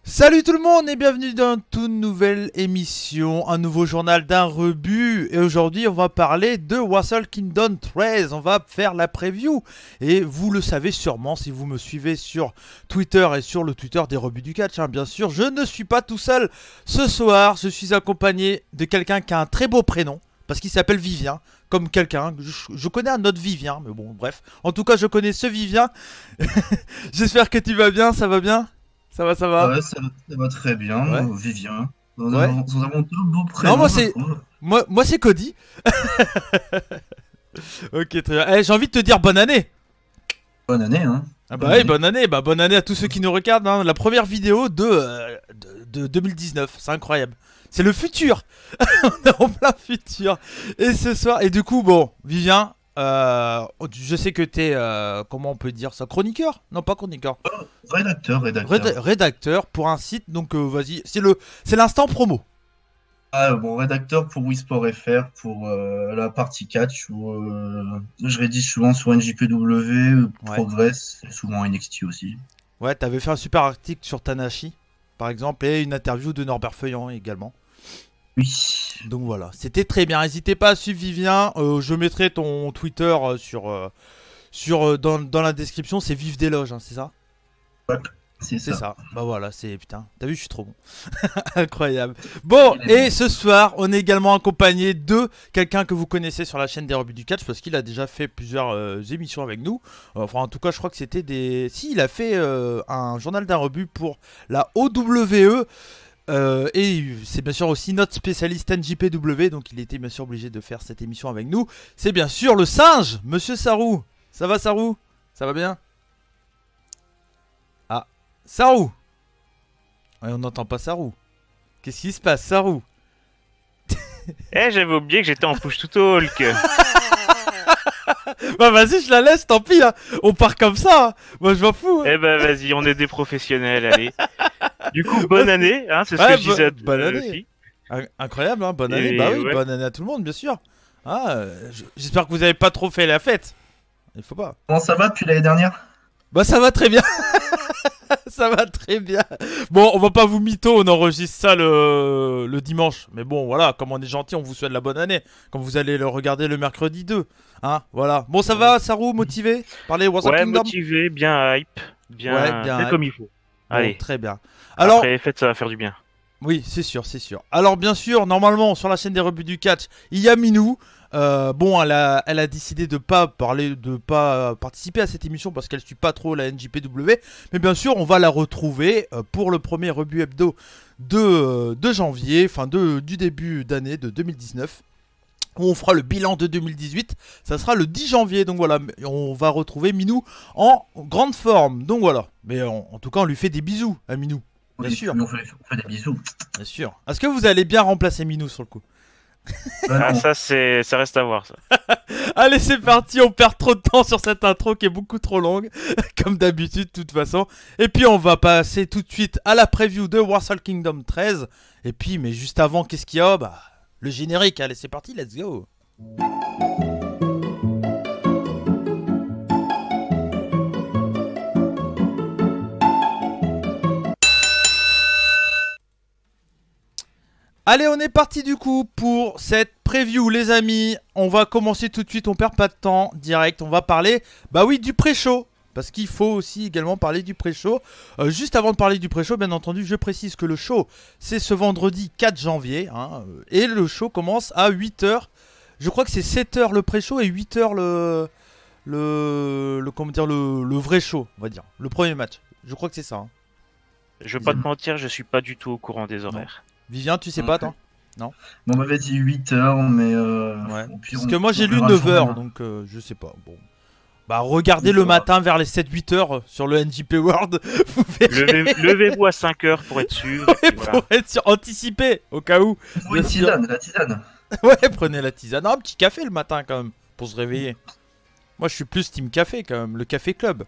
Salut tout le monde et bienvenue dans une toute nouvelle émission, un nouveau journal d'un rebut. Et aujourd'hui on va parler de Wrestle Kingdom 13, on va faire la preview. Et vous le savez sûrement si vous me suivez sur Twitter et sur le Twitter des rebuts du catch, bien sûr. Je ne suis pas tout seul ce soir, je suis accompagné de quelqu'un qui a un très beau prénom. Parce qu'il s'appelle Vivien, comme quelqu'un, je connais un autre Vivien, mais bon bref. En tout cas je connais ce Vivien. J'espère que tu vas bien, ça va bien? Ça va, ça va? Ouais, ça va très bien, Ouais. Vivien. Nous Ouais. avons, nous avons deux beaux Non, prénoms, je trouve. moi c'est Cody. Ok, très bien. Eh, j'ai envie de te dire bonne année. Bonne année, hein. Ah bah Bonne oui, année. bonne année. Bah bonne année à tous ceux qui nous regardent, hein. La première vidéo de 2019, c'est incroyable. C'est le futur. On est en plein futur. Et ce soir, et du coup, bon, Vivien, je sais que t'es, comment on peut dire ça, chroniqueur? Non, pas chroniqueur. Rédacteur. Rédacteur pour un site. Donc vas-y, c'est l'instant promo. Ah, bon, rédacteur pour Wii Sport FR, pour la partie catch, où je rédige souvent sur NJPW, Ouais. Progress, et souvent NXT aussi. Ouais, t'avais fait un super article sur Tanahashi, par exemple, et une interview de Norbert Feuillant également. Oui. Donc voilà, c'était très bien. N'hésitez pas à suivre Vivien. Je mettrai ton Twitter dans la description. C'est Vive des Loges, hein, c'est ça? Ouais, c'est C'est ça. ça. Bah voilà, c'est putain. T'as vu, je suis trop bon. Incroyable. Bon, Il est et bon. ce soir, on est également accompagné de quelqu'un que vous connaissez sur la chaîne des rebuts du catch parce qu'il a déjà fait plusieurs émissions avec nous. Enfin, en tout cas, je crois que c'était des. Si, il a fait un journal d'un rebut pour la OWE. Et c'est bien sûr aussi notre spécialiste NJPW, donc il était bien sûr obligé de faire cette émission avec nous. C'est bien sûr le singe, Monsieur Sarou. Ça va Sarou? Ça va bien? Ah, Sarou. Ouais, on n'entend pas Sarou. Qu'est-ce qui se passe, Sarou? Eh, j'avais oublié que j'étais en push to talk. Bah vas-y, je la laisse, tant pis. Hein. On part comme ça. Hein. Moi, je m'en fous. Hein. Eh ben, vas-y, on est des professionnels, allez. Du coup, bonne année, hein, c'est ce Ouais, que je disais bonne année. aussi. Incroyable, hein, bonne année. Et Bah oui, ouais. bonne année à tout le monde, bien sûr. Ah, j'espère que vous avez pas trop fait la fête. Il faut pas. Comment ça va depuis l'année dernière? Bah ça va très bien. Ça va très bien. Bon, on va pas vous mytho, on enregistre ça le dimanche. Mais bon, voilà, comme on est gentil, on vous souhaite la bonne année. Comme vous allez le regarder le mercredi 2. Hein, voilà. Bon, ça va, Saru, motivé? Parler Wrestle Ouais, Kingdom? motivé, bien hype, bien, Ouais, bien bien hype. comme il faut. Bon, Allez, très bien. Alors, après les fêtes, ça va faire du bien. oui, c'est sûr, c'est sûr. Alors, bien sûr, normalement, sur la chaîne des rebuts du catch, il y a Minou. Bon, elle a décidé de pas participer à cette émission parce qu'elle suit pas trop la NJPW. Mais bien sûr, on va la retrouver pour le premier rebut hebdo de janvier, enfin du début d'année de 2019. Où on fera le bilan de 2018. Ça sera le 10 janvier. Donc voilà, on va retrouver Minou en grande forme. Donc voilà. Mais en tout cas, on lui fait des bisous à Minou. Bien sûr. On fait des bisous. Bien sûr. Est-ce que vous allez bien remplacer Minou sur le coup? Ah, Non. ça reste à voir, ça. Allez, c'est parti, on perd trop de temps sur cette intro qui est beaucoup trop longue, comme d'habitude, de toute façon. Et puis, on va passer tout de suite à la preview de Wrestle Kingdom 13. Et puis, mais juste avant, qu'est-ce qu'il y a? Bah, le générique. Allez, c'est parti, let's go. Allez, on est parti du coup pour cette preview, les amis. On va commencer tout de suite, on perd pas de temps, direct. On va parler, bah oui, du pré-show. Parce qu'il faut aussi également parler du pré-show. Juste avant de parler du pré-show, bien entendu, je précise que le show, c'est ce vendredi 4 janvier. Hein, et le show commence à 8h. Je crois que c'est 7h le pré-show et 8h comment dire, le vrai show, on va dire. Le premier match. Je crois que c'est ça. Hein. Je vais pas te mentir, je suis pas du tout au courant des horaires. Vivien, tu sais Non pas, plus. toi? Bon, on m'avait dit 8 heures, mais Ouais. au pire, Parce que moi j'ai on lu verra le 9 jour heures, même. donc je sais pas. Bon. Bah regardez le matin vers les 7-8 heures sur le NJP World. Vous verrez. Levez-vous à 5 heures pour être sûr. Ouais, et puis voilà. pour être sûr, anticiper au cas où. Oui, Bien sûr. la tisane. Ouais, prenez la tisane. Un petit café le matin quand même pour se réveiller. Moi je suis plus team café quand même, le café club.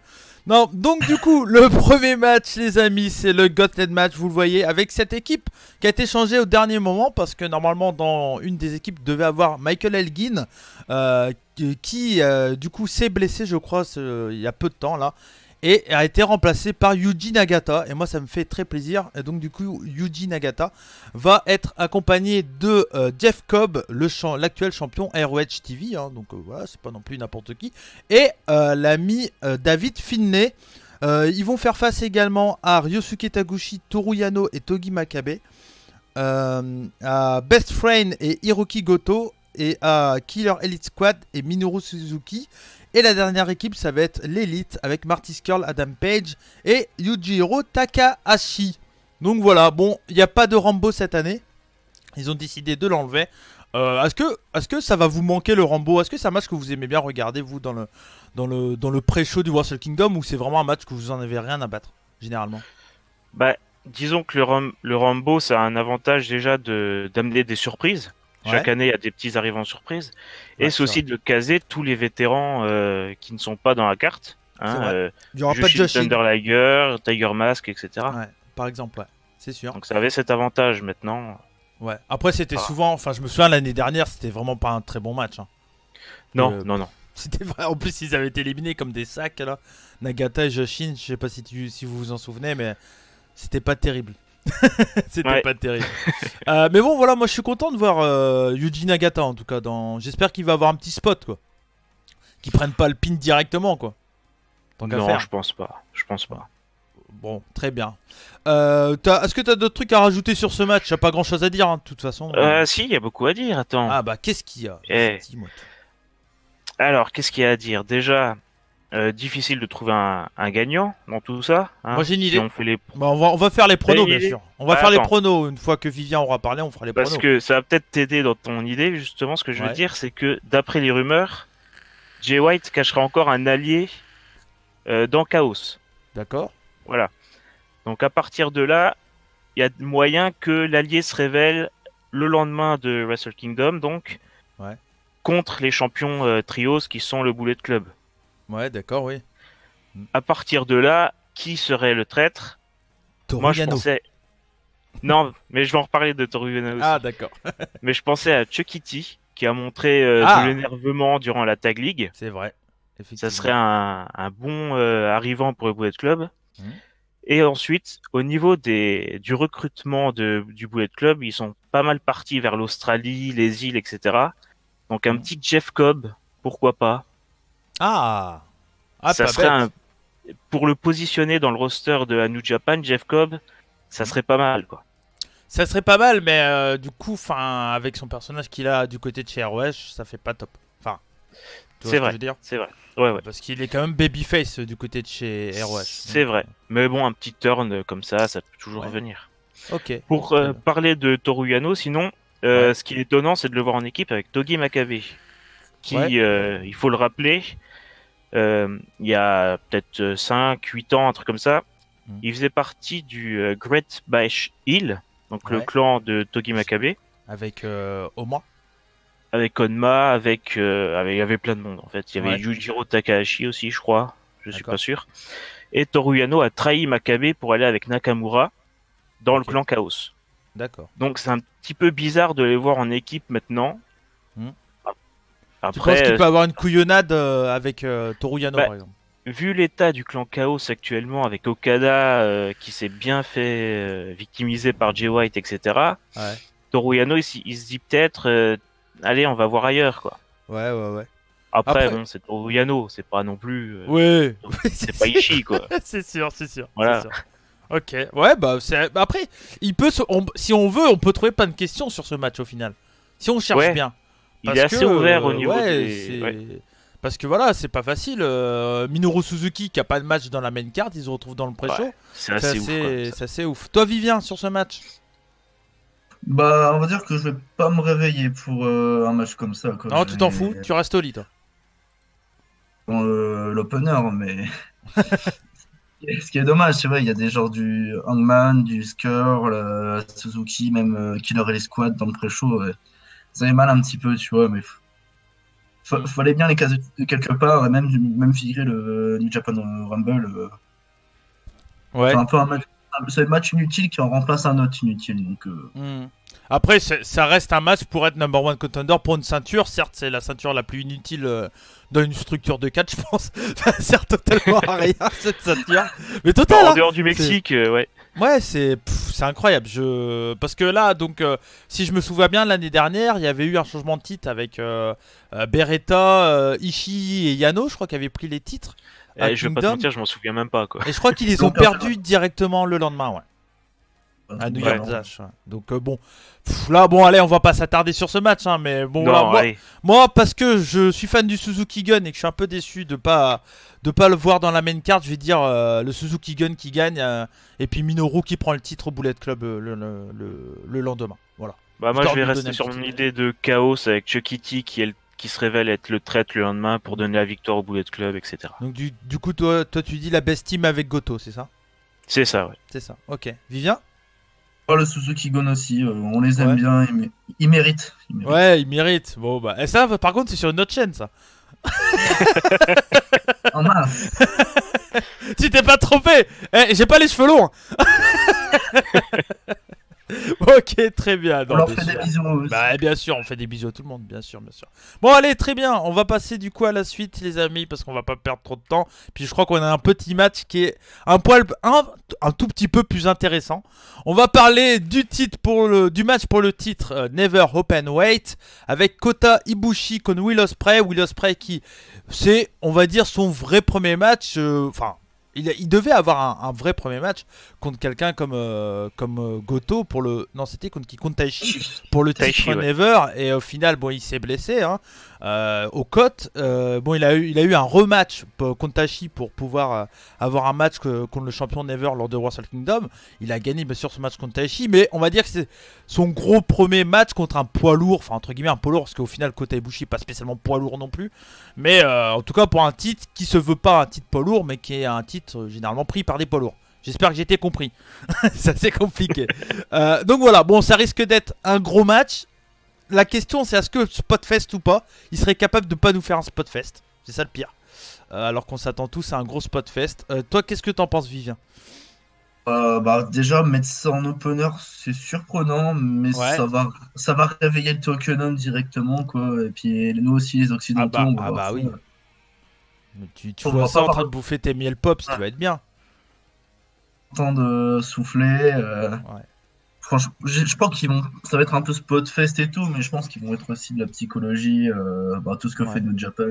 Non, donc du coup, le premier match, les amis, c'est le Gauntlet match, vous le voyez, avec cette équipe qui a été changée au dernier moment parce que normalement, dans une des équipes, devait avoir Michael Elgin qui du coup, s'est blessé, je crois, il y a peu de temps là. et a été remplacé par Yuji Nagata. Et moi, ça me fait très plaisir. Et donc, du coup, Yuji Nagata va être accompagné de Jeff Cobb, l'actuel champion ROH TV. Hein, donc, voilà, c'est pas non plus n'importe qui. Et l'ami David Finlay. Ils vont faire face également à Ryosuke Taguchi, Toru Yano et Togi Makabe. À Best Friend et Hiroki Goto. Et à Killer Elite Squad et Minoru Suzuki. Et la dernière équipe, ça va être l'Elite avec Marty Scurll, Adam Page et Yujiro Takahashi. Donc voilà, bon, il n'y a pas de Rambo cette année. Ils ont décidé de l'enlever. Est-ce que ça va vous manquer le Rambo? Est-ce que c'est un match que vous aimez bien regarder, vous, dans le pré-show du Wrestle Kingdom, ou c'est vraiment un match que vous en avez rien à battre, généralement? Bah, disons que le Rambo, ça a un avantage déjà d'amener des surprises. Chaque année, il y a des petits arrivants surprises. Et c'est aussi de caser tous les vétérans qui ne sont pas dans la carte. Hein, il n'y aura pas de Josh Thunder Liger, Tiger Mask, etc. Ouais, par exemple, ouais, c'est sûr. Donc ça avait cet avantage maintenant. Ouais. Après, c'était souvent... Enfin, je me souviens, l'année dernière, c'était vraiment pas un très bon match. Hein. Non. C'était vrai. En plus, ils avaient été éliminés comme des sacs, là. Nagata et Joshin, je sais pas si vous vous en souvenez, mais c'était pas terrible. C'était pas terrible. Mais bon, voilà, moi je suis content de voir Yuji Nagata en tout cas. J'espère qu'il va avoir un petit spot, quoi. Qu'ils prennent pas le pin directement, quoi. Non, je pense pas. Bon, très bien. Est-ce que t'as d'autres trucs à rajouter sur ce match? Y'a pas grand chose à dire, hein, de toute façon. Si, il y a beaucoup à dire. Attends. Ah bah, qu'est-ce qu'il y a? Dis-moi. Alors, qu'est-ce qu'il y a à dire? Déjà, difficile de trouver un gagnant dans tout ça. Hein. Moi j'ai une idée. Si on va faire les pronos, bien sûr. On va faire les pronos. Une fois que Vivien aura parlé, on fera les pronos. Parce que ça va peut-être t'aider dans ton idée, justement. Ce que je veux dire, c'est que d'après les rumeurs, Jay White cachera encore un allié dans Chaos. D'accord. Voilà. Donc à partir de là, il y a moyen que l'allié se révèle le lendemain de Wrestle Kingdom, donc contre les champions trios qui sont le Bullet Club. Ouais, d'accord, oui. À partir de là, qui serait le traître? Moi, je pensais... Non, mais je vais en reparler de Toru Yano aussi. Ah, d'accord. Mais je pensais à Chucky T, qui a montré de l'énervement durant la Tag League. C'est vrai. Ça serait un bon arrivant pour le Bullet Club. Et ensuite, au niveau du recrutement du Bullet Club, ils sont pas mal partis vers l'Australie, les îles, etc. Donc un petit Jeff Cobb, pourquoi pas? Ça serait pour le positionner dans le roster de la New Japan, Jeff Cobb, ça serait pas mal, quoi. Ça serait pas mal, mais du coup, avec son personnage qu'il a du côté de chez ROH, ça fait pas top. C'est vrai, c'est vrai. Ouais. Parce qu'il est quand même babyface du côté de chez ROH. C'est vrai. Mais bon, un petit turn comme ça peut toujours revenir. Ok. Pour parler de Toru Yano, sinon, ce qui est étonnant, c'est de le voir en équipe avec Togi Makabe, qui, il faut le rappeler, il y a peut-être 5-8 ans, un truc comme ça, il faisait partie du Great Bash Hill, donc le clan de Togi Makabe. Avec Oma. Avec Onma, il y avait plein de monde en fait. Il y avait Yujiro Takahashi aussi, je crois. Je suis pas sûr. Et Toru Yano a trahi Makabe pour aller avec Nakamura dans le clan Chaos. D'accord. Donc c'est un petit peu bizarre de les voir en équipe maintenant. Après, tu penses qu'il peut avoir une couillonnade avec Toru Yano par exemple? Vu l'état du clan Chaos actuellement avec Okada qui s'est bien fait victimiser par Jay White, etc. Toru Yano il se dit peut-être allez, on va voir ailleurs, quoi. Ouais. Après, bon, c'est Toru Yano, c'est pas non plus... c'est pas Ishii, quoi. c'est sûr. Voilà. C'est sûr. Ok, ouais, après, si on veut, on peut trouver plein de questions sur ce match, au final. Si on cherche bien. Il est assez ouvert au niveau Parce que voilà, c'est pas facile. Minoru Suzuki, qui a pas de match dans la main card, ils se retrouvent dans le pré-show. C'est assez ouf. Toi, Vivien, sur ce match? Bah, on va dire que je vais pas me réveiller pour un match comme ça, quoi. Non, tu t'en fous, tu restes au lit, toi. Bon, l'opener, mais ce qui est dommage, c'est vrai, il y a des genres du Hangman, du Skrull, Suzuki, même Killer Elite Squad dans le pré-show. Ça fait mal un petit peu, tu vois, mais fallait bien les caser quelque part, et même figurer le New Japan Rumble. Ouais. C'est un peu c'est un match inutile qui en remplace un autre inutile. Donc, Après, ça reste un match pour être number one contender pour une ceinture. Certes, c'est la ceinture la plus inutile dans une structure de catch, je pense. Ça sert totalement à rien, cette ceinture. Mais total, En hein. dehors du Mexique, ouais. Ouais, c'est incroyable. Parce que là, donc, si je me souviens bien, l'année dernière, il y avait eu un changement de titre avec Beretta, Ishii et Yano, je crois, qui avaient pris les titres à Je vais pas te Kingdom. mentir, je m'en souviens même pas, quoi. Et je crois qu'ils les ont perdus directement le lendemain, ouais. À New York Ouais. Dash, ouais. Donc bon, là, bon, allez, on va pas s'attarder sur ce match, hein, mais bon, Non, voilà, allez. moi, parce que je suis fan du Suzuki Gun et que je suis un peu déçu de pas le voir dans la main card, je vais dire le Suzuki Gun qui gagne et puis Minoru qui prend le titre au Bullet Club le lendemain. Voilà. Bah moi, Histoire je vais de rester donner un sur petit mon peu. idée de chaos avec Chucky T qui se révèle être le traître le lendemain pour donner la victoire au Bullet Club, etc. Donc du coup, toi, tu dis la best team avec Goto, c'est ça? C'est ça, ouais. C'est ça. Ok. Vivien? Oh, le Suzuki Gun aussi, on les aime Ouais. bien, ils méritent. Ils méritent. Ouais, il mérite. Bon bah, et ça, par contre, c'est sur une autre chaîne, ça. En masse. Tu t'es pas trompé. J'ai pas les cheveux longs. Ok, très bien. On Non, leur bien fait sûr. des bisous aussi. Bah bien sûr, on fait des bisous à tout le monde, bien sûr, bien sûr. Bon allez, très bien, on va passer du coup à la suite les amis, parce qu'on va pas perdre trop de temps. Puis je crois qu'on a un petit match qui est un tout petit peu plus intéressant. On va parler du match pour le titre Never Open Weight avec Kota Ibushi contre Will Ospreay. Will Ospreay qui, c'est, on va dire, son vrai premier match, enfin... Il devait avoir un vrai premier match contre quelqu'un comme Goto pour le... Non, c'était contre qui? Contre Taichi pour le titre Taichi, ouais. Never. Et au final, bon, il s'est blessé hein, aux côtes. Bon, il a eu un rematch contre Taichi pour pouvoir avoir un match contre le champion Never lors de Wrestle Kingdom. Il a gagné bien sûr ce match contre Taichi, mais on va dire que c'est son gros premier match contre un poids lourd, enfin entre guillemets un poids lourd, parce qu'au final Kota Ibushi n'est pas spécialement poids lourd non plus. Mais en tout cas pour un titre qui se veut pas un titre poids lourd, mais qui est un titre généralement pris par des poids lourds. J'espère que j'ai été compris. C'est assez compliqué. Donc voilà, bon, ça risque d'être un gros match. La question, c'est est-ce que Spotfest ou pas, il serait capable de pas nous faire un Spotfest. C'est ça le pire. Alors qu'on s'attend tous à un gros Spotfest. Toi, qu'est-ce que t'en penses, Vivien? Bah, déjà, mettre ça en opener, c'est surprenant, mais Ouais. ça va réveiller le Tokenon directement, quoi. Et puis nous aussi, les Occidentaux, on va voir ça. oui. Mais tu On vois va ça pas en train voir- de bouffer tes miel pops, tu vas être bien. Temps de souffler. Ouais. Franchement, je pense ça va être un peu Spotfest et tout, mais je pense qu'ils vont être aussi de la psychologie, bah, tout ce que Ouais. fait New Japan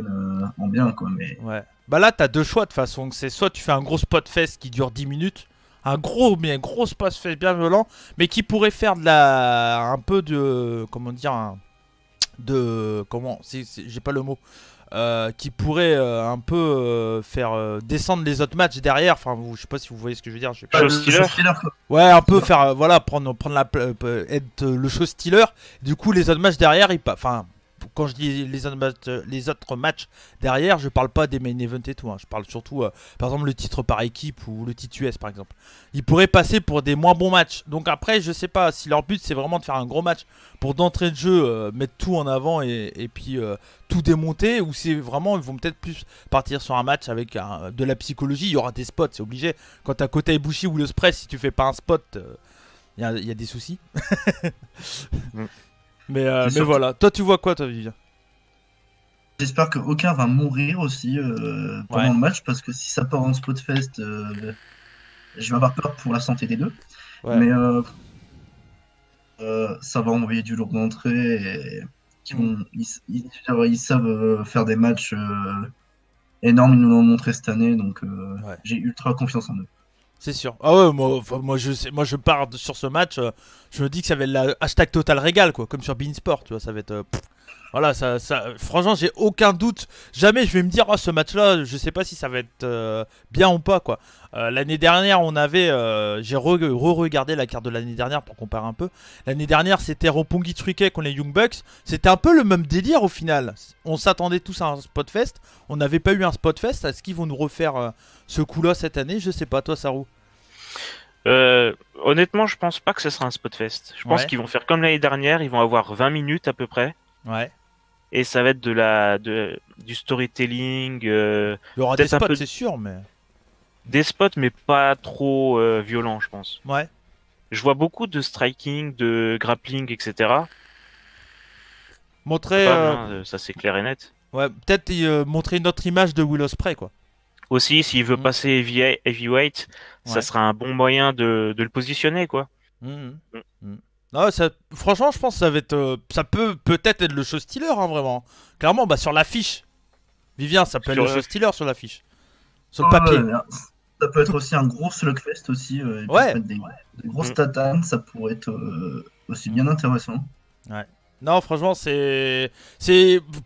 en bien, quoi. Mais Ouais. Bah là, t'as deux choix de toute façon. C'est soit tu fais un gros Spotfest qui dure 10 minutes. Un gros Spotfest bien violent. Mais qui pourrait faire un peu de. Comment dire j'ai pas le mot. Qui pourrait un peu faire descendre les autres matchs derrière. Enfin, je sais pas si vous voyez ce que je veux dire. Show le stealer. show stealer, quoi. Ouais, un peu faire voilà, prendre être le show stealer. Du coup, les autres matchs derrière, enfin, quand je dis les autres matchs derrière, je parle pas des main events et tout. Hein. Je parle surtout, par exemple, le titre par équipe ou le titre US, par exemple. Ils pourraient passer pour des moins bons matchs. Donc après, je sais pas si leur but c'est vraiment de faire un gros match pour d'entrée de jeu mettre tout en avant et puis tout démonter, ou c'est vraiment ils vont peut-être plus partir sur un match avec de la psychologie. Il y aura des spots, c'est obligé. Quand t'as Kota Ibushi ou le Spray, si tu fais pas un spot, il y a des soucis. Mm. Mais surtout- voilà. Toi, tu vois quoi, toi, Vivien? J'espère qu'aucun va mourir aussi pendant Ouais. le match, parce que si ça part en Spotfest, je vais avoir peur pour la santé des deux. Ouais. Mais ça va envoyer du lourd d'entrée et ils savent faire des matchs énormes. Ils nous l'ont montré cette année, donc Ouais. j'ai ultra confiance en eux. C'est sûr. Ah ouais, moi je pars sur ce match. Je me dis que ça va être la hashtag Total Régal, quoi, comme sur Beansport, tu vois, ça va être. Voilà, franchement, j'ai aucun doute. Jamais je vais me dire, oh, ce match-là, je sais pas si ça va être bien ou pas, quoi. L'année dernière, j'ai re-regardé la carte de l'année dernière pour comparer un peu. L'année dernière, c'était Roppongi Truquet contre les Young Bucks. C'était un peu le même délire au final. On s'attendait tous à un Spotfest. On n'avait pas eu un Spotfest. Est-ce qu'ils vont nous refaire ce coup-là cette année? Je sais pas, toi, Sarou. Honnêtement, je pense pas que ce sera un Spotfest. Je pense Ouais. qu'ils vont faire comme l'année dernière, ils vont avoir 20 minutes à peu près. Ouais. Et ça va être du storytelling, Il y aura des peut-être un spots, peu- c'est sûr, mais. des spots, mais pas trop violents, je pense. Ouais. Je vois beaucoup de striking, de grappling, etc. Montrer, Ça c'est clair et net. ouais, peut-être montrer une autre image de Will Ospreay, quoi. Aussi, s'il veut Mm. passer heavyweight, ça Ouais. sera un bon moyen de le positionner, quoi. Mhm. Mm. Mhm. Ah, franchement, je pense que ça va être, ça peut peut-être être le show stealer, hein, vraiment. Clairement, bah sur l'affiche, Vivien, ça peut être Sur le le- show stealer sur l'affiche, sur le Ouais, papier. ça peut être Tout. aussi un gros slugfest aussi, et puis se Ouais. mettre des grosses Mm. tatanes, ça pourrait être aussi bien intéressant. Ouais. Non, franchement, c'est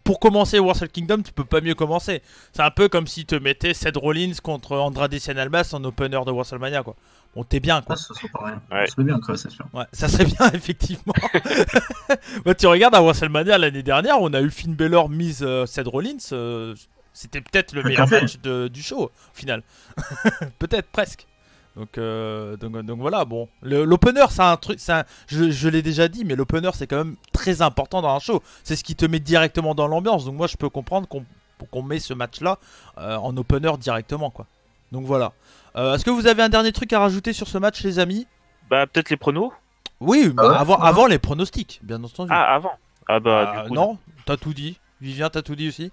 pour commencer Wrestle Kingdom, tu peux pas mieux commencer. C'est un peu comme si tu mettais Seth Rollins contre Andrade Cien Almas en opener de WrestleMania, quoi. Bon, t'es bien, Ah, quoi. ça serait pareil. Ouais. Ça serait bien, quoi, c'est sûr. Ouais, ça serait bien, effectivement. Bah, tu regardes à WrestleMania l'année dernière, on a eu Finn Balor mise Seth Rollins. C'était peut-être le Tout à meilleur fait. match du show, au final. Peut-être, presque. Donc voilà, bon. L'opener, c'est un truc. Je l'ai déjà dit, mais l'opener, c'est quand même très important dans un show. C'est ce qui te met directement dans l'ambiance. Donc moi, je peux comprendre qu'on met ce match-là en opener directement, quoi. Donc voilà. Est-ce que vous avez un dernier truc à rajouter sur ce match, les amis? Bah, peut-être les pronos? Oui, Ah ouais, avant les pronostics, bien entendu. Ah, avant. Ah bah, du coup, Non, t'as tout dit. Vivien, t'as tout dit aussi.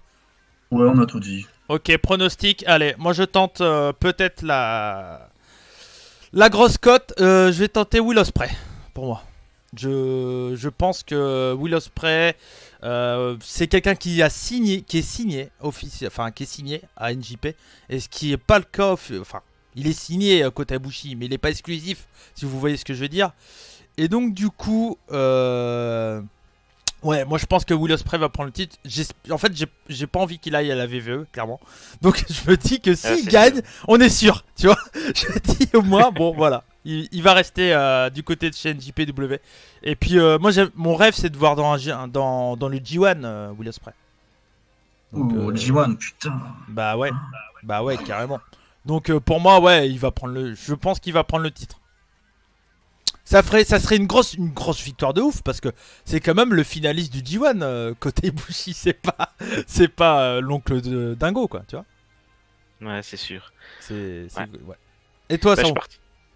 Ouais, on a tout dit. Ok, pronostic. Allez, moi je tente peut-être la grosse cote. Je vais tenter Will Ospreay pour moi. Je pense que Will Ospreay, c'est quelqu'un qui a signé, qui est signé enfin qui est signé à NJP, et ce qui est pas le cas. Enfin, il est signé côté Ibushi, mais il est pas exclusif. Si vous voyez ce que je veux dire. Et donc du coup, ouais, moi je pense que Will Ospreay va prendre le titre. En fait, j'ai pas envie qu'il aille à la VVE, clairement. Donc je me dis que s'il c'est gagne, sûr. on est sûr, tu vois. Je me dis au moins, bon voilà, il va rester du côté de chez NJPW. Et puis moi, mon rêve, c'est de voir dans le G1 Will Ospreay. Donc, Ouh, le G1, putain. bah ouais, carrément. Donc pour moi, ouais, il va prendre je pense qu'il va prendre le titre. Ça serait une grosse victoire de ouf parce que c'est quand même le finaliste du G1 côté Ibushi, c'est pas l'oncle de Dingo, quoi, tu vois. Ouais, c'est sûr. Ouais. Ouais. Et toi, Bah, ça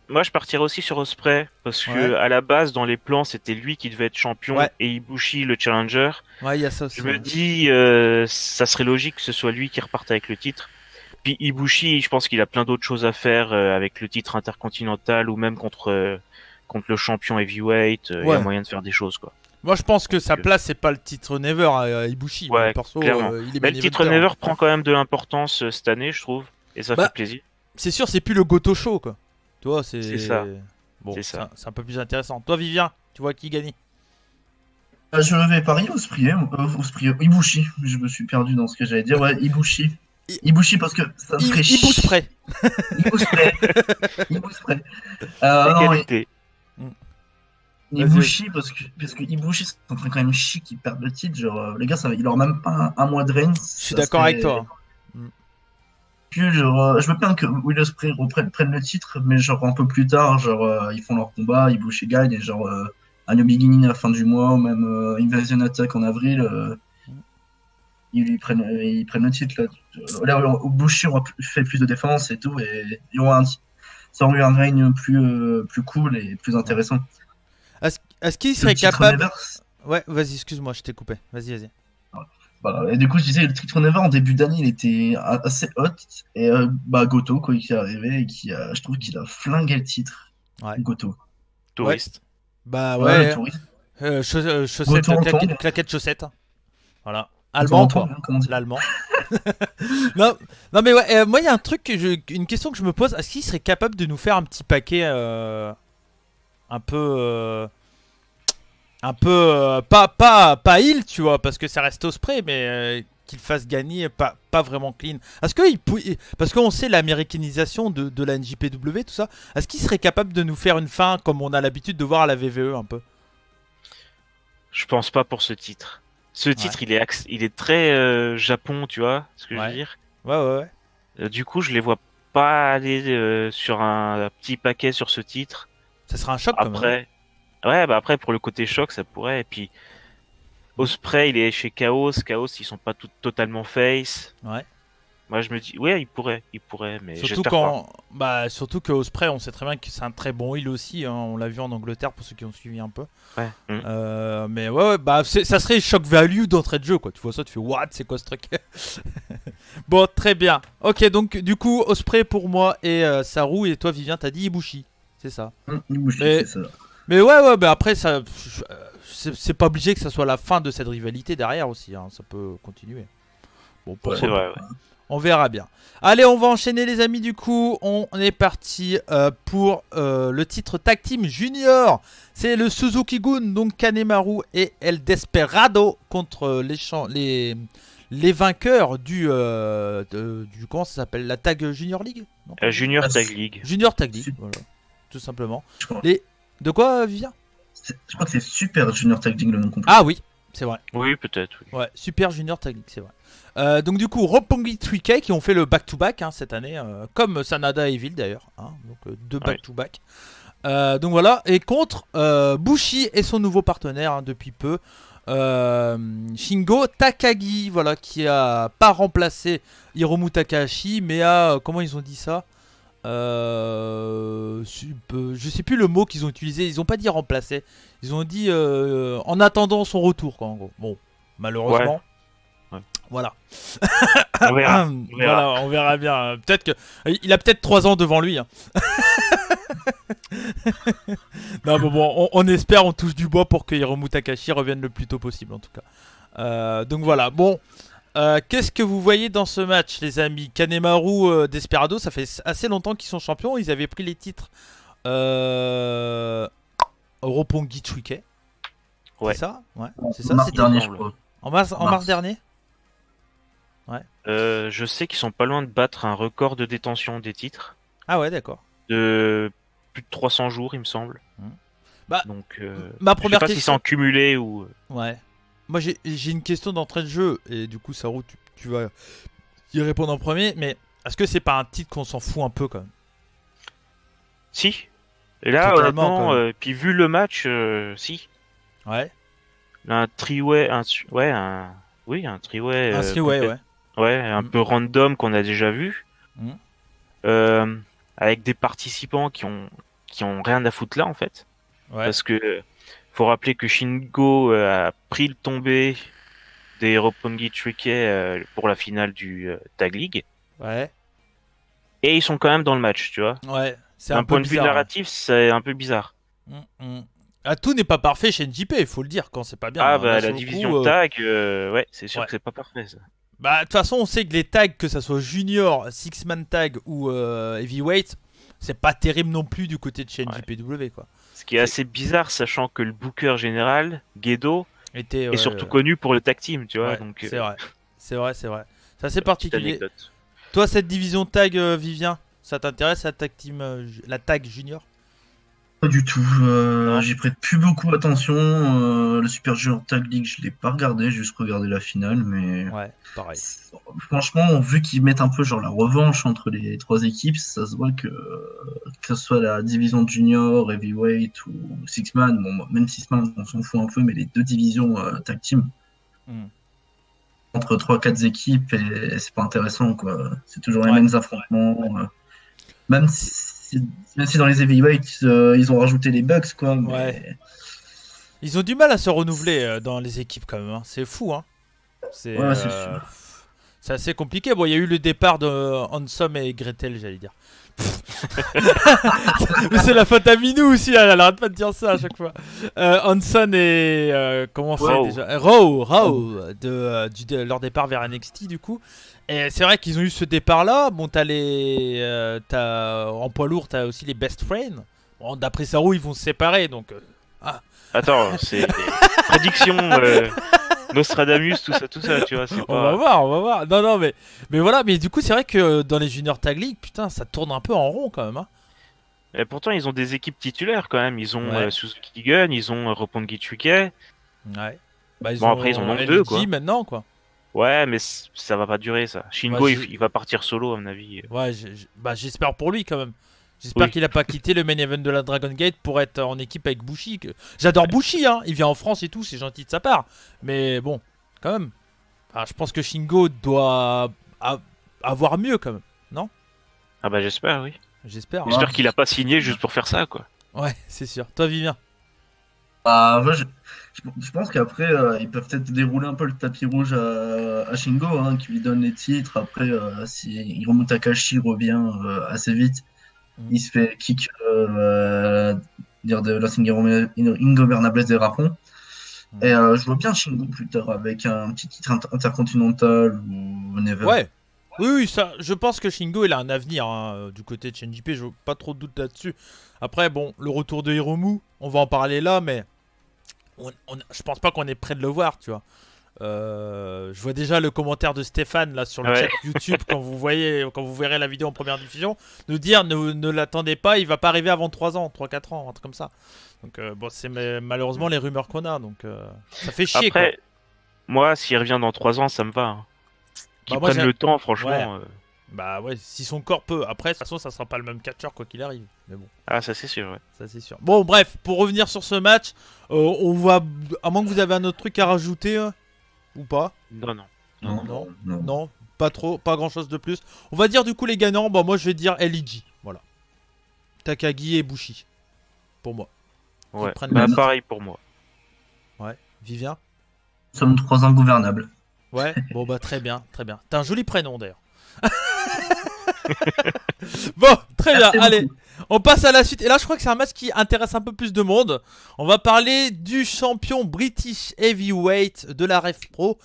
Moi, je partirais aussi sur Ospreay parce que Ouais. à la base, dans les plans, c'était lui qui devait être champion Ouais. et Ibushi le challenger. Ouais, il y a ça aussi. Je me dis, ça serait logique que ce soit lui qui reparte avec le titre. Puis Ibushi, je pense qu'il a plein d'autres choses à faire avec le titre intercontinental ou même contre le champion heavyweight. Il y Ouais. a moyen de faire des choses, quoi. Moi, je pense que sa Que- place, c'est pas le titre Never à Ibushi. Ouais, Mais perso, clairement. il est Mais main le titre eventer. Never prend quand même de l'importance cette année, je trouve, et ça Bah, fait plaisir. C'est sûr, c'est plus le Goto Show, quoi. Tu vois, C'est ça. Bon, C'est ça. c'est un peu plus intéressant. Toi, Vivien, tu vois qui gagne? Je vais parier Ospreay, Ibushi. Je me suis perdu dans ce que j'allais dire. Ouais, Ibushi. Ibushi parce que ça me ferait Ibushi. Ibushi. Ibushi. Non, Égalité. Ibushi parce que Ibushi, ça me ferait quand même chier qu'il perde le titre. Genre, les gars, il aura même pas un mois de règne. Je suis d'accord avec toi. Puis, genre, je veux bien que Will Ospreay prenne le titre, mais genre un peu plus tard, genre, ils font leur combat, Ibushi gagne, et genre, à New Beginning à la fin du mois, ou même Invasion Attack en avril, ils prennent le titre. Là, Ibushi aura fait plus de défense et tout, et ça aurait eu un règne plus cool et plus intéressant. Est-ce qu'il Le serait titre capable... Never, Ouais, vas-y, excuse-moi, je t'ai coupé. Vas-y. voilà. Et du coup, je disais, le titre Never en début d'année, il était assez hot, et Goto, quoi, qui est arrivé, et je trouve qu'il a flingué le titre. Ouais. Goto. Touriste. Bah Le ouais. touriste. Chaussettes, Goto en tongs. claquettes chaussettes. Voilà. Goto Allemand, en quoi. tongs, hein, comment on dit. L'allemand. non mais ouais, moi il y a un truc, une question que je me pose. Est-ce qu'il serait capable de nous faire un petit paquet un peu... pas heal, tu vois, parce que ça reste au spray, mais qu'il fasse gagner pas vraiment clean. Est-ce que parce qu'on sait l'américanisation de la NJPW, tout ça, est-ce qu'il serait capable de nous faire une fin comme on a l'habitude de voir à la VVE un peu? Je pense pas pour ce titre. Ce titre, il est très Japon, tu vois ce que je veux dire. Ouais. Du coup, je les vois pas aller sur un petit paquet sur ce titre. Ça sera un choc quand même. Après, ouais, bah après pour le côté choc, ça pourrait. Et puis Ospreay, il est chez Chaos. Chaos, ils sont pas totalement face. Ouais. Moi, je me dis, ouais, il pourrait, mais Surtout j'espère quand, surtout que Ospreay, on sait très bien que c'est un très bon heel aussi. Hein, on l'a vu en Angleterre pour ceux qui ont suivi un peu. pas. Ouais. Mais ouais, ça serait shock value d'entrée de jeu, quoi. Tu vois ça, tu fais what, c'est quoi ce truc? Bon, très bien. Ok, donc du coup, Ospreay pour moi et Saru, et toi, Vivien, t'as dit Ibushi, c'est ça. Ibushi, Mais- c'est ça. Mais ouais, mais après, ça, c'est pas obligé que ça soit la fin de cette rivalité derrière aussi. Hein, ça peut continuer. Bon, pourquoi C'est vrai, ouais. On verra bien. Allez, on va enchaîner les amis du coup. On est parti pour le titre Tag Team Junior. C'est le Suzuki-gun, donc Kanemaru et El Desperado contre les vainqueurs du comment ça s'appelle, la Tag Junior League, non Junior Tag League. Junior Tag League, voilà, tout simplement. De quoi, Vivien? Je crois que c'est Super Junior Tag League le nom complet. Ah oui, c'est vrai. Oui, peut-être. Oui. Ouais, Super Junior Tag League, c'est vrai. Donc du coup, Roppongi 3K qui ont fait le back-to-back hein, cette année, comme Sanada et Evil d'ailleurs, hein, donc deux back-to-back. Donc voilà, et contre Bushi et son nouveau partenaire hein, depuis peu, Shingo Takagi, voilà, qui a pas remplacé Hiromu Takahashi, mais a, comment ils ont dit ça, je sais plus le mot qu'ils ont utilisé, ils ont pas dit remplacer, ils ont dit en attendant son retour quoi, en gros. Bon, malheureusement. Ouais. Voilà. On verra. Voilà, on verra bien. Peut-être que il a peut-être 3 ans devant lui. Hein. Non, bon, on espère, on touche du bois pour que Hiromu Takahashi revienne le plus tôt possible en tout cas. Donc voilà. Bon, qu'est-ce que vous voyez dans ce match, les amis? Kanemaru, Desperado, ça fait assez longtemps qu'ils sont champions. Ils avaient pris les titres Roppongi 3K. Ouais. C'est ça? Ouais. C'est En ça. mars C'était dernier, je crois. en mars dernier. Je sais qu'ils sont pas loin de battre un record de détention des titres Ah ouais, d'accord. de plus de 300 jours, il me semble. Bah, donc, ma je sais première pas si c'est question. en cumulé ou. Ouais. Moi j'ai une question d'entrée de jeu et du coup Saru tu vas y répondre en premier, mais est-ce que c'est pas un titre qu'on s'en fout un peu quand même? Si. Et là, Totalement, honnêtement, quand même. puis vu le match, si. Ouais. Un triway, un triway. Un three-way, ouais. Ouais, un peu random qu'on a déjà vu. Mm. Avec des participants qui ont rien à foutre là en fait. Ouais. Parce que faut rappeler que Shingo a pris le tombé des Roppongi 3K pour la finale du Tag League. Ouais. Et ils sont quand même dans le match, tu vois. Ouais. C'est D'un un peu point de vue bizarre. narratif, c'est un peu bizarre. Ah, tout n'est pas parfait chez NJP, il faut le dire quand c'est pas bien. Ah Là, bah sur la le division coup, tag, ouais, c'est sûr ouais. que c'est pas parfait ça. Bah de toute façon on sait que les tags, que ça soit junior, six man tag ou heavyweight, c'est pas terrible non plus du côté de chez NJPW quoi. Ce qui est assez bizarre, sachant que le booker général, Gedo, est surtout connu pour le tag team, tu vois. Ouais, Donc, c'est vrai. C'est vrai. C'est assez petite particulier. anecdote. Toi, cette division tag, Vivien, ça t'intéresse la tag team, la tag junior? Pas du tout. J'y prête plus beaucoup attention. Le Super Junior Tag League, je l'ai pas regardé, j'ai juste regardé la finale, mais Ouais, pareil. franchement, vu qu'ils mettent un peu genre la revanche entre les trois équipes, ça se voit que ce soit la division junior, heavyweight ou six man, bon, même six man, on s'en fout un peu, mais les deux divisions tag team entre 3-4 équipes, et c'est pas intéressant quoi. C'est toujours les mêmes affrontements. Même si dans les heavyweights, ils ont rajouté les bugs, quoi. Mais... Ouais. Ils ont du mal à se renouveler dans les équipes, quand même. Hein. C'est fou, hein. C'est sûr. C'est assez compliqué. Bon, il y a eu le départ de Hansom et Gretel, j'allais dire. Mais c'est la faute à Minou aussi, elle arrête pas de dire ça à chaque fois. Hanson et comment c'est déjà Raw de leur départ vers NXT du coup. Et c'est vrai qu'ils ont eu ce départ là. Bon, t'as en poids lourd, t'as aussi les best friends. Bon, d'après Saru, ils vont se séparer donc. Attends, c'est prédiction. Nostradamus, tout ça, tu vois. C'est On va voir. Non, mais voilà, mais du coup, c'est vrai que dans les Junior Tag League, putain, ça tourne un peu en rond quand même. Hein. Et pourtant, ils ont des équipes titulaires quand même. Ils ont Suzuki Gun, ils ont Roppongi 3K. Ouais. Après, ils en ont deux, quoi. Maintenant, quoi. Ouais, mais ça va pas durer, ça. Shingo, il va partir solo, à mon avis. Ouais, j'espère pour lui quand même. J'espère qu'il a pas quitté le main event de la Dragon Gate pour être en équipe avec Bushi. J'adore Bushi, hein. Il vient en France et tout, c'est gentil de sa part. Mais bon, quand même. Enfin, je pense que Shingo doit avoir mieux quand même, non? Ah bah j'espère, oui. J'espère. Ouais. J'espère qu'il a pas signé juste pour faire ça, quoi. Ouais, c'est sûr. Toi, Vivien? Bah, ouais, je pense qu'après, ils peuvent peut-être dérouler un peu le tapis rouge à Shingo, hein, qui lui donne les titres. Après, si Hiromu Takahashi revient assez vite, Mhm. il se fait kick dire de Los Ingobernables des Rapons. Mhm. Et je vois bien Shingo plus tard avec un petit titre intercontinental ou Never. Ouais. Oui, oui, ça, je pense que Shingo, il a un avenir hein, du côté de Shinji, je n'ai pas trop de doute là-dessus. Après, bon, le retour de Hiromu, on va en parler là, mais je pense pas qu'on est près de le voir, tu vois. Je vois déjà le commentaire de Stéphane là sur le Ouais. chat YouTube quand vous verrez la vidéo en première diffusion, nous dire ne l'attendez pas, il va pas arriver avant 3 ans, 3-4 ans, un truc comme ça. Donc bon, c'est malheureusement les rumeurs qu'on a, donc ça fait chier quoi. Après, moi, s'il revient dans 3 ans, ça me va. Hein. Qu'il Bah, moi, prenne le temps, franchement. Ouais. Bah ouais, si son corps peut. Après, de toute façon, ça sera pas le même catcheur quoi qu'il arrive. Mais bon, Ah, ça c'est sûr, ouais. ça c'est sûr. Bon, bref, pour revenir sur ce match, on va. À moins que vous avez un autre truc à rajouter ou pas. Non, non. Non. Non, pas trop, pas grand chose de plus. On va dire du coup les gagnants. Bah moi je vais dire LEG. Voilà. Takagi et Bushi. Pour moi. Ouais. prennent Bah, le- pareil pour moi. Ouais. Vivien. Nous sommes 3 ingouvernables. Ouais. Bon bah très bien, très bien. T'as un joli prénom d'ailleurs. Bon, très bien. Merci Allez, beaucoup. on passe à la suite. Et là, je crois que c'est un match qui intéresse un peu plus de monde. On va parler du champion British Heavyweight de la Rev Pro.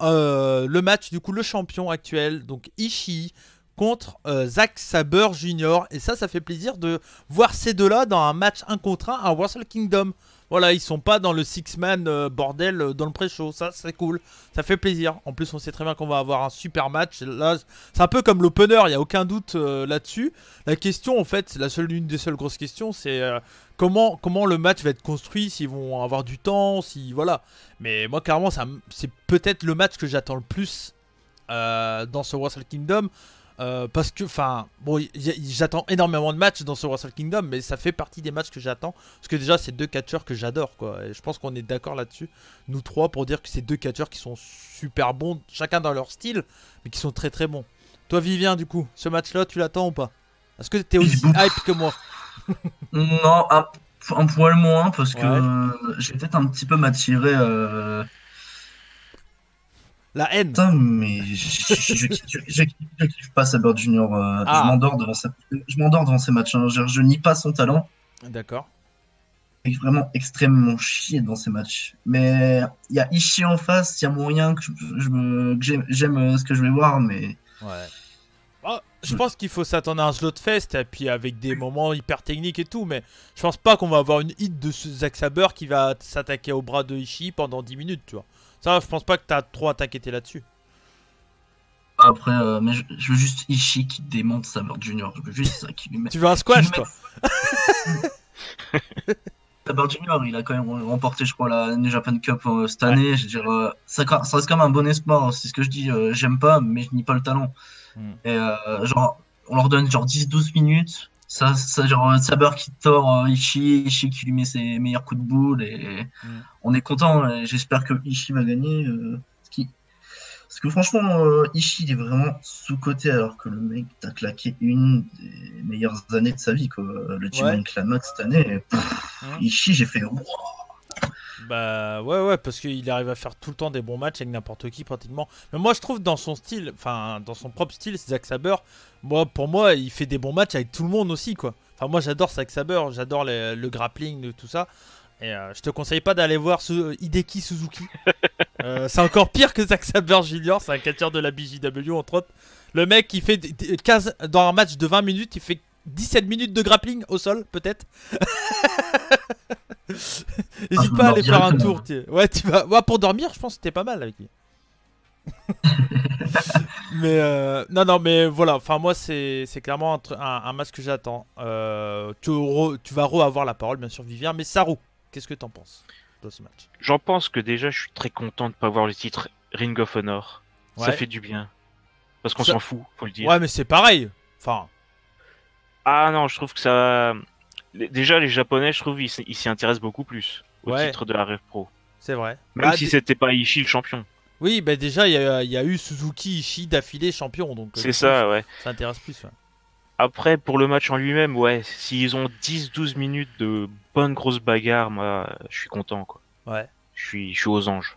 Le match, du coup, le champion actuel, donc Ishii, contre Zack Sabre Jr. Et ça fait plaisir de voir ces deux-là dans un match 1 contre 1 à Wrestle Kingdom. Voilà, ils sont pas dans le six-man bordel dans le pré-show. Ça, c'est cool. Ça fait plaisir. En plus, on sait très bien qu'on va avoir un super match. Là, c'est un peu comme l'opener, il n'y a aucun doute là-dessus. La question, en fait, une des seules grosses questions, c'est comment le match va être construit, s'ils vont avoir du temps, si voilà. Mais moi, clairement, c'est peut-être le match que j'attends le plus dans ce Wrestle Kingdom. Parce que, enfin, bon, j'attends énormément de matchs dans ce Wrestle Kingdom, mais ça fait partie des matchs que j'attends. Parce que déjà, c'est deux catcheurs que j'adore, quoi. Et je pense qu'on est d'accord là-dessus, nous trois, pour dire que c'est deux catcheurs qui sont super bons, chacun dans leur style, mais qui sont très très bons. Toi, Vivien, du coup, ce match-là, tu l'attends ou pas? Est-ce que t'es aussi hype que moi? Non, un poil moins, parce Ouais. que j'ai peut-être un petit peu m'attirer. La haine. Putain, mais je kiffe pas Sabre Junior. Ah. Je m'endors devant ces matchs. Hein. Je nie pas son talent. D'accord. Il est vraiment extrêmement chier dans ces matchs. Mais il y a Ishii en face. Il y a moyen que j'aime ce que je vais voir. Mais Ouais. Je pense qu'il faut s'attendre à un slotfest et puis avec des moments hyper techniques et tout, mais je pense pas qu'on va avoir une hit de ce Zack Sabre qui va s'attaquer au bras de Ishii pendant 10 minutes, tu vois. Ça, je pense pas que t'as trop à t'inquiéter là-dessus. après, mais je veux juste Ishii qui démonte Sabre Junior. Je veux juste ça qui lui met. Tu veux un squash, qui lui toi? Sabre Junior, il a quand même remporté, je crois, la New Japan Cup cette année. Je veux dire, ça reste quand même un bon espoir. C'est ce que je dis. J'aime pas, mais je nie pas le talent. Et genre, on leur donne genre 10-12 minutes. Ça genre Sabre qui tord Ishii qui lui met ses meilleurs coups de boule. Et on est content. Et j'espère que Ishii va gagner. Parce que franchement, Ishii il est vraiment sous-coté alors que le mec t'a claqué une des meilleures années de sa vie, quoi. Le G1 Climax cette année. Ishii, j'ai fait. Wow. Bah ouais, parce qu'il arrive à faire tout le temps des bons matchs avec n'importe qui pratiquement. Mais moi je trouve dans son style, enfin dans son propre style, Zack Sabre, pour moi il fait des bons matchs avec tout le monde aussi quoi. Enfin moi j'adore Zack Sabre, j'adore le grappling, tout ça. Et je te conseille pas d'aller voir Hideki Suzuki. C'est encore pire que Zack Sabre Jr. C'est un catcheur de la BJW entre autres. Le mec il fait 15 dans un match de 20 minutes, il fait 17 minutes de grappling au sol peut-être. N'hésite pas à aller faire un tour. Ouais, tu vas. Ouais, pour dormir, je pense que c'était pas mal avec lui. Mais non, mais voilà. Enfin, moi, c'est clairement un match que j'attends. Tu vas avoir la parole, bien sûr, Vivien. Mais Saru, qu'est-ce que t'en penses de ce match? J'en pense que déjà, je suis très content de pas voir le titre Ring of Honor. Ouais. Ça fait du bien. Parce qu'on s'en fout, faut le dire. Ouais, mais c'est pareil. Enfin. Ah non, je trouve que ça. Déjà, les Japonais, je trouve, ils s'y intéressent beaucoup plus au titre de la Rev Pro. C'est vrai. Même si c'était pas Ishii le champion. Oui, bah déjà, il y a eu Suzuki Ishii d'affilée champion, donc C'est ça, ouais. ça intéresse plus. Ouais. Après, pour le match en lui-même, ouais, s'ils ont 10-12 minutes de bonne grosse bagarre, moi, je suis content, quoi. Ouais. Je suis aux anges.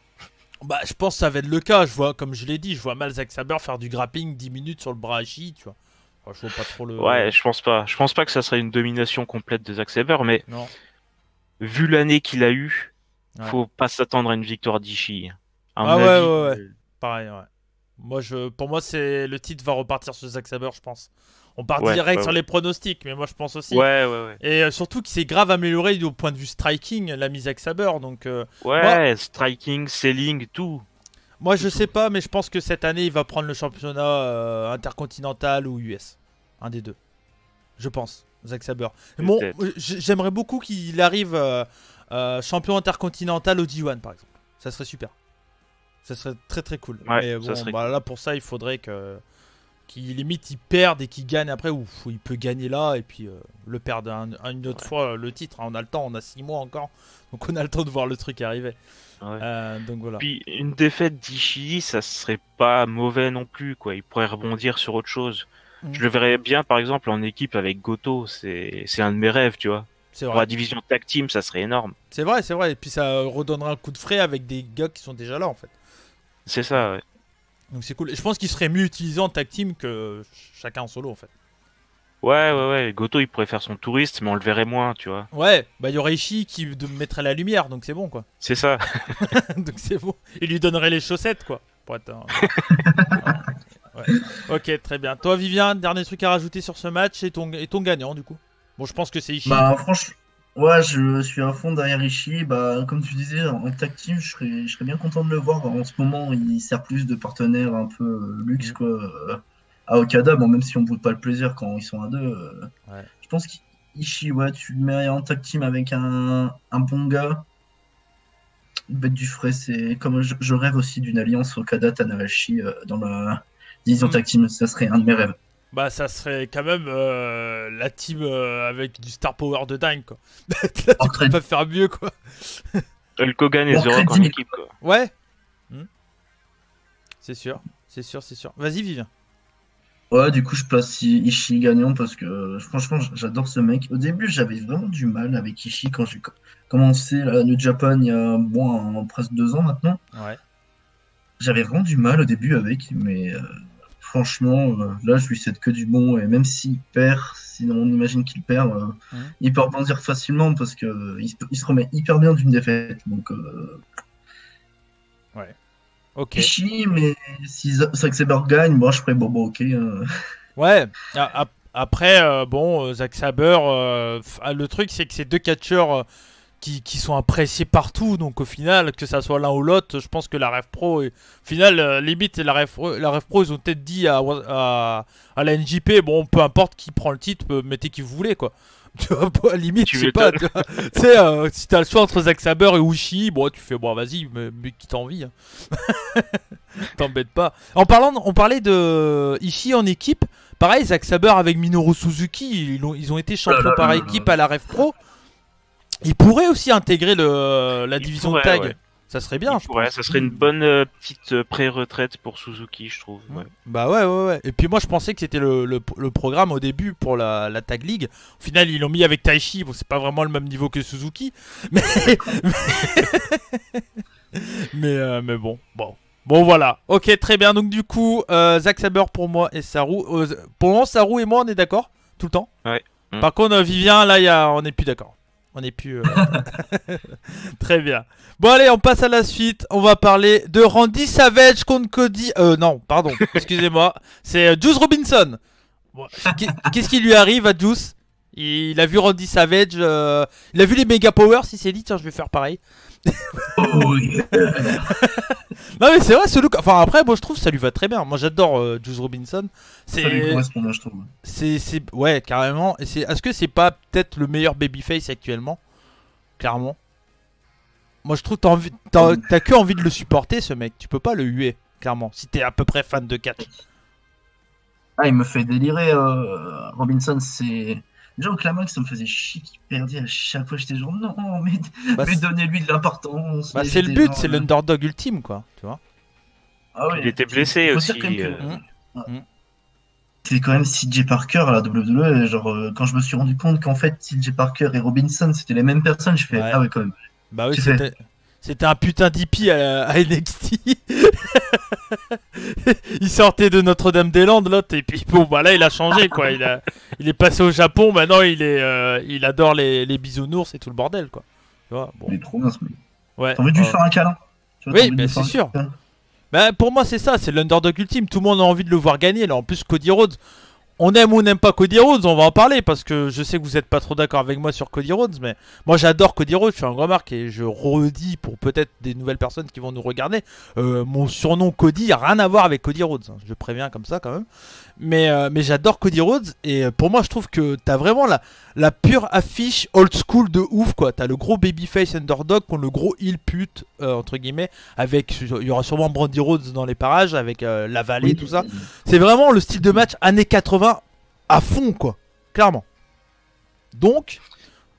Bah, je pense que ça va être le cas. Je vois, comme je l'ai dit, je vois mal Zack Sabre faire du grappling 10 minutes sur le bras Ishii, tu vois. Enfin, je vois pas trop le. Ouais, je pense pas. Je pense pas que ça serait une domination complète de Zack Sabre, mais Non. vu l'année qu'il a eu, Ouais. faut pas s'attendre à une victoire d'Ishii. À Ah mon ouais, avis, ouais, ouais. Pareil, ouais. Pour moi, c'est le titre va repartir sur Zack Sabre, je pense. On part Ouais, direct ouais, sur ouais. les pronostics, mais moi je pense aussi. Ouais, ouais, ouais. Et surtout qu'il s'est grave amélioré au point de vue striking, la mise Zack Sabre. Donc moi, Ouais, striking, selling, tout. moi je sais pas, mais je pense que cette année il va prendre le championnat intercontinental ou US, un des deux. Je pense, Zack Sabre. Bon, Peut-être. j'aimerais beaucoup qu'il arrive champion intercontinental au G1 par exemple. Ça serait super. Ça serait très très cool. Ouais, Mais ça bon, serait bah, là pour ça il faudrait qu'il limite il perde et qu'il gagne après, ou il peut gagner là et puis le perdre une autre fois le titre. On a le temps, on a 6 mois encore, donc on a le temps de voir le truc arriver. Ouais. Donc voilà. Puis une défaite d'Ishii, ça serait pas mauvais non plus, quoi. Il pourrait rebondir sur autre chose. Mhm. Je le verrais bien, par exemple, en équipe avec Goto. C'est un de mes rêves, tu vois. C'est Pour vrai. la division tag team, ça serait énorme. C'est vrai, c'est vrai. Et puis ça redonnera un coup de frais avec des gars qui sont déjà là en fait. C'est ça, ouais. Donc c'est cool. Et je pense qu'il serait mieux utilisé en tag team que chacun en solo en fait. Ouais, ouais, ouais. Goto, il pourrait faire son touriste, mais on le verrait moins, tu vois. Ouais, bah il y aurait Ishii qui mettrait la lumière, donc c'est bon quoi. C'est ça. Donc c'est bon. Il lui donnerait les chaussettes quoi. Pour être ouais. Ok, très bien. Toi Vivien, dernier truc à rajouter sur ce match et ton gagnant du coup. Bon, je pense que c'est Ishii. Bah, franchement, ouais, je suis à fond derrière Ishii. Bah, comme tu disais, en tag team, je serais bien content de le voir. En ce moment, il sert plus de partenaire un peu luxe, quoi, à Okada. Bon, même si on ne boude pas le plaisir quand ils sont à deux. Ouais. Je pense qu'Ishii, ouais, tu le mets en tag team avec un bon gars. Une bête du frais, c'est comme je rêve aussi d'une alliance Okada-Tanahashi dans la division tag team. Ça serait un de mes rêves. Bah ça serait quand même la team avec du star power de dingue quoi. Là tu peux pas faire mieux quoi. Hulk Hogan et Bon, The Rock en crédit. équipe, quoi. Ouais. C'est sûr, c'est sûr, c'est sûr. Vas-y Vivien. Ouais, du coup, je place Ishii gagnant parce que franchement, j'adore ce mec. Au début, j'avais vraiment du mal avec Ishii quand j'ai commencé la New Japan il y a presque 2 ans maintenant. Ouais. J'avais vraiment du mal au début avec, mais franchement, là, je lui souhaite que du bon. Et même s'il perd, sinon on imagine qu'il perd, il peut rebondir facilement parce que il se remet hyper bien d'une défaite. Donc, ouais. Ok. Ishii, mais si Zack Sabre gagne, moi, je ferais bon, ok. Ouais. Après, bon, Zack Sabre, le truc c'est que ces deux catcheurs qui sont appréciés partout, donc au final, que ça soit l'un ou l'autre, je pense que la Rev Pro, au final, limite, la Rev Pro, ils ont peut-être dit à la NJP, bon, peu importe qui prend le titre, mettez qui vous voulez, quoi. Tu vois, à limite, je sais pas, tu sais, si t'as le choix entre Zack Sabre et Ishii, bon, tu fais, bon, vas-y, mais qui t'as envie, hein. T'embête pas. On parlait de Ishii en équipe, pareil, Zack Sabre avec Minoru Suzuki, ils ont été champions par équipe à la Rev Pro. Il pourrait aussi intégrer la division de tag. Ouais. Ça serait bien. Ça serait une bonne petite pré-retraite pour Suzuki, je trouve. Ouais. Bah ouais. Et puis moi, je pensais que c'était le programme au début pour la Tag League. Au final, ils l'ont mis avec Taichi. Bon, c'est pas vraiment le même niveau que Suzuki. Mais bon. Bon, voilà. Ok, très bien. Donc, du coup, Zack Sabre pour moi et Saru. Pour le moment, Saru et moi, on est d'accord tout le temps. Ouais. Par contre, Vivien, là, on n'est plus d'accord. On n'est plus... Très bien. Bon, allez, on passe à la suite. On va parler de Randy Savage contre Cody... non, pardon. Excusez-moi. C'est Juice Robinson. Bon, qu'est-ce qui lui arrive à Juice? Il a vu Randy Savage. Il a vu les Mega Powers. Il s'est dit, tiens, je vais faire pareil. Oh yeah. Non mais c'est vrai ce look. Enfin après moi je trouve ça lui va très bien. Moi j'adore Juice Robinson. Ça lui correspond, je trouve. Ouais carrément. Et est-ce que c'est pas peut-être le meilleur babyface actuellement? Clairement. Moi je trouve t'as que envie de le supporter ce mec. Tu peux pas le huer clairement si t'es à peu près fan de catch. Ah il me fait délirer Robinson. C'est déjà au climax ça me faisait chier qu'il perdait à chaque fois. J'étais genre non mais donnez-lui de l'importance. Bah c'est le but, c'est l'underdog ultime quoi. Tu vois. Ah Il était blessé faut aussi. dire quand même que- Mm. C'est quand même CJ Parker à la WWE. Et genre, quand je me suis rendu compte qu'en fait, CJ Parker et Robinson, c'était les mêmes personnes, je fais, Ouais. ah ouais, quand même. Bah oui, Tu fais. c'était un putain d'hippie à NXT. Il sortait de Notre-Dame-des-Landes, l'autre, et puis bon, bah là, il a changé, quoi. Il est passé au Japon, maintenant, il adore les bisounours et tout le bordel, quoi. Tu vois, bon. Il est trop bien ce mec. Ouais. T'as envie de lui faire un câlin? Tu vois, Oui, t'as envie de bah, lui c'est faire un sûr. câlin. Bah, pour moi, c'est ça, c'est l'underdog ultime. Tout le monde a envie de le voir gagner. Là, en plus, Cody Rhodes, on aime ou on n'aime pas Cody Rhodes, on va en parler parce que je sais que vous n'êtes pas trop d'accord avec moi sur Cody Rhodes, mais moi j'adore Cody Rhodes, je suis un grand marque et je redis pour peut-être des nouvelles personnes qui vont nous regarder, mon surnom Cody a rien à voir avec Cody Rhodes, hein. Je préviens comme ça quand même, mais j'adore Cody Rhodes et pour moi je trouve que t'as vraiment la pure affiche old school de ouf quoi, t'as le gros babyface underdog contre le gros heel pute entre guillemets, avec il y aura sûrement Brandy Rhodes dans les parages avec la vallée tout ça. C'est vraiment le style de match années 80 à fond, quoi. Clairement. Donc,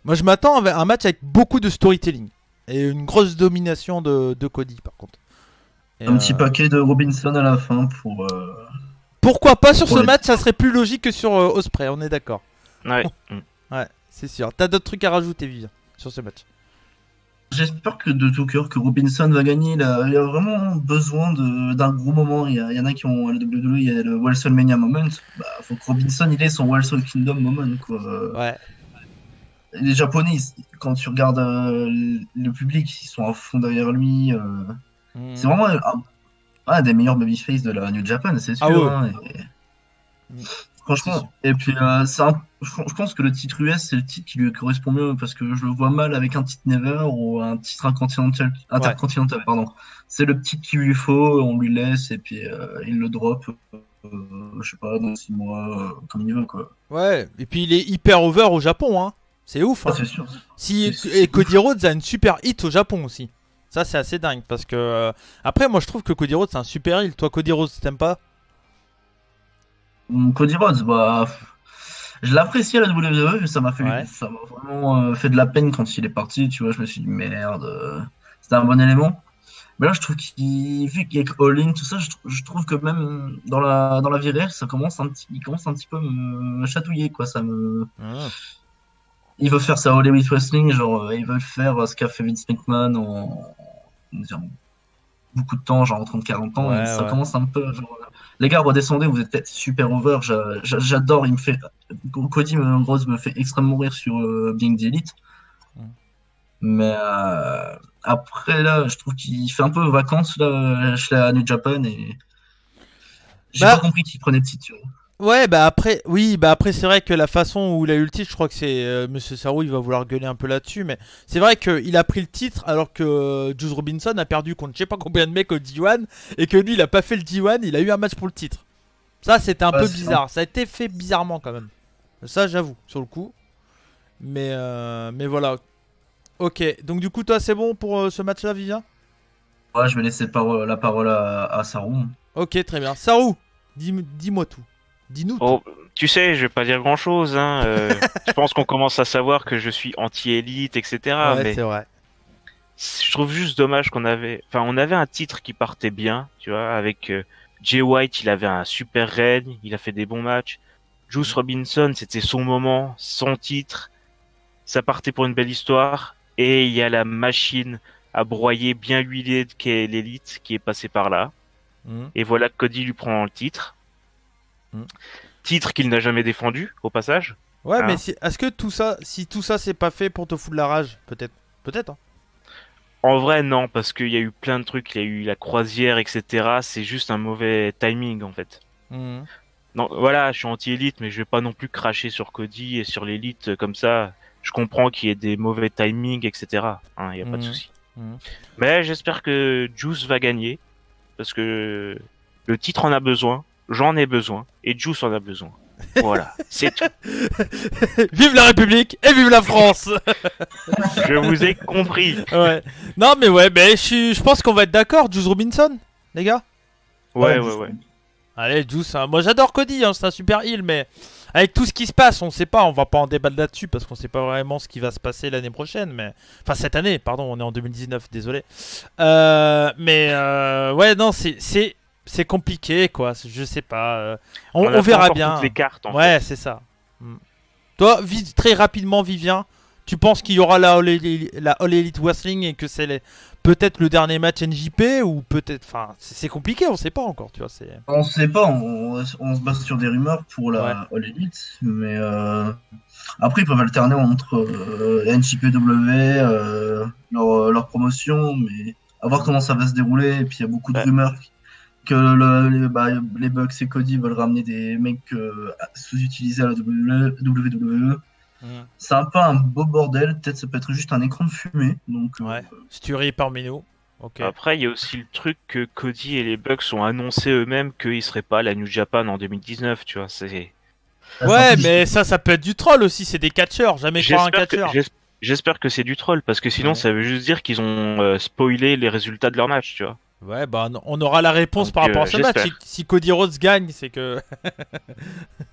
moi je m'attends à un match avec beaucoup de storytelling. Et une grosse domination de Cody, par contre. Et, Un petit paquet de Robinson à la fin pour. pourquoi pas sur ce Ouais. match, ça serait plus logique que sur Osprey, on est d'accord. Ouais. Ouais, c'est sûr. T'as d'autres trucs à rajouter, Vivien, sur ce match? J'espère que de tout cœur que Robinson va gagner. Il a vraiment besoin d'un gros moment. Il y en a qui ont à la WWE, il y a le WrestleMania moment. Bah, faut que Robinson il ait son Wrestle Kingdom moment quoi. Ouais. Les Japonais, quand tu regardes le public, ils sont à fond derrière lui. C'est vraiment un des meilleurs babyface de la New Japan, c'est sûr. Ah ouais. Hein, Mm. franchement, et puis je pense que le titre US, c'est le titre qui lui correspond mieux parce que je le vois mal avec un titre Never ou un titre intercontinental, pardon. C'est le titre qu'il lui faut, on lui laisse et puis il le drop, je sais pas, dans 6 mois, comme il veut quoi. Ouais, et puis il est hyper over au Japon, hein. C'est ouf, Ah, hein. c'est sûr. Et Cody Rhodes a une super hit au Japon aussi. Ça, c'est assez dingue parce que. Après, moi je trouve que Cody Rhodes c'est un super heel. Toi, Cody Rhodes, t'aimes pas? Cody Rhodes, bah, je l'apprécie à la WWE, mais ça m'a Ouais. vraiment fait de la peine quand il est parti. Tu vois, je me suis dit merde, c'était un bon élément. Mais là, je trouve vu qu'avec All In, tout ça, je trouve que même dans la vie réelle, il commence un petit peu à me chatouiller, quoi. Ah. Il veut faire ça All Elite Wrestling, genre, il veut faire ce qu'a fait Vince McMahon en beaucoup de temps, genre en 30-40 ans, Ouais, et ça ouais. commence un peu, genre, les gars, redescendez, vous êtes peut-être super over, j'adore, Rhodes me fait extrêmement rire sur Being the Elite. Mm. Mais après, là, je trouve qu'il fait un peu vacances là, chez la New Japan et j'ai Bah- pas compris qu'il prenait le titre. Tu vois. Ouais, bah après, oui, bah après, c'est vrai que la façon où il a eu le titre, je crois que c'est Monsieur Saru, il va vouloir gueuler un peu là-dessus, mais c'est vrai qu'il a pris le titre alors que Juice Robinson a perdu contre je sais pas combien de mecs au D1 et que lui, il a pas fait le D1, il a eu un match pour le titre. Ça, c'était un Ouais, peu c'est bizarre. Ça a été fait bizarrement quand même. Ça, j'avoue, sur le coup. Mais voilà. Ok, donc du coup, toi, c'est bon pour ce match-là, Vivien? Ouais, je vais laisser la parole à Saru. Ok, très bien. Saru, dis-moi tout. Dis-nous tout. Oh, tu sais, je vais pas dire grand chose. Hein. Je pense qu'on commence à savoir que je suis anti-élite, etc. Ouais, mais c'est vrai. je trouve juste dommage on avait un titre qui partait bien, tu vois, avec Jay White, il avait un super règne, il a fait des bons matchs. Juice Robinson, c'était son moment, son titre. Ça partait pour une belle histoire. Et il y a la machine à broyer bien huilée qu'est l'élite qui est passée par là. Mhm. Et voilà que Cody lui prend le titre. Titre qu'il n'a jamais défendu, au passage. Ouais, Hein. mais est-ce que si tout ça c'est pas fait pour te foutre la rage, peut-être, peut-être. Hein. En vrai, non, parce qu'il y a eu plein de trucs, il y a eu la croisière, etc. C'est juste un mauvais timing, en fait. Mhm. Non, voilà, je suis anti-élite, mais je vais pas non plus cracher sur Cody et sur l'élite comme ça. Je comprends qu'il y ait des mauvais timings, etc. Hein, y a pas de souci. Mhm. Mais j'espère que Juice va gagner, parce que le titre en a besoin, j'en ai besoin, et Juice en a besoin. Voilà, c'est tout. Vive la République et vive la France. Je vous ai compris. Ouais. Non mais ouais, mais je pense qu'on va être d'accord, Juice Robinson, les gars. Ouais. Allez, Juice, hein. Moi j'adore Cody, hein, c'est un super heel, mais avec tout ce qui se passe, on sait pas, on va pas en débattre là-dessus parce qu'on sait pas vraiment ce qui va se passer l'année prochaine, mais enfin cette année, pardon, on est en 2019, désolé. Ouais, non, c'est compliqué, quoi. Je sais pas. On On a verra pas encore bien. toutes les cartes, en Ouais, fait. c'est ça. Toi, très rapidement, Vivien, tu penses qu'il y aura la All Elite Wrestling et que c'est peut-être le dernier match NJP ou peut-être. Enfin, c'est compliqué, on sait pas encore, tu vois. On sait pas, on se base sur des rumeurs pour la All Elite, mais après ils peuvent alterner entre NJPW, leur promotion, mais à voir comment ça va se dérouler. Et puis il y a beaucoup de rumeurs que les Bucks et Cody veulent ramener des mecs sous-utilisés à la WWE. C'est un peu un beau bordel, peut-être ça peut être juste un écran de fumée. Donc, Sturie parmi nous. Okay. Après, il y a aussi le truc que Cody et les Bucks ont annoncé eux-mêmes qu'ils seraient pas à la New Japan en 2019, tu vois. Ouais, mais ça peut être du troll aussi, c'est des catcheurs, jamais croire un catcheur. J'espère que c'est du troll, parce que sinon ça veut juste dire qu'ils ont spoilé les résultats de leur match, tu vois. Ouais, bah on aura la réponse par rapport à ce match. Si Cody Rhodes gagne, c'est que.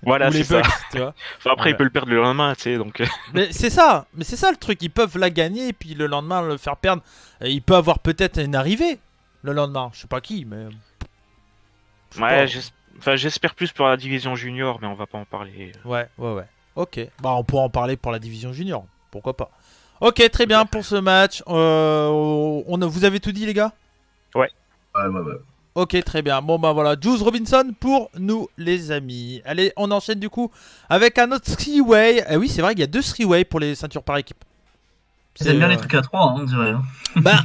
Voilà, c'est ça. Tu vois. Enfin, après, il peut le perdre le lendemain, tu sais, donc. Mais c'est ça le truc. Ils peuvent la gagner et puis le lendemain le faire perdre. Et il peut avoir peut-être une arrivée le lendemain. Je sais pas qui, mais. Ouais, j'espère plus pour la division junior, mais on va pas en parler. Ouais. Ok. Bah, on pourra en parler pour la division junior. Pourquoi pas. Ok, très bien pour ce match. Vous avez tout dit, les gars? Ouais. Ok, très bien. Bon, bah voilà. Juice Robinson pour nous, les amis. Allez, on enchaîne du coup avec un autre three-way. Oui, c'est vrai qu'il y a 2 three-way pour les ceintures par équipe. C'est bien les trucs à 3, on dirait. Bah,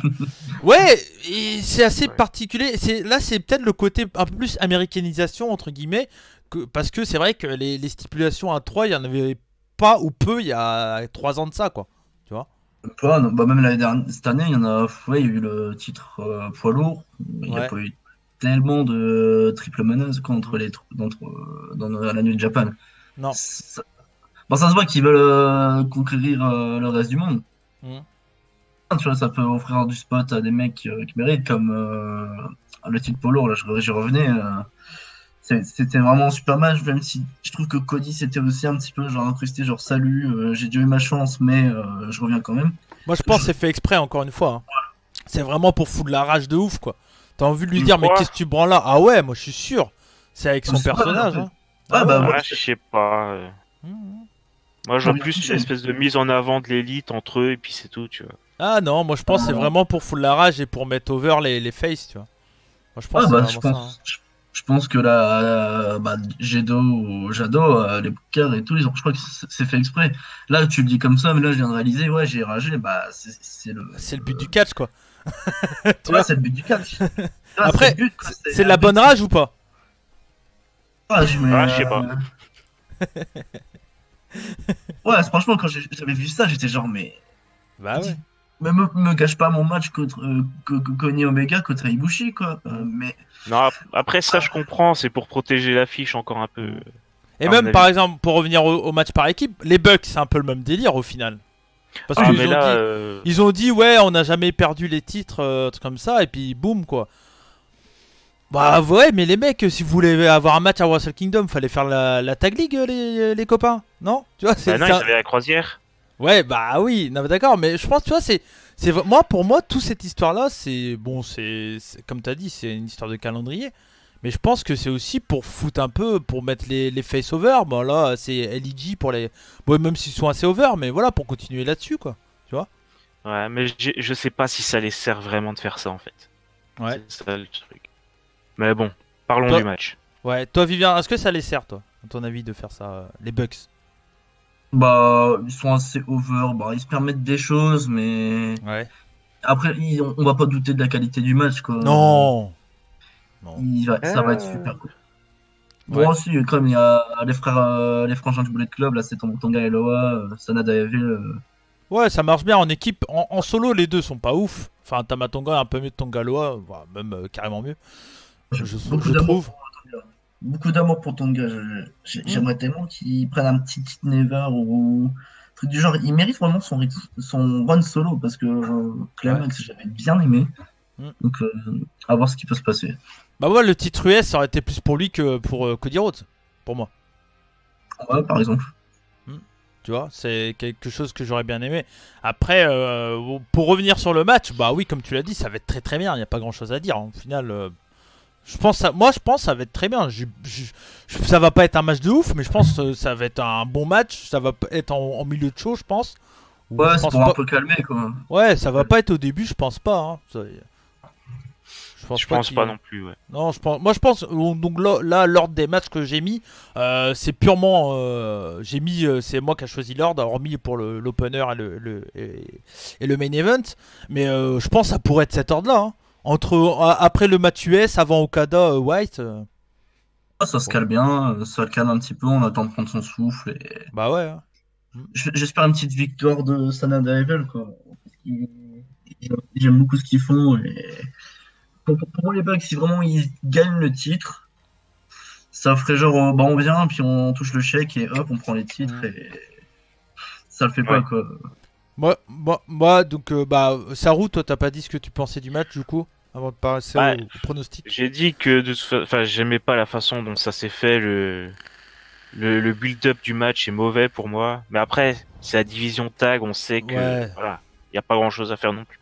ouais, c'est assez particulier. Là, c'est peut-être le côté un peu plus américanisation, entre guillemets. Parce que c'est vrai que les stipulations à 3, il y en avait pas ou peu il y a 3 ans de ça, quoi. Tu vois? Même cette année, il y en a. Ouais, il y a eu le titre poids lourd. Il n'y a pas eu tellement de triple menace contre dans la New Japan. Non. Ça se voit qu'ils veulent conquérir le reste du monde. Tu vois, ça peut offrir du spot à des mecs qui méritent, comme le titre poids lourd. Là, j'y revenais. C'était vraiment un super match, même si je trouve que Cody c'était aussi un petit peu genre incrusté, genre salut, j'ai déjà eu ma chance, mais je reviens quand même. Moi je pense que c'est fait exprès, encore une fois. C'est vraiment pour foutre la rage de ouf, quoi. T'as envie de lui dire, mais qu'est-ce que tu branles là? Ah ouais, moi je suis sûr. C'est avec son personnage. Je sais pas. Moi j'ai plus une espèce de mise en avant de l'élite entre eux, et puis c'est tout, tu vois. Ah non, moi je pense que c'est vraiment pour foutre la rage et pour mettre over les faces, tu vois. Moi je pense que c'est vraiment ça. Je pense que là, Jado, les bookers et tout, je crois que c'est fait exprès. Là, tu le dis comme ça, mais là, je viens de réaliser, ouais, j'ai ragé, bah, c'est le but du catch, quoi. C'est le but du catch. Après, c'est la bonne rage ou pas? Je sais pas. Ouais, franchement, quand j'avais vu ça, j'étais genre, mais. Bah ouais. Mais me gâche pas mon match contre Kenny Omega contre Ibushi, quoi. Mais. Non, après ça, je comprends, c'est pour protéger l'affiche encore un peu. Et même, par exemple, pour revenir au match par équipe, les Bucks, c'est un peu le même délire au final. Parce ils ont dit, ouais, on n'a jamais perdu les titres, comme ça, et puis boum, quoi. Bah ouais, mais les mecs, si vous voulez avoir un match à Wrestle Kingdom, fallait faire la Tag League, les copains, non? Tu vois, non, ils avaient la croisière. Ouais, bah oui, non, d'accord, mais je pense, tu vois, pour moi, toute cette histoire-là, c'est comme t'as dit, c'est une histoire de calendrier. Mais je pense que c'est aussi pour foutre un peu, pour mettre les face over. Bon, là, c'est LEG pour les. Bon, même s'ils sont assez over, mais voilà, pour continuer là-dessus, quoi. Tu vois? Ouais, mais je sais pas si ça les sert vraiment de faire ça, en fait. Ouais. C'est ça le truc. Mais bon, parlons du match. Ouais, toi, Vivien, est-ce que ça les sert, toi, à ton avis, de faire ça, les Bucks? Bah, ils sont assez over, bah, ils se permettent des choses, mais. Ouais. Après, on va pas douter de la qualité du match, quoi. Non. Ça va être super cool. Bon, aussi, comme il y a les frangins du Bullet Club, là, c'est Tonga et Loa, Sanada et Evil. Ouais, ça marche bien en équipe. En solo, les deux sont pas ouf. Enfin, Tamatonga est un peu mieux de Tongaloa, même carrément mieux. Je trouve. Beaucoup d'amour pour Tonga. J'aimerais tellement qu'il prenne un petit Never ou truc du genre. Il mérite vraiment son run solo parce que Climax, j'avais bien aimé. Donc, à voir ce qui peut se passer. Bah, moi, le titre US, ça aurait été plus pour lui que pour Cody Rhodes, pour moi. Ouais, par exemple. Tu vois, c'est quelque chose que j'aurais bien aimé. Après, pour revenir sur le match, bah oui, comme tu l'as dit, ça va être très très bien. Il n'y a pas grand chose à dire. Au final, Moi, je pense que ça va être très bien. Ça va pas être un match de ouf, mais je pense que ça va être un bon match. Ça va être en milieu de show, je pense. Ou Ouais, je c'est pense pour pas... un peu calmer, quoi. Ouais, ça va pas être au début, je pense pas. Hein. Je pense pas non plus, ouais. Non, moi je pense. Donc là l'ordre des matchs que j'ai mis, c'est purement. C'est moi qui ai choisi l'ordre, hormis pour l'opener et le main event. Mais je pense que ça pourrait être cet ordre-là. Hein. Après le match US, avant Okada White. Ça se cale bien, ça le calme un petit peu, on attend de prendre son souffle. Et... Bah ouais. Hein. J'espère une petite victoire de Sanada Evil, quoi. J'aime beaucoup ce qu'ils font. Et... Pour moi, les Bucks, si vraiment ils gagnent le titre, ça ferait genre, on vient, puis on touche le chèque et hop, on prend les titres. Et ça le fait pas, quoi. Moi donc, Saru, toi, t'as pas dit ce que tu pensais du match, du coup, avant de passer au pronostic. J'ai dit que j'aimais pas la façon dont ça s'est fait. Le build-up du match est mauvais pour moi. Mais après, c'est la division tag, on sait que voilà, y a pas grand-chose à faire non plus.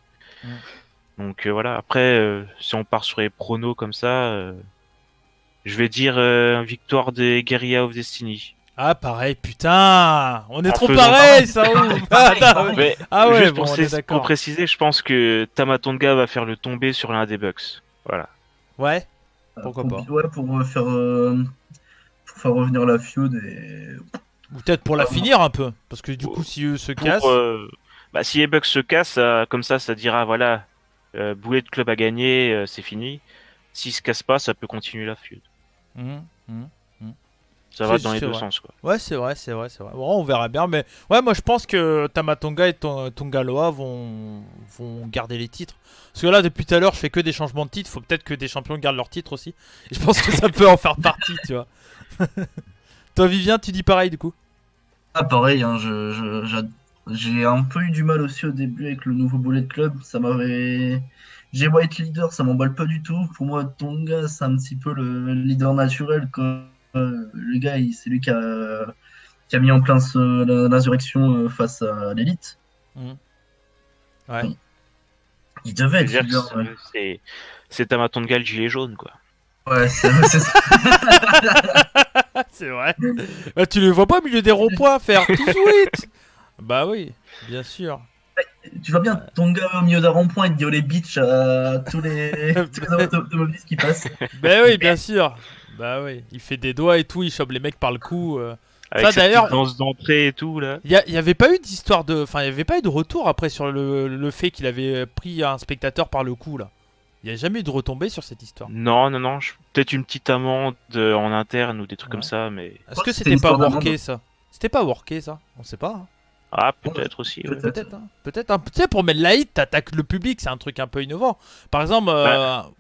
Donc voilà. Après, si on part sur les pronos comme ça, je vais dire victoire des Guerrilla of Destiny. Ah pareil, putain, on est trop pareil, ça. Pour préciser, je pense que Tamatonga va faire le tomber sur l'un des Bucks. Voilà. Ouais. Pourquoi pas. Ouais, pour faire revenir la feud et. Ou peut-être pour la finir un peu, parce que du coup, si eux se cassent. Si les Bucks se cassent, comme ça dira voilà, Bullet Club a gagné, c'est fini. S'ils se cassent pas, ça peut continuer la feud. Ça va dans les deux sens, quoi. Ouais, c'est vrai. Bon, on verra bien, mais ouais, moi je pense que Tamatonga et Tongaloa vont garder les titres. Parce que là, depuis tout à l'heure, je fais que des changements de titres. Faut peut-être que des champions gardent leurs titres aussi. Et je pense que ça peut en faire partie, tu vois. Toi, Vivien, tu dis pareil du coup? Ah, pareil, hein, j'ai un peu eu du mal aussi au début avec le nouveau Bullet Club. J'ai White Leader, ça m'emballe pas du tout. Pour moi, Tonga, c'est un petit peu le leader naturel, quoi. Le gars, c'est lui qui a mis en place l'insurrection face à l'élite. Ouais. Il devait être leader. C'est Tamatonga le gilet jaune, quoi. Ouais, c'est ça. C'est vrai. Tu le vois pas au milieu des ronds-points faire tout sweet. Bah oui, bien sûr. Tu vois bien Tonga au milieu d'un rond-point et dire les bitches à tous les automobilistes qui passent. Bah oui, bien sûr. Bah oui, il fait des doigts et tout, il chope les mecs par le cou. Avec sa petite danse d'entrée et tout là. Il y avait pas eu d'histoire de, enfin il y avait pas eu de retour après sur le fait qu'il avait pris un spectateur par le cou là. Il y a jamais eu de retombée sur cette histoire. Non, peut-être une petite amende en interne ou des trucs comme ça, mais. Est-ce que c'était pas worké ça? C'était pas worké ça? On sait pas. Hein. Ah, peut-être aussi. Ouais. Peut-être. Hein. Peut-être. Hein. Tu sais, pour mettre la hit, t'attaques le public, c'est un truc un peu innovant. Par exemple,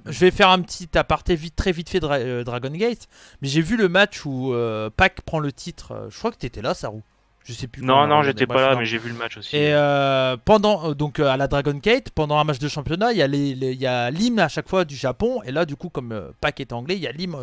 je vais faire un petit aparté très vite fait Dragon Gate, mais j'ai vu le match où Pac prend le titre. Je crois que t'étais là, Saru. Je sais plus. Non, j'étais pas là, mais j'ai vu le match aussi. Et pendant à la Dragon Gate, pendant un match de championnat, il y a l'hymne à chaque fois du Japon. Et là, du coup, comme Pac est anglais, il y a l'hymne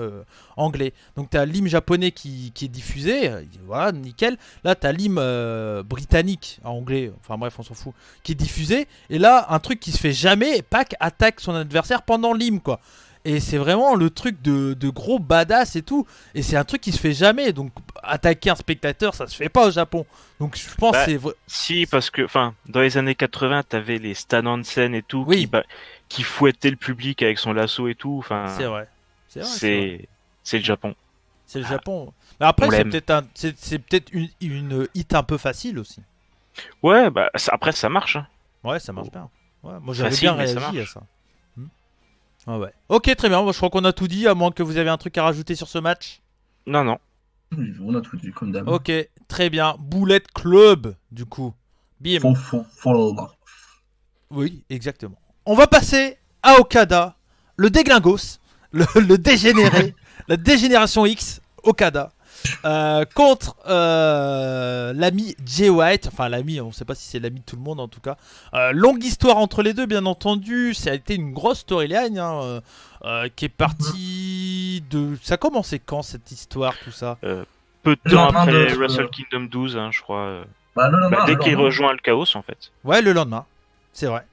anglais. Donc t'as l'hymne japonais qui est diffusé, voilà, nickel. Là, t'as l'hymne britannique en anglais. Enfin bref, on s'en fout, qui est diffusé. Et là, un truc qui se fait jamais, Pac attaque son adversaire pendant l'hymne, quoi. Et c'est vraiment le truc de gros badass et tout. Et c'est un truc qui se fait jamais. Donc attaquer un spectateur, ça se fait pas au Japon. Donc je pense que c'est vrai. Si, parce que dans les années 80, t'avais les Stan Hansen et tout qui fouettaient le public avec son lasso et tout. C'est vrai. C'est le Japon. C'est le Japon. Mais après, c'est peut-être une hit un peu facile aussi. Ouais, après ça marche. Hein. Ouais, ça marche bien. Ouais, moi j'avais bien réagi à ça. Ah ouais. Ok, très bien. Moi, je crois qu'on a tout dit, à moins que vous avez un truc à rajouter sur ce match. Non. On a tout dit, comme d'hab. Ok, très bien. Bullet Club, du coup. Bim. Oui, exactement. On va passer à Okada, le déglingos, le dégénéré, la dégénération X, Okada. Contre l'ami Jay White, enfin l'ami, on sait pas si c'est l'ami de tout le monde en tout cas. Longue histoire entre les deux, bien entendu. Ça a été une grosse storyline qui est partie de. Ça a commencé quand cette histoire, tout ça? Peu de temps après Wrestle Kingdom 12, je crois. Dès qu'il rejoint le chaos en fait. Ouais, le lendemain, c'est vrai.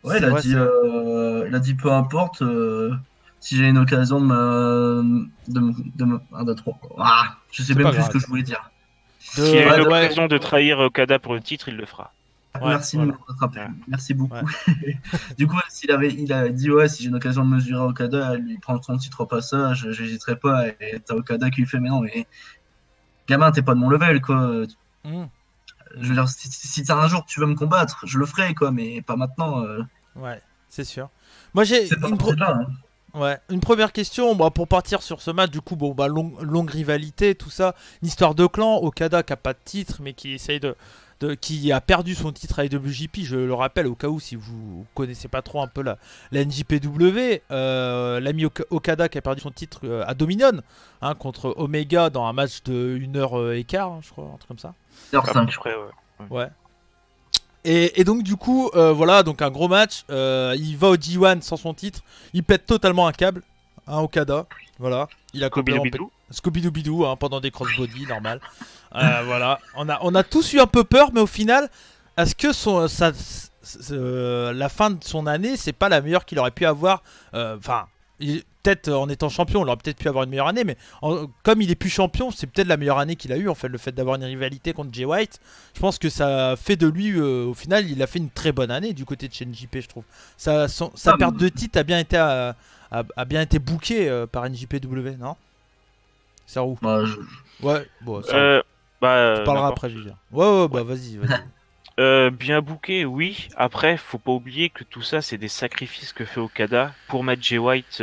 Ouais, il a dit peu importe. si j'ai une occasion de 1, 2, 3. Ah, je sais C'est même pas plus grave. ce que je voulais dire. S'il y a une Ouais, occasion de trahir Okada pour le titre, il le fera. Ouais, Merci voilà. de me rattraper. Ouais. Merci beaucoup. Du coup, il a dit ouais, si j'ai une occasion de mesurer à Okada, à lui prendre son titre au passage, j'hésiterai pas. Et t'as Okada qui lui fait mais non, mais gamin, t'es pas de mon level quoi. Mmh. Je veux dire, si t'as un jour tu veux me combattre, je le ferai quoi, mais pas maintenant. Ouais, c'est sûr. Moi j'ai C'est pas une, pour là. Hein. ouais, une première question, bah, pour partir sur ce match, du coup, bon, bah, longue rivalité, tout ça, une histoire de clan, Okada qui a pas de titre, mais qui essaye qui a perdu son titre à IWGP, je le rappelle au cas où si vous connaissez pas trop un peu la NJPW, l'ami Okada qui a perdu son titre à Dominion, hein, contre Omega dans un match de 1h et quart, hein, je crois, un truc comme ça. Alors, À peu près, ouais. Ouais. Et donc du coup, voilà, donc un gros match. Il va au G1 sans son titre. Il pète totalement un câble, hein, Okada. Voilà, il a complètement pété. Scooby-Doo. Scooby-Doo hein, pendant des crossbody, normal. Voilà, on a tous eu un peu peur, mais au final, est-ce que la fin de son année, c'est pas la meilleure qu'il aurait pu avoir. Enfin, peut-être en étant champion, il aurait peut-être pu avoir une meilleure année, mais comme il est plus champion, c'est peut-être la meilleure année qu'il a eu en fait, le fait d'avoir une rivalité contre Jay White. Je pense que ça fait de lui, au final, il a fait une très bonne année du côté de chez NJP, je trouve. Sa perte de titre a bien été bookée par NJPW, non? C'est où? bah, Ouais, bon, ça, Bah, tu parleras n'importe. après, Julien. Ouais, bah vas-y. Bien booké, oui. Après, faut pas oublier que tout ça, c'est des sacrifices que fait Okada pour mettre Jay White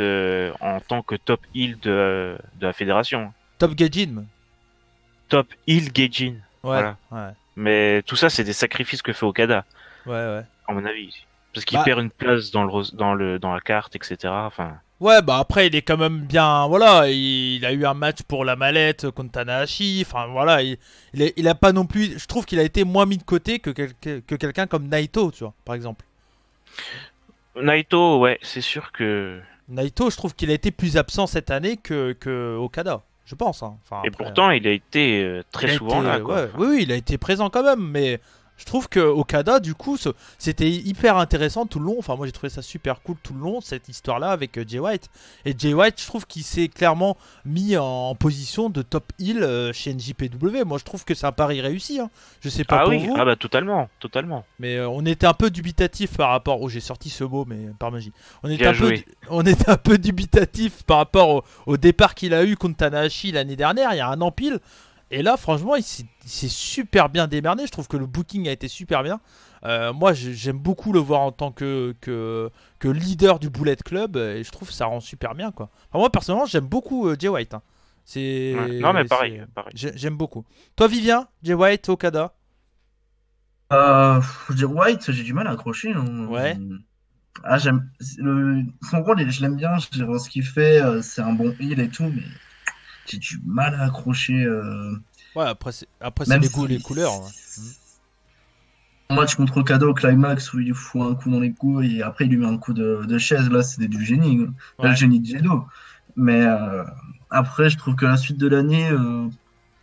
en tant que top heel de la fédération. Top Gaijin. Top heel Gaijin. Ouais, Voilà. ouais, Mais tout ça, c'est des sacrifices que fait Okada, ouais. à mon avis. Parce qu'il Bah. perd une place dans la carte, etc. Enfin, Ouais, bah après, il est quand même bien. Voilà, il a eu un match pour la mallette contre Tanahashi. Enfin, voilà, il a pas non plus. Je trouve qu'il a été moins mis de côté que quelqu'un comme Naito, tu vois, par exemple. Naito, ouais, c'est sûr que. Naito, je trouve qu'il a été plus absent cette année que Okada. Je pense. Hein. Enfin, Et après, pourtant, il a été très il a souvent été- là, quoi. ouais, oui, il a été présent quand même, mais je trouve que Okada, du coup, c'était hyper intéressant tout le long. Enfin, moi, j'ai trouvé ça super cool tout le long, cette histoire-là avec Jay White. Et Jay White, je trouve qu'il s'est clairement mis en position de top heel chez NJPW. Moi, je trouve que c'est un pari réussi. Hein. Je sais pas Ah pour oui, vous, ah bah totalement, totalement. mais on était un peu dubitatif par rapport. Oh, j'ai sorti ce mot, mais par magie. On était Bien un peu, joué. on était un peu dubitatif par rapport au départ qu'il a eu contre Tanahashi l'année dernière, il y a un an pile. Et là, franchement, il s'est super bien démerdé. Je trouve que le booking a été super bien. Moi, j'aime beaucoup le voir en tant que leader du Bullet Club. Et je trouve que ça rend super bien, quoi. Enfin, moi, personnellement, j'aime beaucoup Jay White. Hein. Ouais. Non, mais pareil, pareil. J'aime beaucoup. Toi, Vivien, Jay White, Okada? Jay White, j'ai du mal à accrocher. Hein. Ouais. Ah, son rôle, je l'aime bien. Je vois ce qu'il fait. C'est un bon heel et tout, mais j'ai du mal à accrocher. Ouais, après, c'est Même les goûts et si- les couleurs. Ouais. Un match contre Okada au climax où il lui fout un coup dans les couilles et après il lui met un coup de chaise. Là, c'est du génie. Là, Ouais. le génie de Gedo. Mais après, je trouve que la suite de l'année,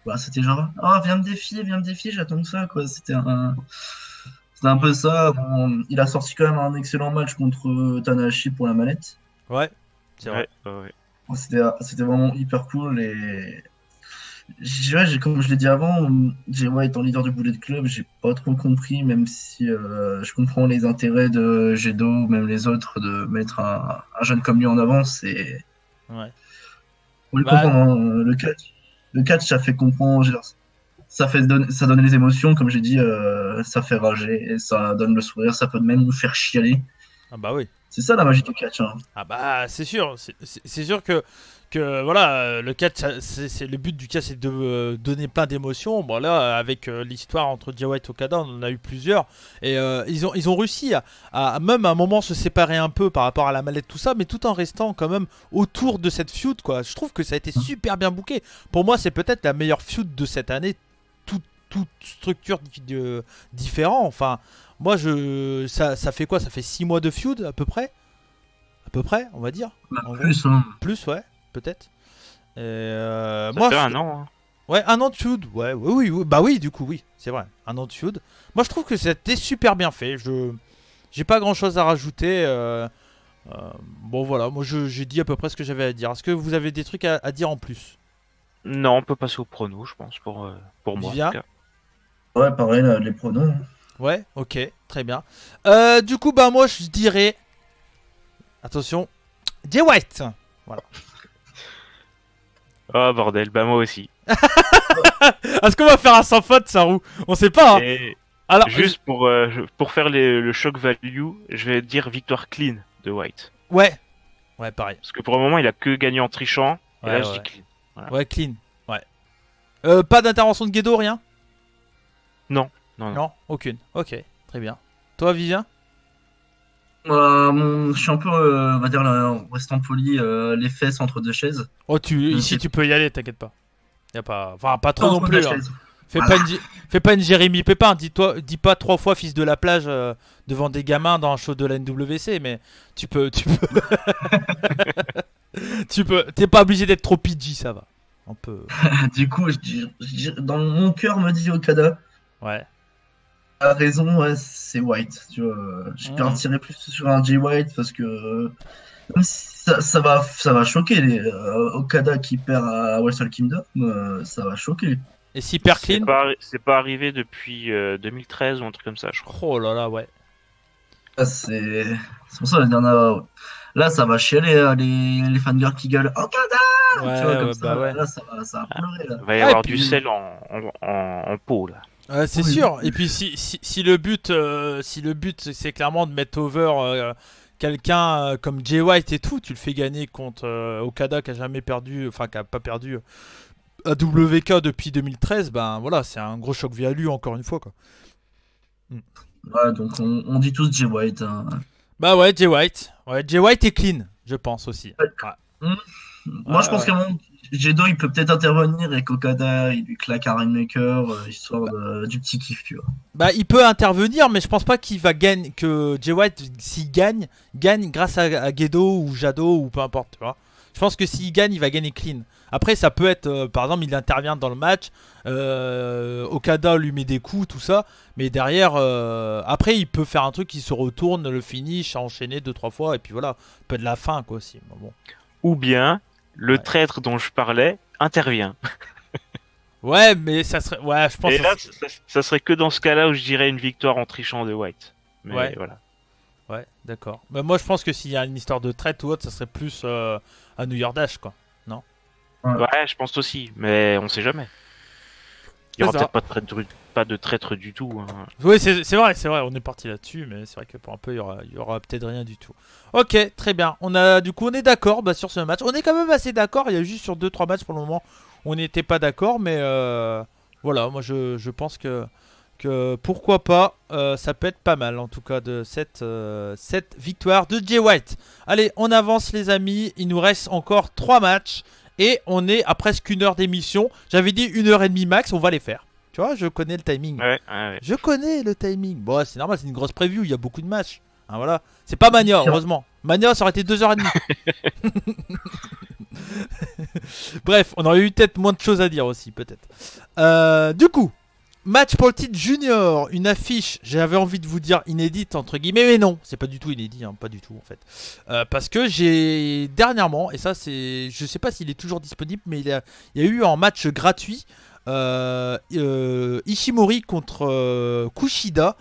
bah, c'était genre, oh, viens me défier, j'attends que ça, quoi. C'était un peu ça. Bon, il a sorti quand même un excellent match contre Tanahashi pour la mallette. Ouais, c'est vrai. Ouais. Bon, c'était vraiment hyper cool et comme je l'ai dit avant, Jay White étant leader du Bullet Club, j'ai pas trop compris, même si je comprends les intérêts de Gedo ou même les autres de mettre un jeune comme lui en avant, c'est Ouais. faut le Bah, comprendre. Hein. Le catch, ça fait comprendre, je veux dire, ça donne les émotions, comme j'ai dit, ça fait rager, et ça donne le sourire, ça peut même nous faire chialer. Ah bah oui. C'est ça la magie du catch. Hein. Ah bah c'est sûr, c'est sûr que voilà, le catch, c'est le but du catch, c'est de donner plein d'émotions. Bon là, avec l'histoire entre Jay White et Okada, on en a eu plusieurs, et ils ont réussi à même à un moment se séparer un peu par rapport à la mallette, tout ça, mais tout en restant quand même autour de cette feud, quoi. Je trouve que ça a été super bien booké. Pour moi, c'est peut-être la meilleure feud de cette année, toute structure différente. Enfin, moi ça fait quoi? Ça fait 6 mois de feud à peu près, on va dire. En gros. Plus, hein. Plus, ouais, peut-être. Ça Moi, fait un an. Hein. ouais, un an de feud. Ouais, oui, bah oui, du coup, oui, c'est vrai, un an de feud. Moi, je trouve que c'était super bien fait. J'ai pas grand-chose à rajouter. Bon voilà, moi j'ai dit à peu près ce que j'avais à dire. Est-ce que vous avez des trucs à dire en plus? Non, on peut passer au prono, je pense, pour moi. En Vivien? tout cas. Ouais, pareil, là, les pronos. Ouais, ok, très bien. Du coup, bah moi je dirais... Attention, Jay White. Voilà. Oh bordel, bah moi aussi. Est-ce qu'on va faire un sans faute, Sarou? On sait pas, hein. Et Alors, juste pour faire le shock value, je vais dire victoire clean de White. ouais. Ouais, pareil. Parce que pour le moment, il a que gagné en trichant. Et Ouais, là, je ouais. dis clean. Voilà. Ouais, clean. Ouais. Pas d'intervention de Guedo, rien? Non, non, non. Non, aucune. Ok, très bien. Toi, Vivien? Je suis un peu, on va dire, là, en restant poli, les fesses entre deux chaises. Oh, ici sais- tu peux y aller, t'inquiète pas. Y a pas, enfin pas trop non Entre plus. deux Hein. chaises. Fais pas une Jérémy Pépin. Dis pas 3 fois fils de la plage devant des gamins dans un show de la NWC, mais tu peux. T'es pas obligé d'être trop PG, ça va. On peut. Du coup, dans mon cœur me dit Okada. Ouais. A raison, ouais, c'est White. Tu vois, je Mhm. partirais plus sur un Jay White parce que même si ça va choquer les Okada qui perd à Wrestle Kingdom, ça va choquer. Et si perd clean? C'est pas arrivé depuis 2013 ou un truc comme ça, je crois. Oh là là, ouais. Là, c'est pour ça la dernière. Là, ça va chialer les fangirls qui gueulent Okada. Ouais, Tu vois, comme ouais, ça, bah ouais. là, ça va pleurer. Là. Il va y Ah, avoir et puis- du sel en pot, là. C'est Oui. sûr. Et puis si le but c'est clairement de mettre over quelqu'un comme Jay White et tout, tu le fais gagner contre Okada qui a jamais perdu, enfin qui a pas perdu à WK depuis 2013, ben voilà, c'est un gros choc value encore une fois quoi. Ouais, donc on dit tous Jay White. Hein. Bah ouais, Jay White. Ouais, Jay White est clean, je pense aussi. Ouais. Moi, je pense ouais. qu'à un moment, Gedo, il peut peut-être intervenir et qu'Okada, il lui claque un Rainmaker, histoire du petit kiff, tu vois. Bah il peut intervenir, mais je pense pas qu'il va gagner, que Jay White s'il gagne grâce à Gedo ou Jado ou peu importe, tu vois. Je pense que s'il gagne, il va gagner clean. Après, ça peut être, par exemple, il intervient dans le match, Okada lui met des coups, tout ça, mais derrière, après, il peut faire un truc qui se retourne, le finish, enchaîner 2-3 fois, et puis voilà, peut être la fin, quoi, aussi. Bon. Ou bien, le Ouais. traître dont je parlais intervient. Ouais, mais ça serait, ouais, je pense. Et que là, ça serait que dans ce cas-là où je dirais une victoire en trichant de White. Mais Ouais. voilà. Ouais, d'accord. Bah, moi, je pense que s'il y a une histoire de traite ou autre, ça serait plus à New York Dash, quoi. Ouais, je pense aussi, mais on sait jamais. Il y aura C'est ça. peut-être pas de traître du tout. Hein. Oui, c'est vrai, on est parti là-dessus, mais c'est vrai que pour un peu, il y aura peut-être rien du tout. Ok, très bien. On est d'accord sur ce match. On est quand même assez d'accord. Il y a juste sur 2-3 matchs pour le moment, on n'était pas d'accord, mais voilà, moi je pense que pourquoi pas, ça peut être pas mal en tout cas de cette victoire de Jay White. Allez, on avance les amis. Il nous reste encore 3 matchs et on est à presque 1 heure d'émission. J'avais dit 1h30 max, on va les faire. Tu vois, je connais le timing. Ouais. Je connais le timing. Bon, c'est normal, c'est une grosse preview, il y a beaucoup de matchs. Hein, voilà. C'est pas Mania, heureusement. Mania, ça aurait été 2h30. Bref, on aurait eu peut-être moins de choses à dire aussi, peut-être. Du coup, match pour le titre junior. Une affiche, j'avais envie de vous dire inédite, entre guillemets, mais non, c'est pas du tout inédit, hein, pas du tout en fait. Parce que j'ai dernièrement, et ça c'est. Je sais pas s'il est toujours disponible, mais il y a eu un match gratuit. Ishimori contre Kushida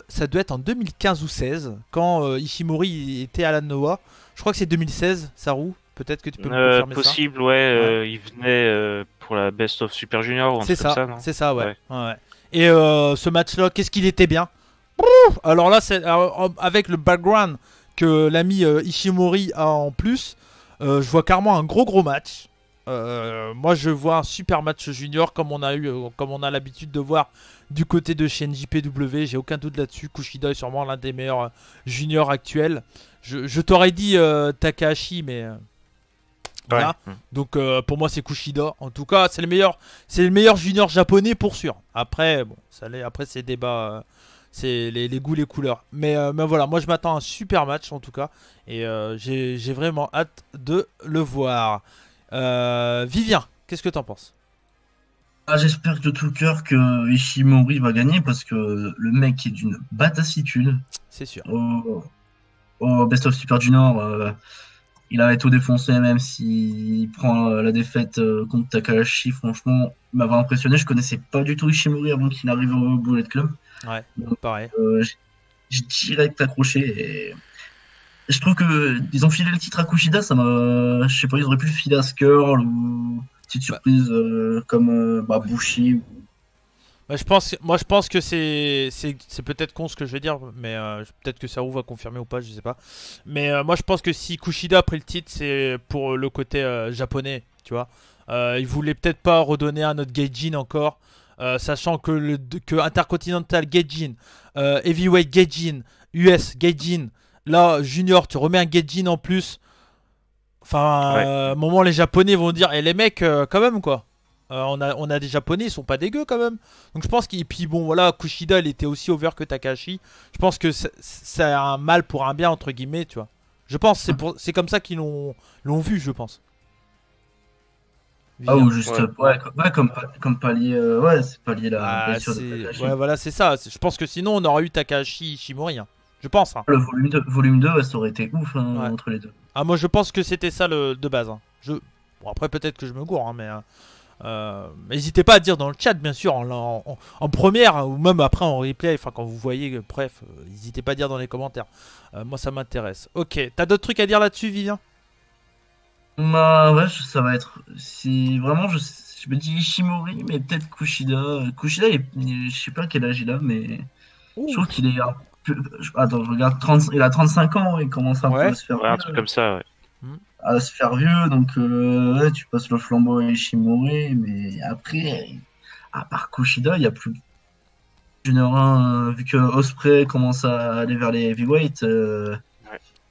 ça doit être en 2015 ou 16 quand Ishimori était à la Noah. Je crois que c'est 2016, Saru. Peut-être que tu peux me confirmer possible, ouais. Il venait pour la Best of Super Junior ou un ça. C'est truc ça, comme ça, non c'est ça, ouais. Ouais. Ouais. Et ce match-là, qu'est-ce qu'il était bien. Alors là, avec le background que l'ami Ishimori a en plus, je vois carrément un gros match. Moi je vois un super match junior comme on a l'habitude de voir du côté de chez NJPW, j'ai aucun doute là-dessus. Kushida est sûrement l'un des meilleurs juniors actuels. Je t'aurais dit Takahashi, mais voilà. Ouais. Donc pour moi c'est Kushida. En tout cas c'est le meilleur junior japonais pour sûr. Après bon, après c'est débat, c'est les goûts, les couleurs. Mais voilà, moi je m'attends à un super match en tout cas, et j'ai vraiment hâte de le voir. Vivien, qu'est-ce que t'en penses? J'espère de tout cœur que Ishimori va gagner parce que le mec est d'une batassitude. C'est sûr. au Best of Super Junior, il avait tout défoncé, même s'il prend la défaite contre Takahashi. Franchement, il m'avait impressionné. Je connaissais pas du tout Ishimori avant qu'il arrive au Bullet Club. Ouais, Donc, pareil. j'ai direct accroché. Et je trouve que ils ont filé le titre à Kushida. Ça m'a, je sais pas, ils auraient pu le filer à Skrull ou petite Bah. surprise comme Bushi. Moi, je pense que c'est peut-être con ce que je vais dire, mais peut-être que Saru va confirmer ou pas, je sais pas. Mais moi, je pense que si Kushida a pris le titre, c'est pour le côté japonais, tu vois. Il voulait peut-être pas redonner un autre Gaijin encore, sachant que Intercontinental Gaijin, Heavyweight Gaijin, US Gaijin, là Junior, tu remets un Gaijin en plus. Enfin, Ouais. à un moment, les Japonais vont dire, et les mecs, quand même, quoi. On a des Japonais, ils sont pas dégueux quand même. Donc je pense qu'il. Puis bon, voilà, Kushida, il était aussi over que Takahashi. Je pense que c'est un mal pour un bien, entre guillemets, tu vois. Je pense, c'est comme ça qu'ils l'ont vu, je pense. Ah, Vivien. ou juste, ouais, comme pallier, ouais, c'est pallier la Ah, blessure de Takahashi. ouais, voilà, c'est ça. Je pense que sinon, on aurait eu Takahashi Ishimori, hein. Je pense, hein. Le volume 2 ouais, ça aurait été ouf hein, Ouais. entre les deux. Ah, moi, je pense que c'était ça de base, hein. Bon, après, peut-être que je me gourre, hein, mais. N'hésitez pas à dire dans le chat, bien sûr, en première, hein, ou même après en replay, enfin quand vous voyez, bref, n'hésitez pas à dire dans les commentaires. Moi ça m'intéresse. Ok, t'as d'autres trucs à dire là-dessus, Vivien? Bah ouais, ça va être. Si vraiment, je me dis Ishimori, mais peut-être Kushida. Kushida, je sais pas quel âge il a, mais je Ouh. trouve qu'il est un peu. Attends, je regarde, 30, il a 35 ans, il commence un peu Ouais. Ouais, un truc comme ça, ouais. à se faire vieux, donc ouais, tu passes le flambeau à Ishimori, mais après, à part Kushida, il n'y a plus Junior 1, vu que Osprey commence à aller vers les heavyweight, Ouais.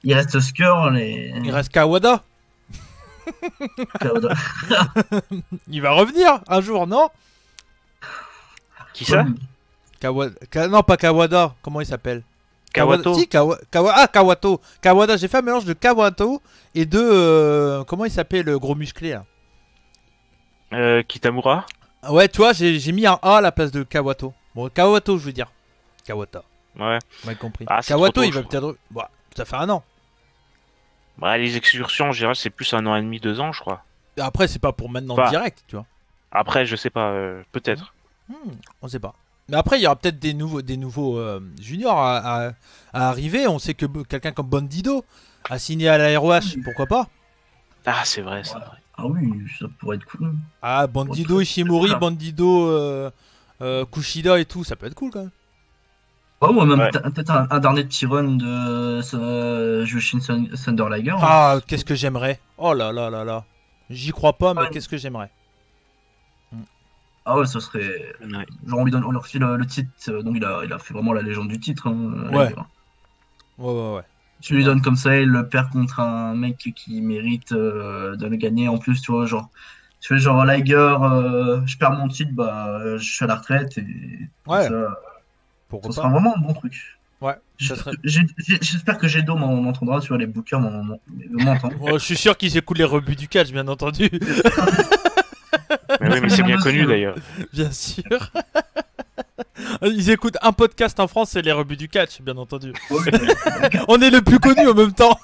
il reste Skrull et Il reste Kawada. Kawada. Il va revenir un jour, non? Qui ça? Non, pas Kawada. Comment il s'appelle? Kawato. Si, Ah, Kawato. Kawada, j'ai fait un mélange de Kawato et de. Comment il s'appelle le gros musclé là? Kitamura. Ouais, tu vois, j'ai mis un A à la place de Kawato. Bon, Kawato, je veux dire. Kawata. Ouais. Vous m'avez compris. Ah, c'est Kawato, trop tôt, il va je peut-être. Bah, ça fait un an. Bah, les excursions en général, c'est plus 1 an et demi, 2 ans, je crois. Et après, c'est pas pour maintenant Bah. direct, tu vois. Après, je sais pas, peut-être. On sait pas. Mais après, il y aura peut-être des nouveaux juniors à arriver. On sait que quelqu'un comme Bandido a signé à la ROH, pourquoi pas. Ah, c'est vrai, c'est vrai. Ah oui, ça pourrait être cool. Ah, Bandido Ishimori, Ah. Bandido Kushida et tout, ça peut être cool quand même. Oh, ou même Ouais. peut-être un dernier petit run de Jushin Thunder Liger. Ah, qu'est-ce que j'aimerais. Oh là là là là. J'y crois pas, mais Ouais. qu'est-ce que j'aimerais. Ah ouais, ça serait. Ouais. Genre, on leur file le titre, donc il a fait vraiment la légende du titre. Hein, Ouais. Liger. Ouais. Tu lui donnes comme ça, il le perd contre un mec qui mérite de le gagner. En plus, tu vois, genre, tu fais genre Liger, je perds mon titre, bah, je suis à la retraite et Ouais, ça pourquoi sera pas. vraiment un bon truc. Ouais, ça J'espère serait. j'espère que Gedo m'entendra, tu vois, les bookers m'entendent. Oh, je suis sûr qu'ils écoutent les rebuts du catch, bien entendu. Mais oui, mais c'est bien Aussi, connu ouais. d'ailleurs. Bien sûr. Ils écoutent un podcast en France, c'est les rebuts du catch, bien entendu. Oui, On est le plus connu en même temps.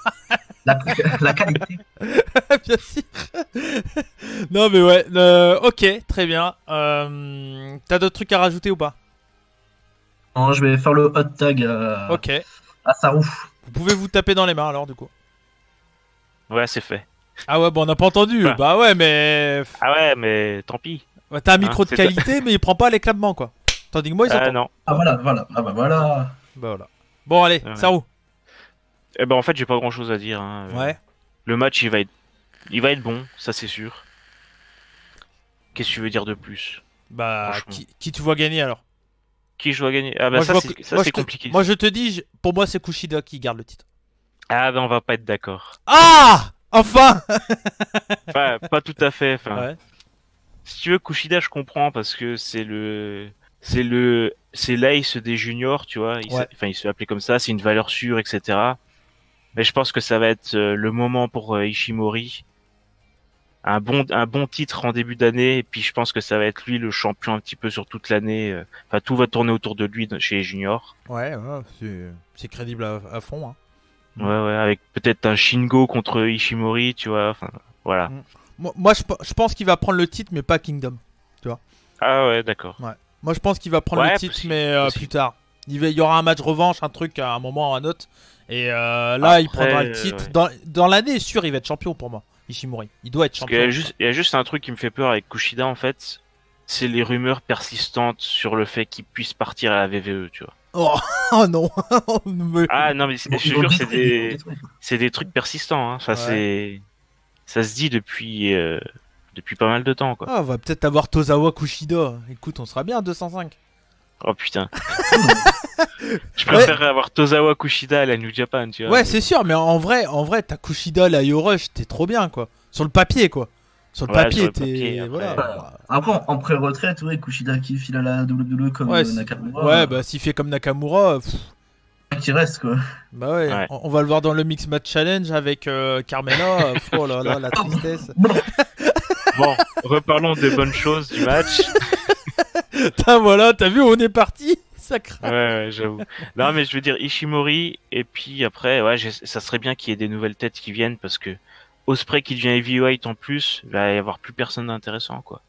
la, la qualité. Bien sûr. Non mais ouais, ok, très bien. T'as d'autres trucs à rajouter ou pas? Non, je vais faire le hot tag Ok. à Saru. Vous pouvez vous taper dans les mains alors du coup. Ouais, c'est fait. Ah ouais, bon on n'a pas entendu. Ouais. Bah ouais, mais Ah ouais, mais tant pis. ouais, t'as un micro de c'est qualité, mais il prend pas l'éclatement quoi. Tandis que moi ils Ah entendent. non. Ah voilà. Ah bah voilà. Bah voilà. Bon allez, Ouais. ça roule. Eh ben en fait, j'ai pas grand chose à dire. Hein. Ouais. Le match, il va être bon, ça c'est sûr. Qu'est-ce que tu veux dire de plus? Bah Franchement. qui tu vois gagner alors? Qui je dois gagner? Ah bah Moi, je ça vois c'est que- ça moi, c'est je te- compliqué. Moi je te dis, pour moi c'est Kushida qui garde le titre. Ah ben on va pas être d'accord. Ah enfin. Enfin, pas tout à fait. Enfin, Ouais. si tu veux Kushida, je comprends parce que c'est l'ace des juniors, tu vois. Ouais. Il se fait appeler comme ça. C'est une valeur sûre, etc. Mais je pense que ça va être le moment pour Ishimori. Un bon titre en début d'année, et puis je pense que ça va être lui le champion un petit peu sur toute l'année. Enfin, tout va tourner autour de lui chez les juniors. Ouais, c'est crédible à fond. Hein. Ouais, avec peut-être un Shingo contre Ishimori, tu vois. Enfin, voilà. Moi, je pense qu'il va prendre le titre, mais pas Kingdom. Ah ouais, d'accord. Moi, je pense qu'il va prendre Ouais, le titre, possible, mais possible. plus tard. Il y aura un match revanche, un truc à un moment ou à un autre. Et là, il Après, prendra le titre. ouais. Dans l'année, sûr, il va être champion pour moi. Ishimori. Il doit être Parce qu'il champion. il y a juste un truc qui me fait peur avec Kushida, en fait. C'est les rumeurs persistantes sur le fait qu'il puisse partir à la VVE, tu vois. Oh, oh non. Ah non, mais je te Ils vont le jure, détruire. c'est des trucs persistants. Hein. Enfin, Ouais. ça se dit depuis pas mal de temps, quoi. Ah, on va peut-être avoir Tozawa Kushida. Écoute, on sera bien à 205. Oh putain. Je préférerais avoir Tozawa Kushida à la New Japan, tu vois. Ouais, c'est sûr, mais en vrai, t'as Kushida, la Yorush, t'es trop bien, quoi. Sur le papier, quoi. Sur le Ouais, papier, sur le papier, t'es. après. Voilà. Après, en pré-retraite, ouais, Kushida qui file à la WWE comme Ouais, Nakamura. ouais, bah s'il fait comme Nakamura, Qui reste, quoi. bah ouais, Ouais. on va le voir dans le Mix Match Challenge avec Carmela. Oh là là, la tristesse. Bon, reparlons des bonnes choses du match. Putain, voilà, t'as vu, on est parti. Ça craint. Ouais, j'avoue. Non, mais je veux dire Ishimori, et puis après, ouais, ça serait bien qu'il y ait des nouvelles têtes qui viennent, parce que Ospreay qui devient heavyweight en plus, il va y avoir plus personne d'intéressant, quoi.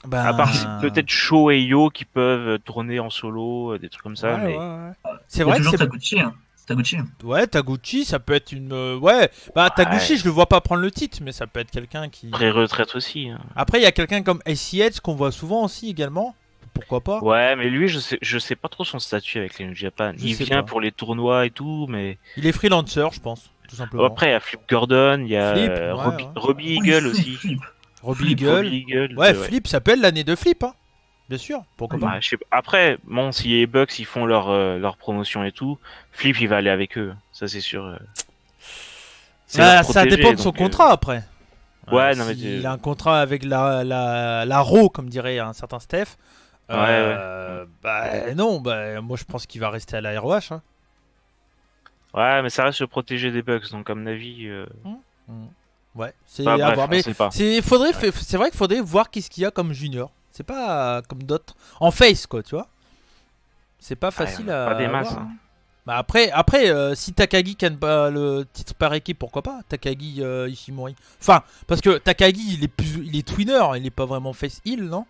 Bah, À part peut-être Sho et Yo qui peuvent tourner en solo, des trucs comme ça, ouais, mais... ouais. C'est Il y a vrai que toujours c'est. Taguchi. Hein. Taguchi. Ouais, Taguchi, ça peut être une. Ouais, bah Taguchi, Ouais. je le vois pas prendre le titre, mais ça peut être quelqu'un qui. Pré-retraite aussi. Hein. Après, il y a quelqu'un comme ACH qu'on voit souvent aussi également. Pourquoi pas? Ouais, mais lui, je sais pas trop son statut avec les New Japan. Je Il sais vient pas. pour les tournois et tout, mais... Il est freelancer, je pense, tout simplement. Après, il y a Flip Gordon, il y a Flip, ouais, ouais. Robbie Oui, Eagle Flip, aussi. Flip. Robbie Flip, Eagle. Robbie Eagle. Ouais, Flip, ça peut être l'année de Flip, hein. Bien sûr, pourquoi pas. Bah, je sais pas. Après, bon, si les Bucks ils font leur promotion et tout, Flip il va aller avec eux, ça c'est sûr. C'est Bah, leur ça protégé, dépend de son donc, contrat après. Ouais, non, mais il a un contrat avec la Raw, comme dirait un certain Steph. Bah non, bah moi je pense qu'il va rester à la ROH. Hein. Ouais, mais ça reste le protégé des Bucks, donc à mon avis. Ouais, c'est Bah, à bref, voir. on Mais sait pas. c'est vrai qu'il faudrait voir qu'est-ce qu'il y a comme junior. C'est pas comme d'autres. En face, quoi, tu vois. C'est pas facile on a à. pas des masses, voir. hein. Bah après si Takagi gagne pas le titre par équipe, pourquoi pas Takagi Ishimori. Enfin, parce que Takagi il est twinner, il est pas vraiment face heel, non?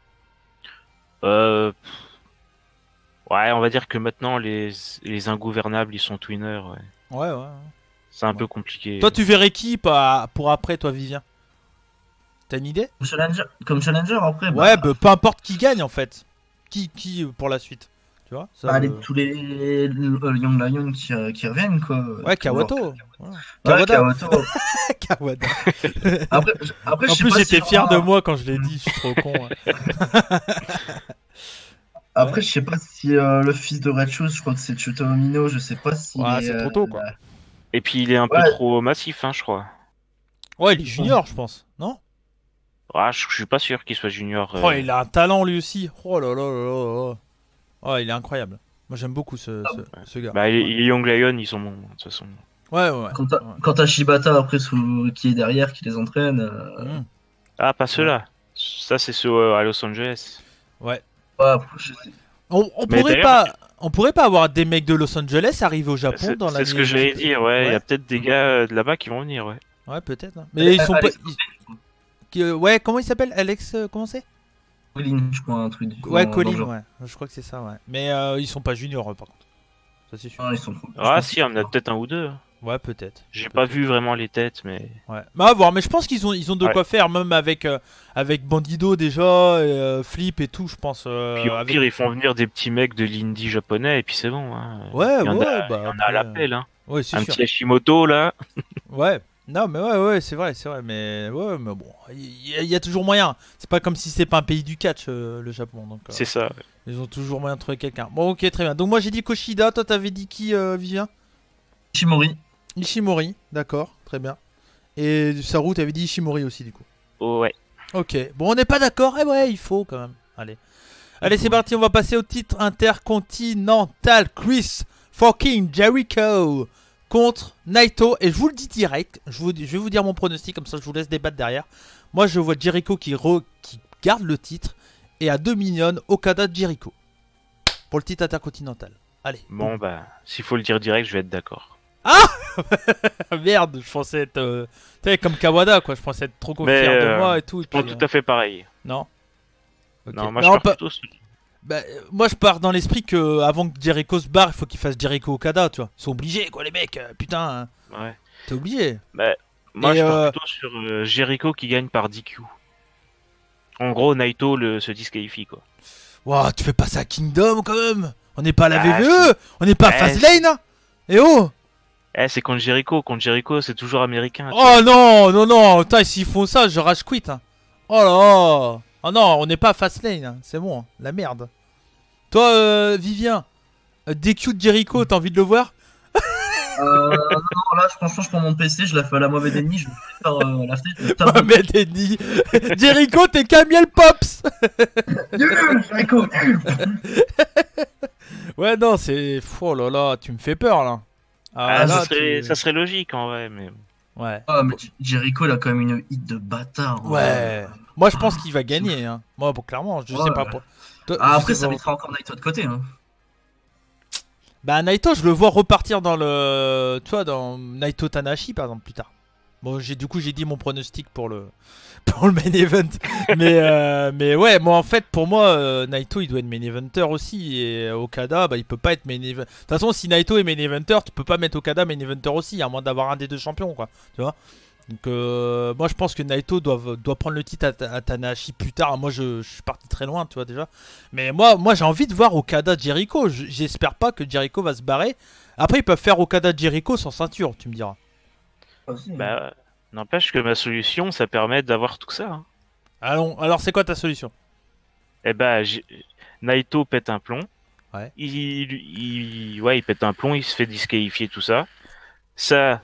Ouais, on va dire que maintenant les ingouvernables ils sont twinners. Ouais. Ouais. C'est un peu compliqué. Toi, tu verrais qui pour après, toi, Vivien? T'as une idée? Comme challenger, après. Ouais, bah, peu importe qui gagne en fait. Qui pour la suite? Tu vois ça, Tous les Young Lions qui reviennent, quoi. Ouais, Kawato. Ouais. Ouais, Kawada. Kawato. Kawada. Après, En je sais plus, pas j'étais si fier de aura- moi quand je l'ai dit, je suis trop con. Hein. Après, je sais pas si le fils de Red Shoes, je crois que c'est Chuto Omino, je sais pas si. Ouais, c'est trop tôt, quoi. Et puis il est un peu Ouais. trop massif, hein, je crois. Ouais, il est junior, je pense, non? Ah, je suis pas sûr qu'il soit junior. Oh, il a un talent lui aussi. Oh là là là là là. Oh, il est incroyable. Moi, j'aime beaucoup ce gars. Bah, les Young Lions, ils sont bons, de toute façon. Ouais. Quand t'as Shibata après qui est derrière, qui les entraîne. Mmh. Ah, pas ceux-là. Ça, c'est ceux à Los Angeles. Ouais. Ouais, je sais. On Mais pourrait d'ailleurs- pas. On pourrait pas avoir des mecs de Los Angeles arriver au Japon C'est dans c'est l'année. ce que j'allais dire, ouais. Il y Ouais. a peut-être des gars de là-bas qui vont venir, ouais. Ouais, peut-être. Hein. Mais ils sont pas. Alex Ouais, comment il s'appelle? Alex, comment c'est? Collin, je crois, un truc. Ouais, dans Colin, le genre. ouais. Je crois que c'est ça, ouais. Mais ils sont pas juniors, par contre. Ça, c'est sûr. Ah, ils sont trop. Ah, si, on a peut-être un ou deux. Ouais, peut-être. J'ai pas vu vraiment les têtes, mais. Ouais. Bah, à voir, mais je pense qu'ils ont de Ouais. quoi faire, même avec Bandido déjà, et, Flip et tout, je pense. Puis au avec- pire, ils font venir des petits mecs de l'indie japonais, et puis c'est bon. Hein. Ouais, il y en ouais, a, bah, il y en a après, à l'appel, hein. Ouais, c'est Un sûr. petit Hashimoto, là. Ouais. Non, mais ouais, c'est vrai, mais ouais, mais bon, il y a toujours moyen. C'est pas comme si c'était pas un pays du catch, le Japon, donc C'est ça. ils ont toujours moyen de trouver quelqu'un. Bon, ok, très bien. Donc moi j'ai dit Koshida, toi t'avais dit qui, Vivien? Ishimori. Ishimori, d'accord, très bien. Et Saru, t'avais dit Ishimori aussi du coup. Oh, ouais. Ok, bon, on n'est pas d'accord. Eh ouais, il faut quand même. Allez, c'est parti, on va passer au titre intercontinental. Chris fucking Jericho contre Naito. Et je vous le dis direct, je vais vous dire mon pronostic, comme ça je vous laisse débattre derrière. Moi, je vois Jericho qui garde le titre. Et à 2 millions, Okada Jericho. Pour le titre intercontinental. Allez. Bon, bah, s'il faut le dire direct, je vais être d'accord. Merde, je pensais être tu sais, comme Kawada quoi, je pensais être trop Mais, fier de moi et tout. Et Pas puis, tout à fait pareil. Non. Ok. Non, moi Non, je pars pas- plutôt sur... Bah, moi je pars dans l'esprit que avant que Jericho se barre, il faut qu'il fasse Jericho Okada, tu vois. Ils sont obligés quoi les mecs, putain, hein. Ouais. T'es obligé. Bah, moi Et, je pars plutôt sur Jericho qui gagne par DQ. En gros, Naito se disqualifie quoi. Ouah, tu fais pas ça à Kingdom quand même. On n'est pas à la Ah, VVE, on n'est pas à Fastlane, hein. Et oh. C'est contre Jericho. Contre Jericho, c'est toujours américain. tu Oh non, non, non, putain, s'ils font ça, je rage quit, hein. Oh là là. Oh non, on n'est pas à Fastlane, hein. C'est bon, hein. La merde. Toi, Vivien, DQ de Jericho, t'as envie de le voir? Non, là, franchement, je prends mon PC, je la fais à la mauvaise ennemie, je vais faire la fenêtre, je tape. Mohamed Eni. Jericho, t'es Camiel Pops. Jericho. Ouais, non, c'est... Oh là là, tu me fais peur, là. Ah, là, ça serait logique en vrai, mais... Ouais. Ah, mais Jericho, il a quand même une hit de bâtard. Ouais. Moi, je pense qu'il va gagner, hein. Moi, bon, clairement, je sais pas... Toi, Ah, je après, sais ça pas. mettra encore Naito de côté. Hein. Bah, Naito, je le vois repartir dans le... Tu vois, dans Naito Tanahashi, par exemple, plus tard. Bon, du coup, j'ai dit mon pronostic pour le... pour le main event. mais ouais, moi, en fait, pour moi, Naito, il doit être main eventer aussi. Et Okada, bah, il peut pas être main eventer. De toute façon, si Naito est main eventer, tu peux pas mettre Okada main eventer aussi, à moins d'avoir un des deux champions, quoi. Tu vois. Donc, moi, je pense que Naito doit prendre le titre à Tanahashi plus tard. Moi, je suis parti très loin, tu vois, déjà. Mais moi j'ai envie de voir Okada Jericho. J'espère pas que Jericho va se barrer. Après, ils peuvent faire Okada Jericho sans ceinture, tu me diras. Bah, n'empêche que ma solution, ça permet d'avoir tout ça. Hein. Allons, alors, c'est quoi ta solution? Eh bah, Naito pète un plomb. Ouais. Il pète un plomb, il se fait disqualifier, tout ça. Ça,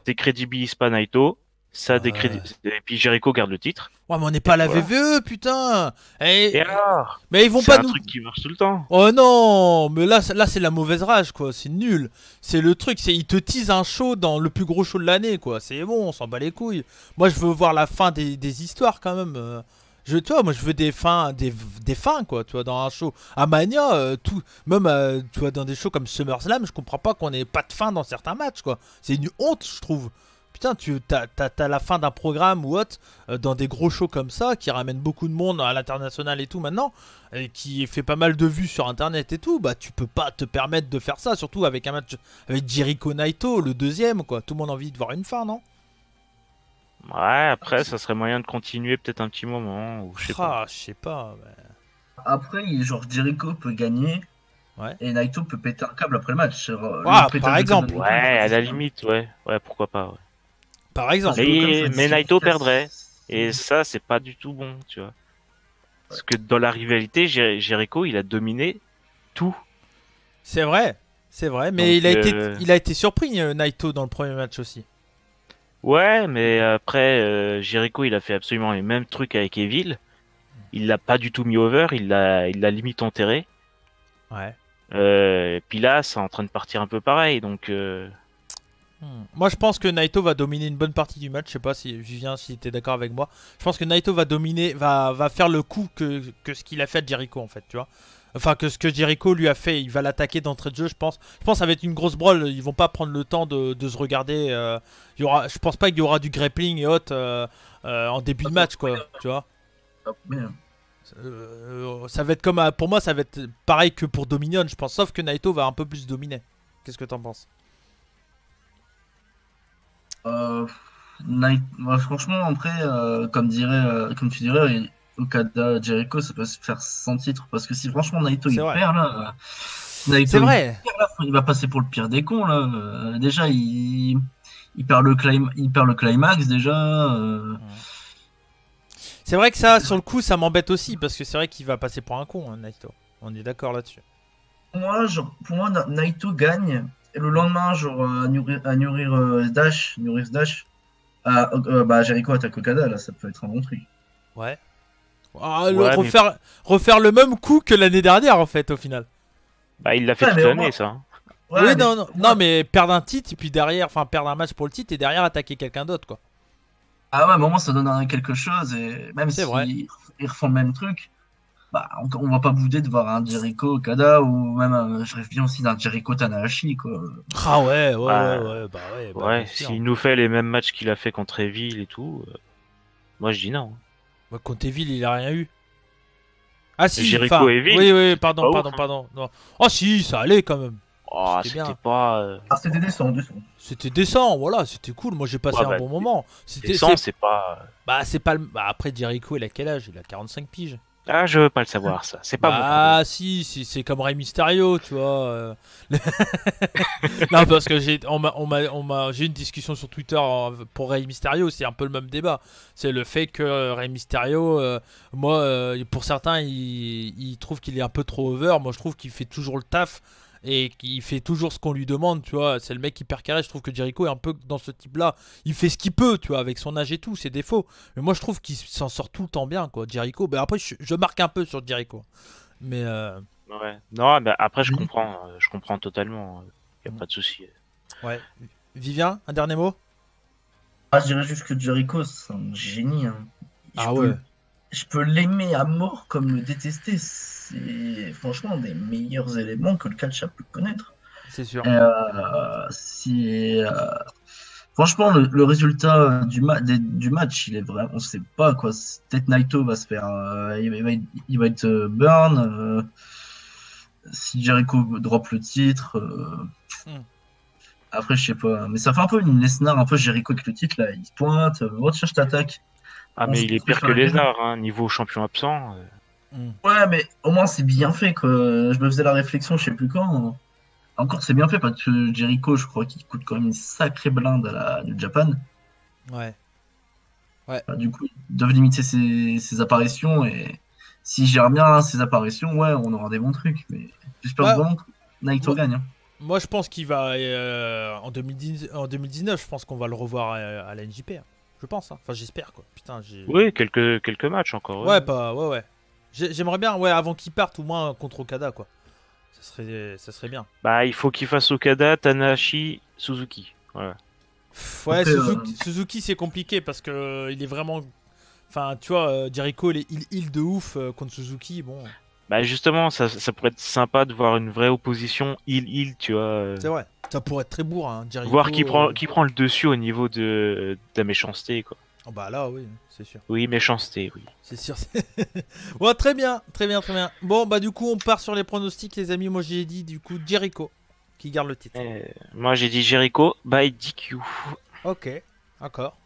décrédibilise pas Naito. Ça, et puis Jericho garde le titre. Ouais, mais on n'est pas à la voilà. VVE, putain. Et alors? Mais ils vont C'est pas un nous... truc qui marche tout le temps. Oh non, mais là c'est la mauvaise rage, quoi. C'est nul. C'est le truc, c'est ils te teasent un show dans le plus gros show de l'année, quoi. C'est bon, on s'en bat les couilles. Moi, je veux voir la fin des histoires, quand même. Tu vois, moi, je veux des fins, des fins, quoi, tu vois, dans un show. À Mania, même, tu vois, dans des shows comme SummerSlam, je comprends pas qu'on ait pas de fin dans certains matchs, quoi. C'est une honte, je trouve. Putain, t'as la fin d'un programme ou autre dans des gros shows comme ça qui ramène beaucoup de monde à l'international et tout maintenant, et qui fait pas mal de vues sur internet et tout. Bah, tu peux pas te permettre de faire ça, surtout avec un match avec Jericho Naito, le deuxième, quoi. Tout le monde a envie de voir une fin, non? Ouais, après, ça serait moyen de continuer peut-être un petit moment. Ou je sais pas. Ah, je sais pas. Après, genre, Jericho peut gagner. Ouais. Et Naito peut péter un câble après le match. Ah, Le pétage par de exemple. câble de Ouais, Naito, à la c'est limite, ouais. Ouais, pourquoi pas, ouais. Par exemple. Mais Naito perdrait. Et ça, c'est pas du tout bon, tu vois. Parce que dans la rivalité, Jericho, il a dominé tout. C'est vrai. C'est vrai. Mais Donc, il a été surpris, Naito, dans le premier match aussi. Ouais, mais après, Jericho, il a fait absolument les mêmes trucs avec Evil. Il l'a pas du tout mis over, il l'a limite enterré. Ouais. Et puis là, c'est en train de partir un peu pareil, donc... Moi, je pense que Naito va dominer une bonne partie du match. Je sais pas si Vivien, si t'es d'accord avec moi. Je pense que Naito va dominer, va faire le coup que ce qu'il a fait à Jericho, en fait, tu vois. Enfin, que ce que Jericho lui a fait, il va l'attaquer d'entrée de jeu, je pense. Je pense que ça va être une grosse brawl. Ils vont pas prendre le temps de se regarder. Je pense pas qu'il y aura du grappling et autres en début de match, quoi. Tu vois. Ça va être comme pour moi, ça va être pareil que pour Dominion, je pense. Sauf que Naito va un peu plus dominer. Qu'est-ce que t'en penses? Franchement, après, comme tu dirais, Okada Jericho, ça peut se faire sans titre. Parce que si franchement Naito il perd là, c'est vrai. Il va passer pour le pire des cons là. Déjà, il perd le climax déjà. C'est vrai que ça, sur le coup, ça m'embête aussi. Parce que c'est vrai qu'il va passer pour un con, hein, Naito. On est d'accord là-dessus. Pour moi, Naito gagne. Et le lendemain, genre, à Nuri's Dash, Jericho attaque Okada, là, ça peut être un bon truc. Ouais. Refaire le même coup que l'année dernière, en fait, au final. Bah, il l'a fait toute l'année, ça. Ouais, oui, non, mais perdre un titre, et puis derrière, enfin, perdre un match pour le titre, et derrière attaquer quelqu'un d'autre, quoi. Ah ouais, à un moment, ça donne quelque chose, et même si ils refont le même truc. bah, on va pas bouder de voir un Jericho Okada ou même je rêve bien aussi d'un Jericho Tanahashi quoi. Ah ouais, Bah, bah ouais, bien sûr. s'il nous fait les mêmes matchs qu'il a fait contre Evil et tout, moi je dis non. Bah, contre Evil, il a rien eu. Ah si, Jericho enfin, et Evil, oui, c'était pardon, pas pardon, ouf, hein. pardon. Non. Oh si, ça allait quand même. Oh, C'était bien. c'était pas. Ah c'était décent. C'était décent, voilà, c'était cool. Moi j'ai passé Ouais, un bah, bon moment. Descend, c'est pas. Bah c'est pas le... Bah après Jericho, il a quel âge? Il a 45 piges. Ah, je veux pas le savoir, ça. C'est pas mon problème. Bah si, c'est comme Rey Mysterio, tu vois. Non parce que j'ai j'ai eu une discussion sur Twitter pour Rey Mysterio, c'est un peu le même débat. C'est le fait que Rey Mysterio, moi, pour certains, ils trouvent qu'il est un peu trop over. Moi je trouve qu'il fait toujours le taf et qu'il fait toujours ce qu'on lui demande, tu vois. C'est le mec hyper carré. Je trouve que Jericho est un peu dans ce type-là. Il fait ce qu'il peut, tu vois, avec son âge et tout, ses défauts. Mais moi je trouve qu'il s'en sort tout le temps bien, quoi. Jericho, bah après je marque un peu sur Jericho. Mais Ouais. Non, bah, après, Oui. je comprends totalement. Y a pas de souci. ouais. Vivien, un dernier mot? Ah je dirais juste que Jericho c'est un génie. Hein. Je Ah peux, ouais. je peux l'aimer à mort comme le détester. C'est franchement un des meilleurs éléments que le catch a pu connaître. C'est sûr. Et, si, franchement, le résultat du match, il est vraiment, on sait pas quoi. Peut-être Naito va se faire, il va être burn. Si Jericho drop le titre, Hmm. après je sais pas. Mais ça fait un peu une Lesnar, un peu Jericho avec le titre là. Il se pointe, tiens, je t'attaque. Ah, On mais se il est fait pire faire que la guerre. Lézard, hein, niveau champion absent. Hmm. Ouais, mais au moins c'est bien fait quoi. Je me faisais la réflexion, je sais plus quand. Encore c'est bien fait parce que Jericho, je crois qu'il coûte quand même une sacrée blinde à la New Japan. Ouais. Du coup, ils doivent limiter ses apparitions et s'ils gèrent bien ses apparitions, ouais, on aura des bons trucs. Mais j'espère Bah, vraiment que Naito moi, gagne. Hein. moi, je pense qu'il va en 2019, je pense qu'on va le revoir à la NJP. Hein. Je pense. Hein. Enfin, j'espère quoi. Putain, j'ai. Oui, quelques matchs encore. Ouais, pas. Ouais, ouais. J'aimerais bien, ouais, avant qu'il parte, au moins contre Okada quoi. Ça serait bien. Bah, il faut qu'il fasse Okada, Tanahashi, Suzuki. Voilà. Ouais, Après, Suzuki c'est compliqué parce que il est vraiment. Enfin, tu vois, Jericho il heal de ouf contre Suzuki. Bon, Bah, justement, ça pourrait être sympa de voir une vraie opposition il, tu vois. c'est vrai. Ça pourrait être très bourrin, hein, Jericho. Voir qui prend le dessus au niveau de la méchanceté, quoi. Oh, bah là, oui, c'est sûr. Oui, méchanceté, oui. C'est sûr. Bon, très bien, très bien, très bien. Bon, bah du coup, on part sur les pronostics, les amis. Moi, j'ai dit du coup Jericho qui garde le titre. Moi, j'ai dit Jericho by DQ. Ok, d'accord.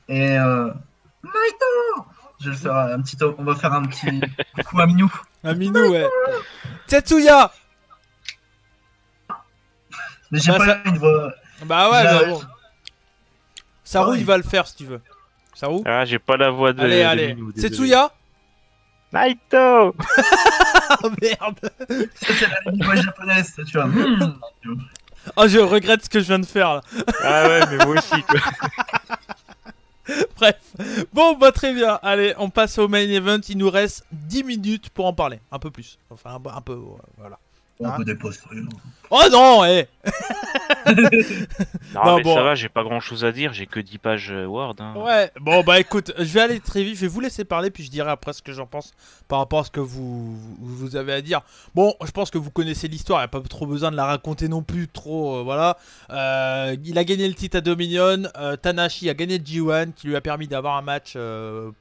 et Naito, je vais faire un petit, on va faire un petit coup à Minou. Un minou, ouais. Tetsuya. Mais j'ai Bah, pas ça- une voix. Bah ouais, Là, bah bon. Saru, ouais. il va le faire si tu veux. Saru. Ah, j'ai pas la voix de, Allez, de allez. Minou, désolé. Tetsuya. Naito. Ah merde. Ça, c'est la voix japonaise, ça, tu vois. Oh, je regrette ce que je viens de faire là. Ah ouais, mais moi aussi, quoi. Bref. Bon, bah très bien. Allez, on passe au main event. Il nous reste 10 minutes pour en parler. Un peu plus. Enfin, un peu, voilà. On peut déposer. Oh non, eh. Non, Non, mais bon. ça va, j'ai pas grand chose à dire, j'ai que 10 pages Word. Hein. Ouais, bon bah écoute, je vais aller très vite, je vais vous laisser parler puis je dirai après ce que j'en pense par rapport à ce que vous avez à dire. Bon, je pense que vous connaissez l'histoire, il n'y a pas trop besoin de la raconter non plus trop, voilà. Il a gagné le titre à Dominion, Tanahashi a gagné le G1 qui lui a permis d'avoir un match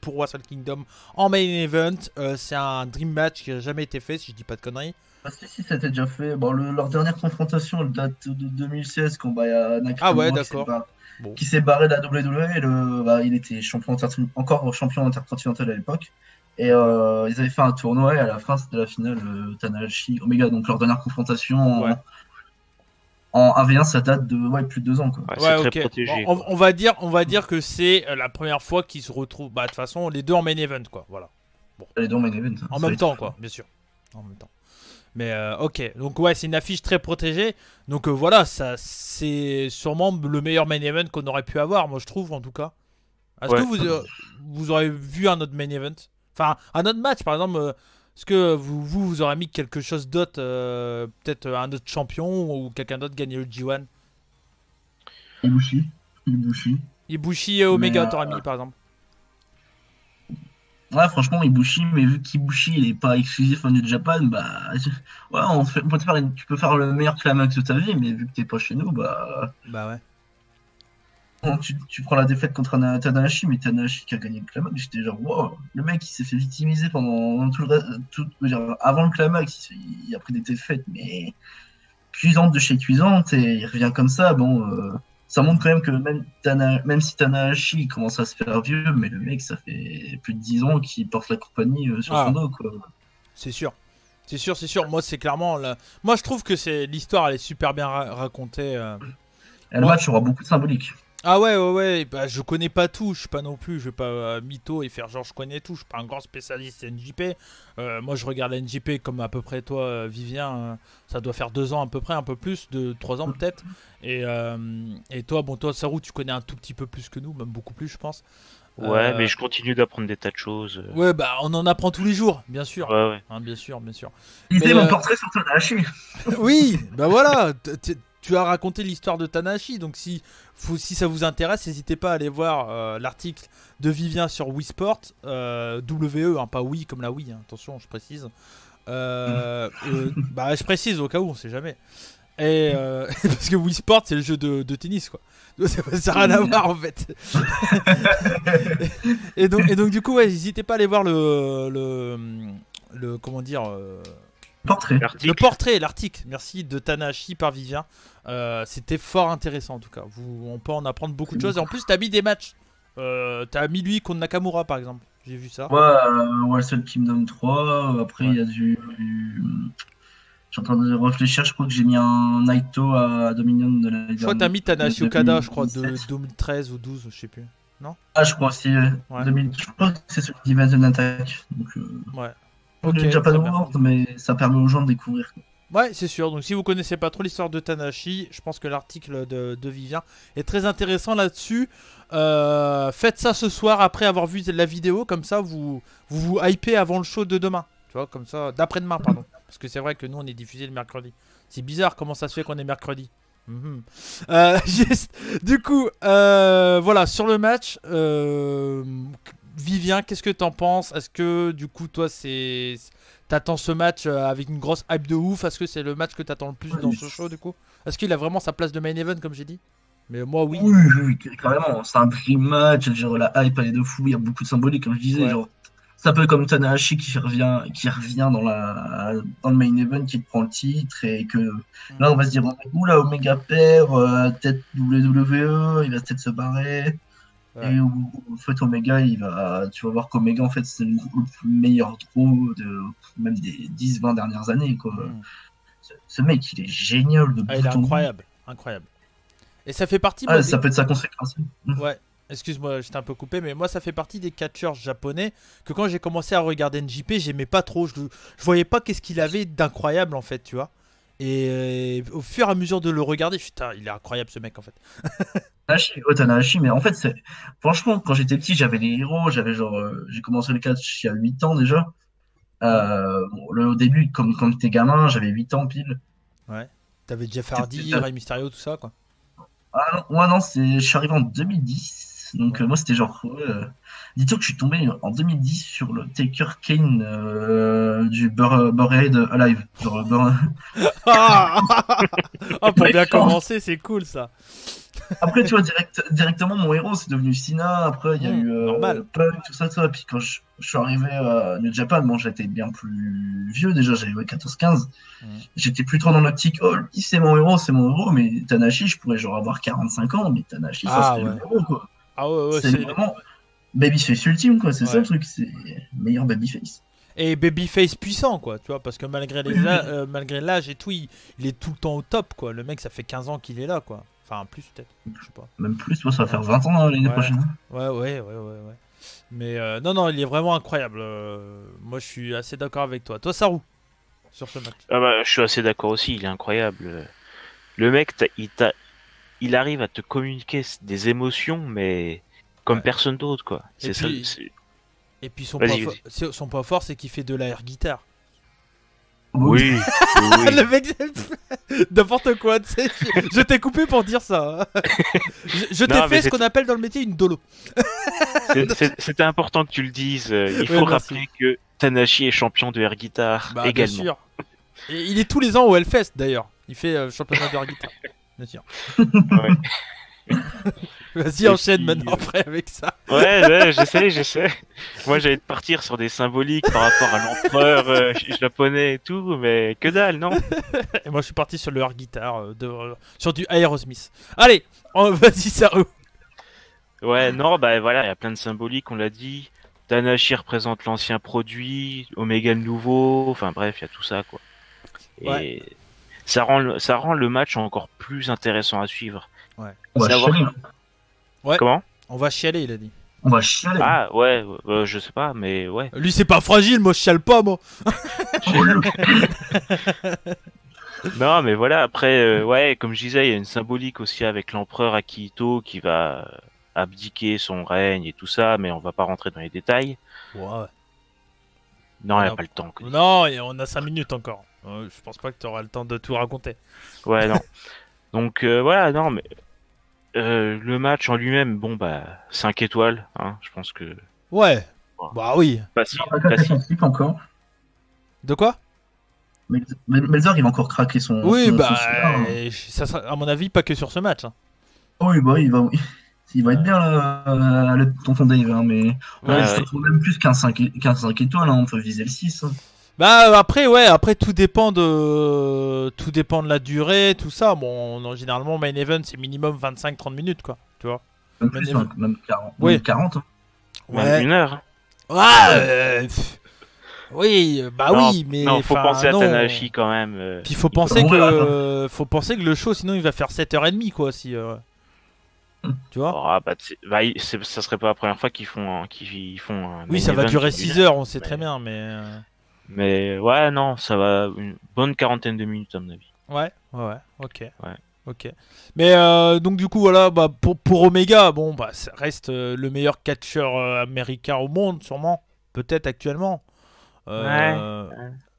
pour Wrestle Kingdom en main event. C'est un dream match qui n'a jamais été fait si je dis pas de conneries. Ah, si, c'était déjà fait. Bon, leur dernière confrontation, elle date de 2016, combat à Nakamura Ah ouais, qui s'est d'accord. barré- Bon. qui s'est barré de la WWE. Il était encore champion intercontinental à l'époque. Et ils avaient fait un tournoi et à la fin, c'était la finale Tanahashi Omega. Donc leur dernière confrontation Ouais. en 1v1, ça date de plus de 2 ans. Quoi. Ouais, Ouais, c'est ok. très protégé. Bon, quoi. on va dire que c'est la première fois qu'ils se retrouvent. Bah de toute façon, les deux en main event quoi, voilà. Les deux main event. En Ça même va temps, être- quoi, bien sûr. En même temps. Mais ok, donc ouais, c'est une affiche très protégée. Donc voilà, ça, c'est sûrement le meilleur main event qu'on aurait pu avoir, moi je trouve en tout cas. Est-ce Ouais. que vous aurez vu un autre main event? Enfin, un autre match par exemple. Est-ce que vous aurez mis quelque chose d'autre, peut-être un autre champion ou quelqu'un d'autre gagner le G1? Ibushi. Ibushi et Omega, Mais, t'aurais mis par exemple. Ouais, franchement, Ibushi, mais vu qu'Ibushi, il est pas exclusif au New Japan, bah, ouais, on peut te faire tu peux faire le meilleur climax de ta vie, mais vu que t'es pas chez nous, bah, Bah ouais. bon, tu prends la défaite contre Tanahashi, mais Tanahashi qui a gagné le climax, j'étais genre, wow, le mec, il s'est fait victimiser pendant tout je veux dire, avant le climax, il a pris des défaites, mais cuisante de chez cuisante, et il revient comme ça, bon, ça montre quand même que même si Tanahashi il commence à se faire vieux, mais le mec, ça fait plus de 10 ans qu'il porte la compagnie sur son Ah, dos, quoi. c'est sûr. C'est sûr, c'est sûr. Moi, c'est clairement. Moi, je trouve que l'histoire, elle est super bien racontée. Et le Moi, match aura beaucoup de symbolique. Ah ouais, ouais, ouais, bah, je connais pas tout, je suis pas non plus, je vais pas mytho et faire genre je connais tout, je suis pas un grand spécialiste NJP. Moi je regarde la NJP comme à peu près toi, Vivien, ça doit faire 2 ans à peu près, un peu plus, de 3 ans peut-être. Et toi, bon, toi, Saru, tu connais un tout petit peu plus que nous, même beaucoup plus, je pense. Ouais, mais je continue d'apprendre des tas de choses. Ouais, bah on en apprend tous les jours, bien sûr. Ouais, ouais. Hein, bien sûr, bien sûr. Lisez Mais, mon portrait sur Tanahashi. oui, bah voilà, tu as raconté l'histoire de Tanahashi, donc si ça vous intéresse, n'hésitez pas à aller voir l'article de Vivien sur Wii Sport, WE, hein, pas Wii comme la Wii, hein, attention, je précise. Bah je précise au cas où, on sait jamais. Et parce que Wii Sport c'est le jeu de tennis quoi. Donc, ça n'a rien à voir en fait. et donc du coup ouais, n'hésitez pas à aller voir le comment dire Portrait. le portrait, l'article, merci, de Tanahashi par Vivien. C'était fort intéressant en tout cas. On peut en apprendre beaucoup de choses. Et en plus, t'as mis des matchs. T'as mis lui contre Nakamura par exemple. J'ai vu ça. Ouais, Wrestle Kingdom 3. Après, il Ouais. y a je suis en train de réfléchir. Je crois que j'ai mis un Naito à Dominion de la Je crois que t'as mis Tanahashi de Okada, je crois, de 2017. 2013 ou 12, je sais plus. Non. Ah, je crois aussi. Ouais. 2000, je crois que c'est celui d'Invasion Attack. Donc, Ouais. le Ok, Japan très bien. World, mais ça permet aux gens de découvrir. Ouais, c'est sûr. Donc si vous connaissez pas trop l'histoire de Tanahashi, je pense que l'article de Vivien est très intéressant là-dessus. Faites ça ce soir après avoir vu la vidéo, comme ça vous hypez avant le show de demain. Tu vois, comme ça, d'après-demain, pardon. Parce que c'est vrai que nous on est diffusé le mercredi. C'est bizarre comment ça se fait qu'on est mercredi. Mhm. Juste, du coup, voilà, sur le match, Vivien, qu'est-ce que t'en penses? Est-ce que du coup, toi, t'attends ce match avec une grosse hype de ouf? Est-ce que c'est le match que t'attends le plus dans ce show du coup? Est-ce qu'il a vraiment sa place de main event comme j'ai dit? Mais moi, oui. Oui, oui, carrément. C'est un dream match. Genre, la hype, elle est de fou. Il y a beaucoup de symbolique, comme je disais. Ouais. Genre, c'est un peu comme Tanahashi qui revient dans le main event, qui prend le titre. Et que là, on va se dire, oula, Omega perd, peut-être WWE, il va peut-être se barrer. Ouais. Et en fait, Omega, tu vas voir qu'Omega, en fait, c'est le meilleur draw même des 10-20 dernières années, quoi. Mm. Ce mec, il est génial de Ah, il est bout en bout. incroyable, incroyable. Et ça fait partie, Ah, moi, ça peut être sa conséquence. Ouais, excuse-moi, j'étais un peu coupé, mais moi ça fait partie des catcheurs japonais que quand j'ai commencé à regarder NJP, j'aimais pas trop. Je voyais pas qu'est-ce qu'il avait d'incroyable en fait, tu vois. Et au fur et à mesure de le regarder, putain, il est incroyable ce mec en fait. Tanahashi, mais en fait, franchement, quand j'étais petit, j'avais les héros, j'ai commencé le catch il y a 8 ans déjà. Ouais, Au début, comme quand t'es gamin, j'avais 8 ans pile. ouais. T'avais Jeff Hardy, Rey Mysterio, tout ça quoi. Ah non, ouais, non, je suis arrivé en 2010. Donc, Ouais. moi, c'était genre. Dis-toi que je suis tombé en 2010 sur le Taker Kane du Buried Alive. Genre, Ah oh, pour bien Méchant. commencer, c'est cool ça. Après, tu vois, directement, mon héros, c'est devenu Cena. Après, il y a eu Normal. Punk, tout ça, tout ça. Puis quand je suis arrivé à New Japan, bon, j'étais bien plus vieux déjà, j'avais 14-15. Mm. J'étais plus trop dans l'optique, oh, lui, c'est mon héros, mais Tanahashi, je pourrais genre avoir 45 ans, mais Tanahashi, ça Ah serait ouais. le héros, quoi. Ah ouais, ouais, C'est c'est. vraiment Babyface ultime, quoi. C'est ça Ouais. le truc, c'est meilleur Babyface. Et babyface puissant quoi, tu vois, parce que malgré malgré l'âge et tout, il est tout le temps au top quoi. Le mec, ça fait 15 ans qu'il est là quoi. Enfin, plus peut-être, je sais pas. Même plus, moi, ça va faire 20 ans l'année Ouais. prochaine. Ouais. Mais non, il est vraiment incroyable. Moi, je suis assez d'accord avec toi. Toi, Saru, sur ce match. Ah bah, je suis assez d'accord aussi, il est incroyable. Le mec, il arrive à te communiquer des émotions, mais comme Ouais. personne d'autre, quoi. Et C'est ça. puis- Et puis son, Vas-y, point, vas-y. son point fort, c'est qu'il fait de la air guitare. Oui, oui, oui. Le mec, n'importe quoi, tu sais. Je t'ai coupé pour dire ça. Je t'ai Non, mais fait ce qu'on appelle dans le métier une dolo. C'était important que tu le dises. Il Ouais, faut merci. rappeler que Tanahashi est champion de air guitar Bah, bien également. sûr. Et il est tous les ans au Hellfest d'ailleurs. Il fait championnat de air guitar. Bien sûr. Ouais. Vas-y, Et enchaîne puis, maintenant après avec ça. Ouais, j'essaie. Moi, j'allais partir sur des symboliques par rapport à l'empereur japonais et tout, mais que dalle, non? Et moi, je suis parti sur le air guitar, sur du Aerosmith. Allez, vas-y, Saru. Ouais, non, bah voilà, il y a plein de symboliques, on l'a dit. Tanahashi représente l'ancien produit, Omega le nouveau, enfin bref, il y a tout ça, quoi. Et Ouais. ça rend le match encore plus intéressant à suivre. On va Savoir- chialer. Comment? On va chialer, il a dit. On va chialer. Ah, ouais, je sais pas, mais ouais. Lui, c'est pas fragile, moi, je chiale pas, moi. Oh, le- Non, mais voilà, après, ouais, comme je disais, il y a une symbolique aussi avec l'empereur Akihito qui va abdiquer son règne et tout ça, mais on va pas rentrer dans les détails. Ouais. Non, il n'y Non. a pas le temps. Non, et on a 5 minutes encore. Je pense pas que tu auras le temps de tout raconter. Ouais, non. Donc, voilà, non, mais le match en lui-même, bon, bah, 5 étoiles, hein, je pense que... Ouais. Wow. Bah oui. Facile, Pas craqué facile. son slip encore. De quoi? Melzer, il va encore craquer son. Oui, son- bah, son slip, hein. ça sera, à mon avis, pas que sur ce match. Hein. Oui, bah, il va être bien là, le tonton Dave, hein, mais Ouais, ça ouais. faut même plus qu'un 5 étoiles, hein, on peut viser le 6. Hein. Bah après, ouais, après tout dépend de la durée, tout ça. Bon, généralement, main event, c'est minimum 25-30 minutes, quoi. Tu vois? Même plus, Mais- hein, même 40. Oui. Même 40 hein. Même 1 heure. Hein. Ouais. Oui, bah Non, oui, mais non, faut enfin, penser à non. Tanahashi quand même. Puis faut penser Ouais, faut penser que le show, sinon il va faire 7h30, quoi, si. Tu vois? Ah, bah, ça serait pas la première fois qu'ils font un Oui, main ça va event durer d'une 6 heure. heures, on sait très mais- bien, mais. Mais ouais, non, ça va une bonne quarantaine de minutes à mon avis. Ouais, ok. Ouais. Ok. Mais donc du coup voilà, bah, pour Omega, bon bah ça reste le meilleur catcheur américain au monde, sûrement, peut-être actuellement. Ouais.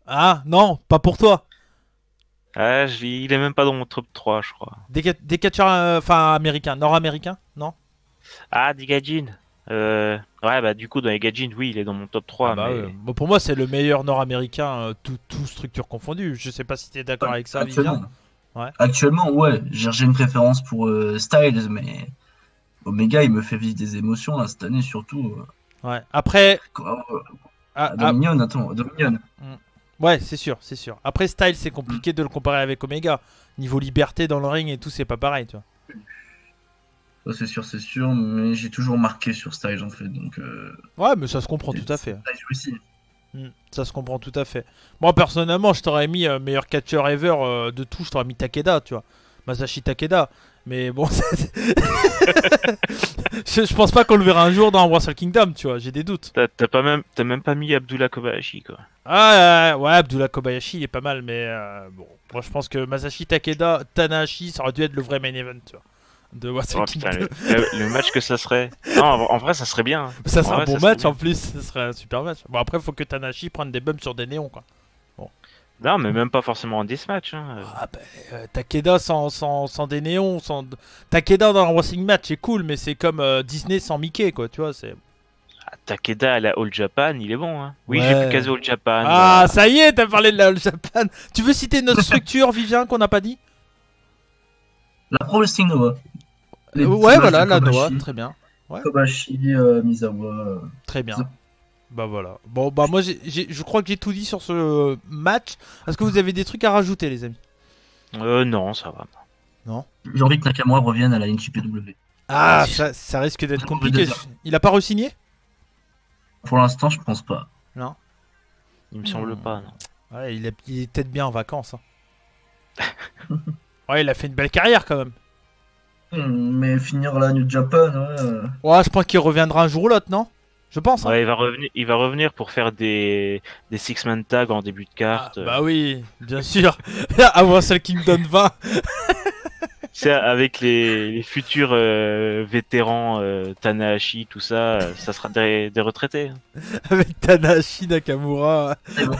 Ah non, pas pour toi. Ah, il est même pas dans mon top 3, je crois. Des catcheurs, enfin américains, nord-américains, non? Ah, Digajin. Ouais, bah du coup, dans les Gajin, oui, il est dans mon top 3. Ah bah, mais... bon, pour moi c'est le meilleur nord-américain, tout structure confondue. Je sais pas si t'es d'accord avec ça, Vivien. Actuellement. Ouais. Actuellement, ouais, j'ai une préférence pour Styles, mais Omega, il me fait vivre des émotions là, cette année, surtout. Ouais. Après, À Dominion, attends, Dominion. ouais, c'est sûr, c'est sûr. Après, Style, c'est compliqué de le comparer avec Omega. Niveau liberté dans le ring et tout, c'est pas pareil, tu vois. Ça, c'est sûr, mais j'ai toujours marqué sur Styles en fait, donc. Ouais, mais ça se comprend tout à fait. Styles aussi. Ça se comprend tout à fait. Moi, personnellement, je t'aurais mis meilleur catcheur ever de tout, je t'aurais mis Takeda, tu vois. Masashi Takeda. Mais bon, je pense pas qu'on le verra un jour dans Wrestle Kingdom, tu vois, j'ai des doutes. T'as même pas mis Abdullah Kobayashi, quoi. Ah ouais, Abdullah Kobayashi il est pas mal, mais bon, moi je pense que Masashi Takeda, Tanahashi, ça aurait dû être le vrai main event, tu vois, de Wrestle Oh Kingdom. putain, le match que ça serait. Non, en vrai, ça serait bien. Ça serait En un vrai, bon ça serait match bien. en plus, ça serait un super match. Bon, après, faut que Tanahashi prenne des bumps sur des néons, quoi. Non, mais même pas forcément en deathmatch. Hein. Ah bah, Takeda sans des néons, Takeda dans un wrestling match, c'est cool, mais c'est comme Disney sans Mickey, quoi, tu vois, c'est. Ah, Takeda à la All Japan, il est bon. Hein. Oui, Ouais. j'ai plus casé All Japan. Ah, ça y est, t'as parlé de la All Japan. Tu veux citer notre structure, Vivien, qu'on n'a pas dit? La Pro Wrestling Noah. Les Ouais, petits voilà, matchs de la Kobashi. Noah, très bien. Kobashi, Misawa. Très bien. Ça- Bah voilà. Bon, bah moi, je crois que j'ai tout dit sur ce match. Est-ce que vous avez des trucs à rajouter, les amis? Non, ça va. J'ai envie que Nakamura revienne à la NJPW. Ah, ça risque d'être J'ai compliqué. envie de dire. Il a pas re-signé? Pour l'instant, je pense pas. Il me semble pas. Non. Ouais, il est peut-être bien en vacances. Hein. Ouais, il a fait une belle carrière quand même. Mais finir la New Japan, ouais. Ouais, je pense qu'il reviendra un jour ou l'autre, non? Je pense. Hein. Ouais, il va revenir pour faire des six-man tag en début de Ah, carte. bah oui, bien sûr. À Wrestle Kingdom 20. C'est avec les futurs vétérans Tanahashi, tout ça, ça sera des retraités. Avec Tanahashi, Nakamura.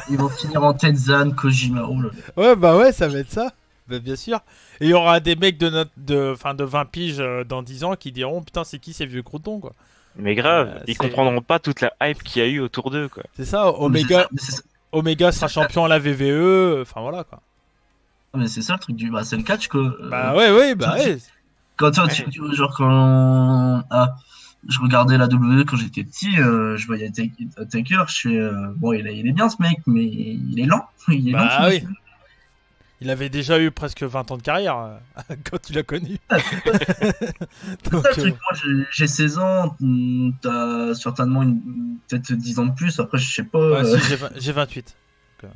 Ils vont finir en Tenzan, Kojima. Oh là. Ouais, bah ouais, ça va être ça. Bah, bien sûr. Et il y aura des mecs de 20 piges dans 10 ans qui diront putain, c'est qui ces vieux croutons, quoi. Mais grave, ils c'est- comprendront pas toute la hype qu'il y a eu autour d'eux, quoi. C'est ça, Omega sera champion à la VVE, enfin voilà, quoi. Mais c'est ça le truc du. Bah, c'est le catch, quoi. Bah ouais, bah ouais. Quand genre quand je regardais la WWE quand j'étais petit, je voyais Taker, je fais bon il est bien ce mec, mais il est lent. Il est lent. Bah oui. Il avait déjà eu presque 20 ans de carrière quand tu l'as connu. C'est Donc, ça le truc, moi j'ai 16 ans, t'as certainement peut-être 10 ans de plus, après je sais pas, ouais, si, j'ai 28. t'as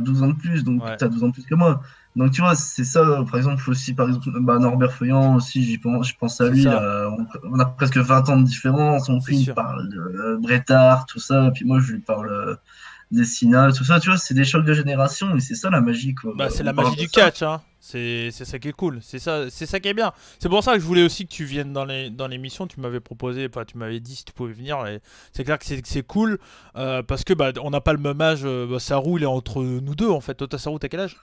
12 ans de plus, donc Ouais. t'as 12 ans de plus que moi. Donc tu vois, c'est ça, par exemple aussi, par exemple, bah, Norbert Feuillant aussi, je pense à C'est lui, ça. là, on a presque 20 ans de différence, C'est il sûr. me parle de Bret Hart, tout ça, puis moi je lui parle des Cena, tout ça, tu vois, c'est des chocs de génération, et c'est ça la magie, quoi. Bah c'est On la parle magie de du ça. catch, hein. C'est ça qui est cool. C'est ça qui est bien. C'est pour ça que je voulais aussi que tu viennes dans l'émission. Tu m'avais proposé, enfin tu m'avais dit si tu pouvais venir. Et c'est clair que c'est cool parce que bah on n'a pas le même âge. Saru il est entre nous deux en fait. Toi Saru t'as quel âge?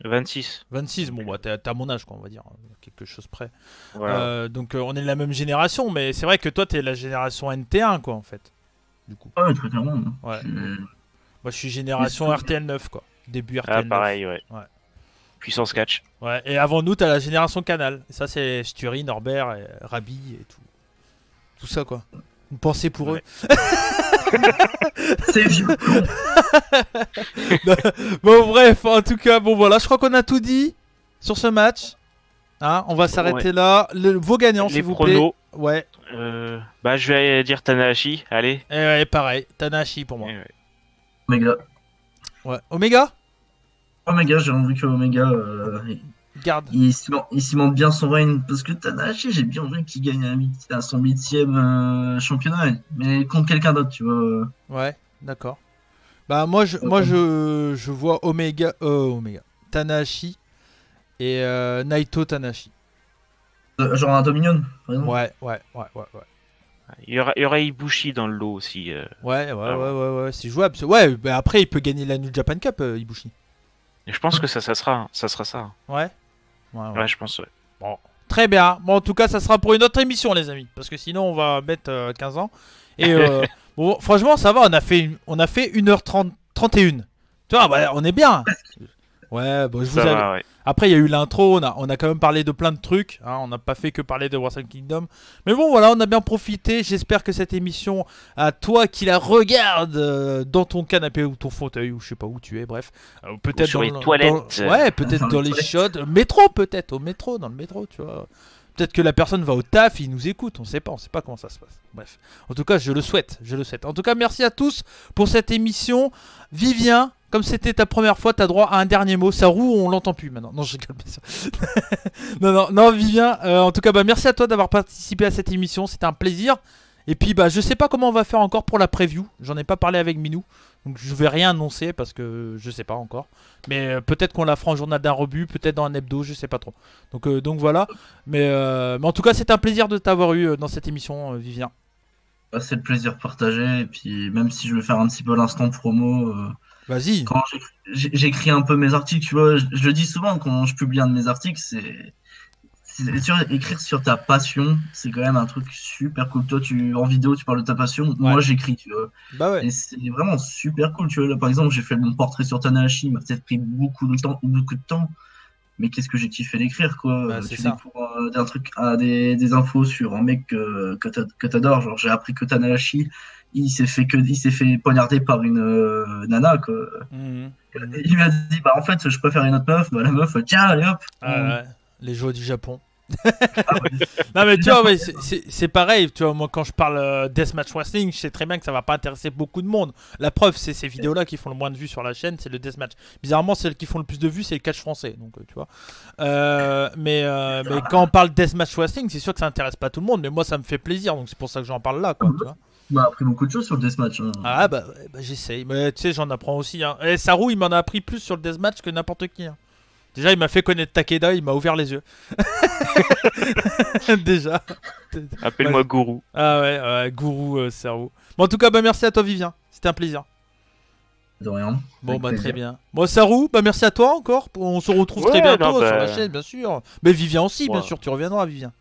26. 26. Bon bah t'as mon âge quoi on va dire quelque chose près. Voilà. Donc on est de la même génération, mais c'est vrai que toi t'es la génération NT1 quoi en fait. Du coup. Ah ouais, très clairement. Ouais. Je- Moi je suis génération RTL 9 quoi. Début RTL Ah, 9. pareil, ouais. Ouais. Puissance catch. Ouais, et avant nous, t'as la génération Canal. Et ça, c'est Sturi, Norbert, et Rabi et tout. Tout ça, quoi. Une pensée pour Ouais. eux. C'est vieux con. Bon, bref, en tout cas, bon, voilà, je crois qu'on a tout dit sur ce match. Hein, on va s'arrêter là. Vos gagnants, Les s'il vous pronos. plaît. Ouais, Bah, je vais dire Tanahashi. Allez. et ouais, pareil. Tanahashi pour moi. Eh ouais. Omega. Ouais. Omega Omega, j'ai envie que Omega Garde. il cimente bien son règne parce que Tanahashi, j'ai bien envie qu'il gagne à son 8e championnat, mais contre quelqu'un d'autre, tu vois. Ouais, d'accord. Bah, moi, je vois Omega. Tanahashi et Naito Tanahashi. Genre un Dominion, par exemple. Ouais. Il y aura Ibushi dans le lot aussi. Ouais, c'est jouable. Ouais, bah après il peut gagner la New Japan Cup, Ibushi. Et je pense que ça sera ça. Ouais. Ouais, je pense, ouais. Très bien. Bon, en tout cas, ça sera pour une autre émission, les amis, parce que sinon on va mettre 15 ans. Et bon, franchement, ça va. On a fait 1h30, 31. Tu vois, bah, on est bien. Ouais, bon, je vous Ça avais. va, ouais. Après, il y a eu l'intro, on a quand même parlé de plein de trucs. Hein, on n'a pas fait que parler de Wrestle Kingdom. Mais bon, voilà, on a bien profité. J'espère que cette émission, à toi qui la regardes dans ton canapé ou ton fauteuil, ou je sais pas où tu es, bref. Peut-être sur dans les toilettes. Ouais, peut-être Dans dans les les toilettes. chiottes. Métro, peut-être. Dans le métro, tu vois. Peut-être que la personne va au taf, il nous écoute, on sait pas comment ça se passe. Bref, en tout cas, je le souhaite. En tout cas, merci à tous pour cette émission. Vivien, comme c'était ta première fois, t'as droit à un dernier mot. Saru, on l'entend plus maintenant. Non, je rigole bien sûr. non, Vivien. En tout cas, bah merci à toi d'avoir participé à cette émission. C'était un plaisir. Et puis, bah, je sais pas comment on va faire encore pour la preview. J'en ai pas parlé avec Minou. Donc je vais rien annoncer parce que je sais pas encore. Mais peut-être qu'on la fera en journal d'un rebut, peut-être dans un hebdo, je sais pas trop. Donc voilà. Mais en tout cas, c'est un plaisir de t'avoir eu dans cette émission, Vivien. Bah, c'est le plaisir partagé. Et puis, même si je veux faire un petit peu l'instant promo, Vas-y. quand j'écris un peu mes articles, tu vois, je le dis souvent quand je publie un de mes articles, écrire sur ta passion, c'est quand même un truc super cool. Toi, en vidéo, tu parles de ta passion. Moi, j'écris, tu vois. Bah ouais. Et c'est vraiment super cool, tu vois. Là, par exemple, j'ai fait mon portrait sur Tanahashi, il m'a peut-être pris beaucoup de temps. Mais qu'est-ce que j'ai kiffé l'écrire, quoi. Bah, c'est Tu ça. découvres un truc, des infos sur un mec que t'adores. Genre, j'ai appris que Tanahashi, il s'est fait poignarder par une nana, quoi. Mhm. Et il m'a dit, bah en fait, je préfère une autre meuf. Bah la meuf, tiens, allez hop. Ah ouais. Les joies du Japon. Ah ouais. Non mais tu vois, ouais, c'est pareil, tu vois, moi quand je parle Deathmatch Wrestling, je sais très bien que ça va pas intéresser beaucoup de monde. La preuve, c'est ces vidéos-là qui font le moins de vues sur la chaîne, c'est le Deathmatch. Bizarrement, celles qui font le plus de vues, c'est le catch français, donc tu vois. Mais quand on parle Deathmatch Wrestling, c'est sûr que ça intéresse pas tout le monde, mais moi ça me fait plaisir, donc c'est pour ça que j'en parle là, quoi, tu vois. Tu m'as appris beaucoup de choses sur le deathmatch. Hein. Ah bah, ouais, bah j'essaye, mais tu sais, j'en apprends aussi. Hein. Et Saru, il m'en a appris plus sur le Deathmatch que n'importe qui. Hein. Déjà, il m'a fait connaître Takeda, il m'a ouvert les yeux. Déjà. Appelle-moi Gourou. Ah ouais, gourou, cerveau. Bon, en tout cas, bah merci à toi, Vivien. C'était un plaisir. De rien. Bon, Avec bah plaisir. très bien. Bon, Sarou, bah merci à toi encore. On se retrouve très Ouais, bientôt non, sur bah, la chaîne, bien sûr. Mais Vivien aussi, bien Ouais. sûr. Tu reviendras, Vivien.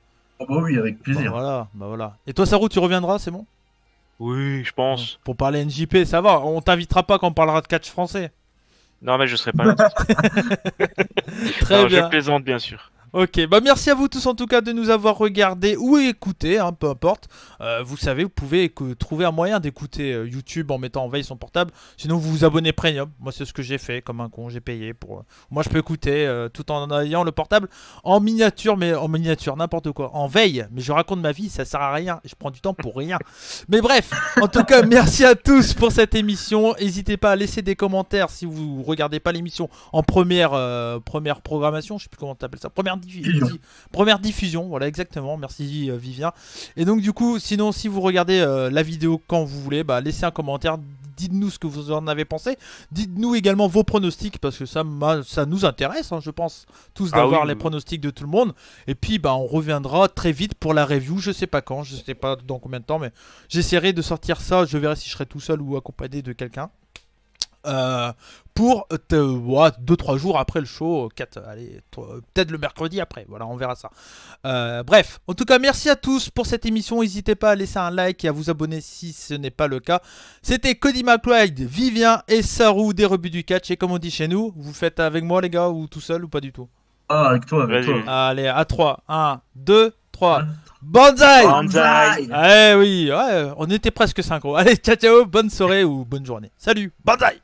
Ah bah oui, avec Bon, plaisir. bah voilà. Et toi, Sarou, tu reviendras, c'est bon? Oui, je pense. Pour parler NJP, ça va. On t'invitera pas quand on parlera de catch français. Non, mais je serai pas là. Très Non, bien. je plaisante, bien sûr. Ok, bah merci à vous tous en tout cas de nous avoir regardé ou écouté, hein, peu importe. Vous savez, vous pouvez trouver un moyen d'écouter YouTube en mettant en veille son portable. Sinon, vous vous abonnez Premium. Moi, c'est ce que j'ai fait comme un con. J'ai payé pour. Moi, je peux écouter tout en ayant le portable en miniature, mais en miniature, n'importe quoi. En veille, mais je raconte ma vie, ça sert à rien. Je prends du temps pour rien. Mais bref, en tout cas, merci à tous pour cette émission. N'hésitez pas à laisser des commentaires si vous regardez pas l'émission en première programmation. Je sais plus comment t'appelles ça. Première diffusion, voilà exactement, merci Vivien. Et donc du coup, sinon si vous regardez la vidéo quand vous voulez, bah laissez un commentaire, dites-nous ce que vous en avez pensé. Dites-nous également vos pronostics parce que ça nous intéresse, hein, je pense tous d'avoir les pronostics de tout le monde. Et puis bah on reviendra très vite pour la review, je sais pas quand, je sais pas dans combien de temps, mais j'essaierai de sortir ça, je verrai si je serai tout seul ou accompagné de quelqu'un. Pour 2-3 jours après le show, peut-être le mercredi après, voilà, on verra ça. Bref, en tout cas, merci à tous pour cette émission. N'hésitez pas à laisser un like et à vous abonner si ce n'est pas le cas. C'était Cody McBride, Vivien et Sarou des rebuts du catch. Et comme on dit chez nous, vous faites avec moi, les gars, ou tout seul, ou pas du tout? Ah, avec toi, avec Vas-y. toi. Allez, à 3, 1, 2, 3. Hein Banzai! Banzai. Eh oui, ouais, on était presque synchro. Allez, ciao, ciao, bonne soirée ou bonne journée. Salut, Banzai!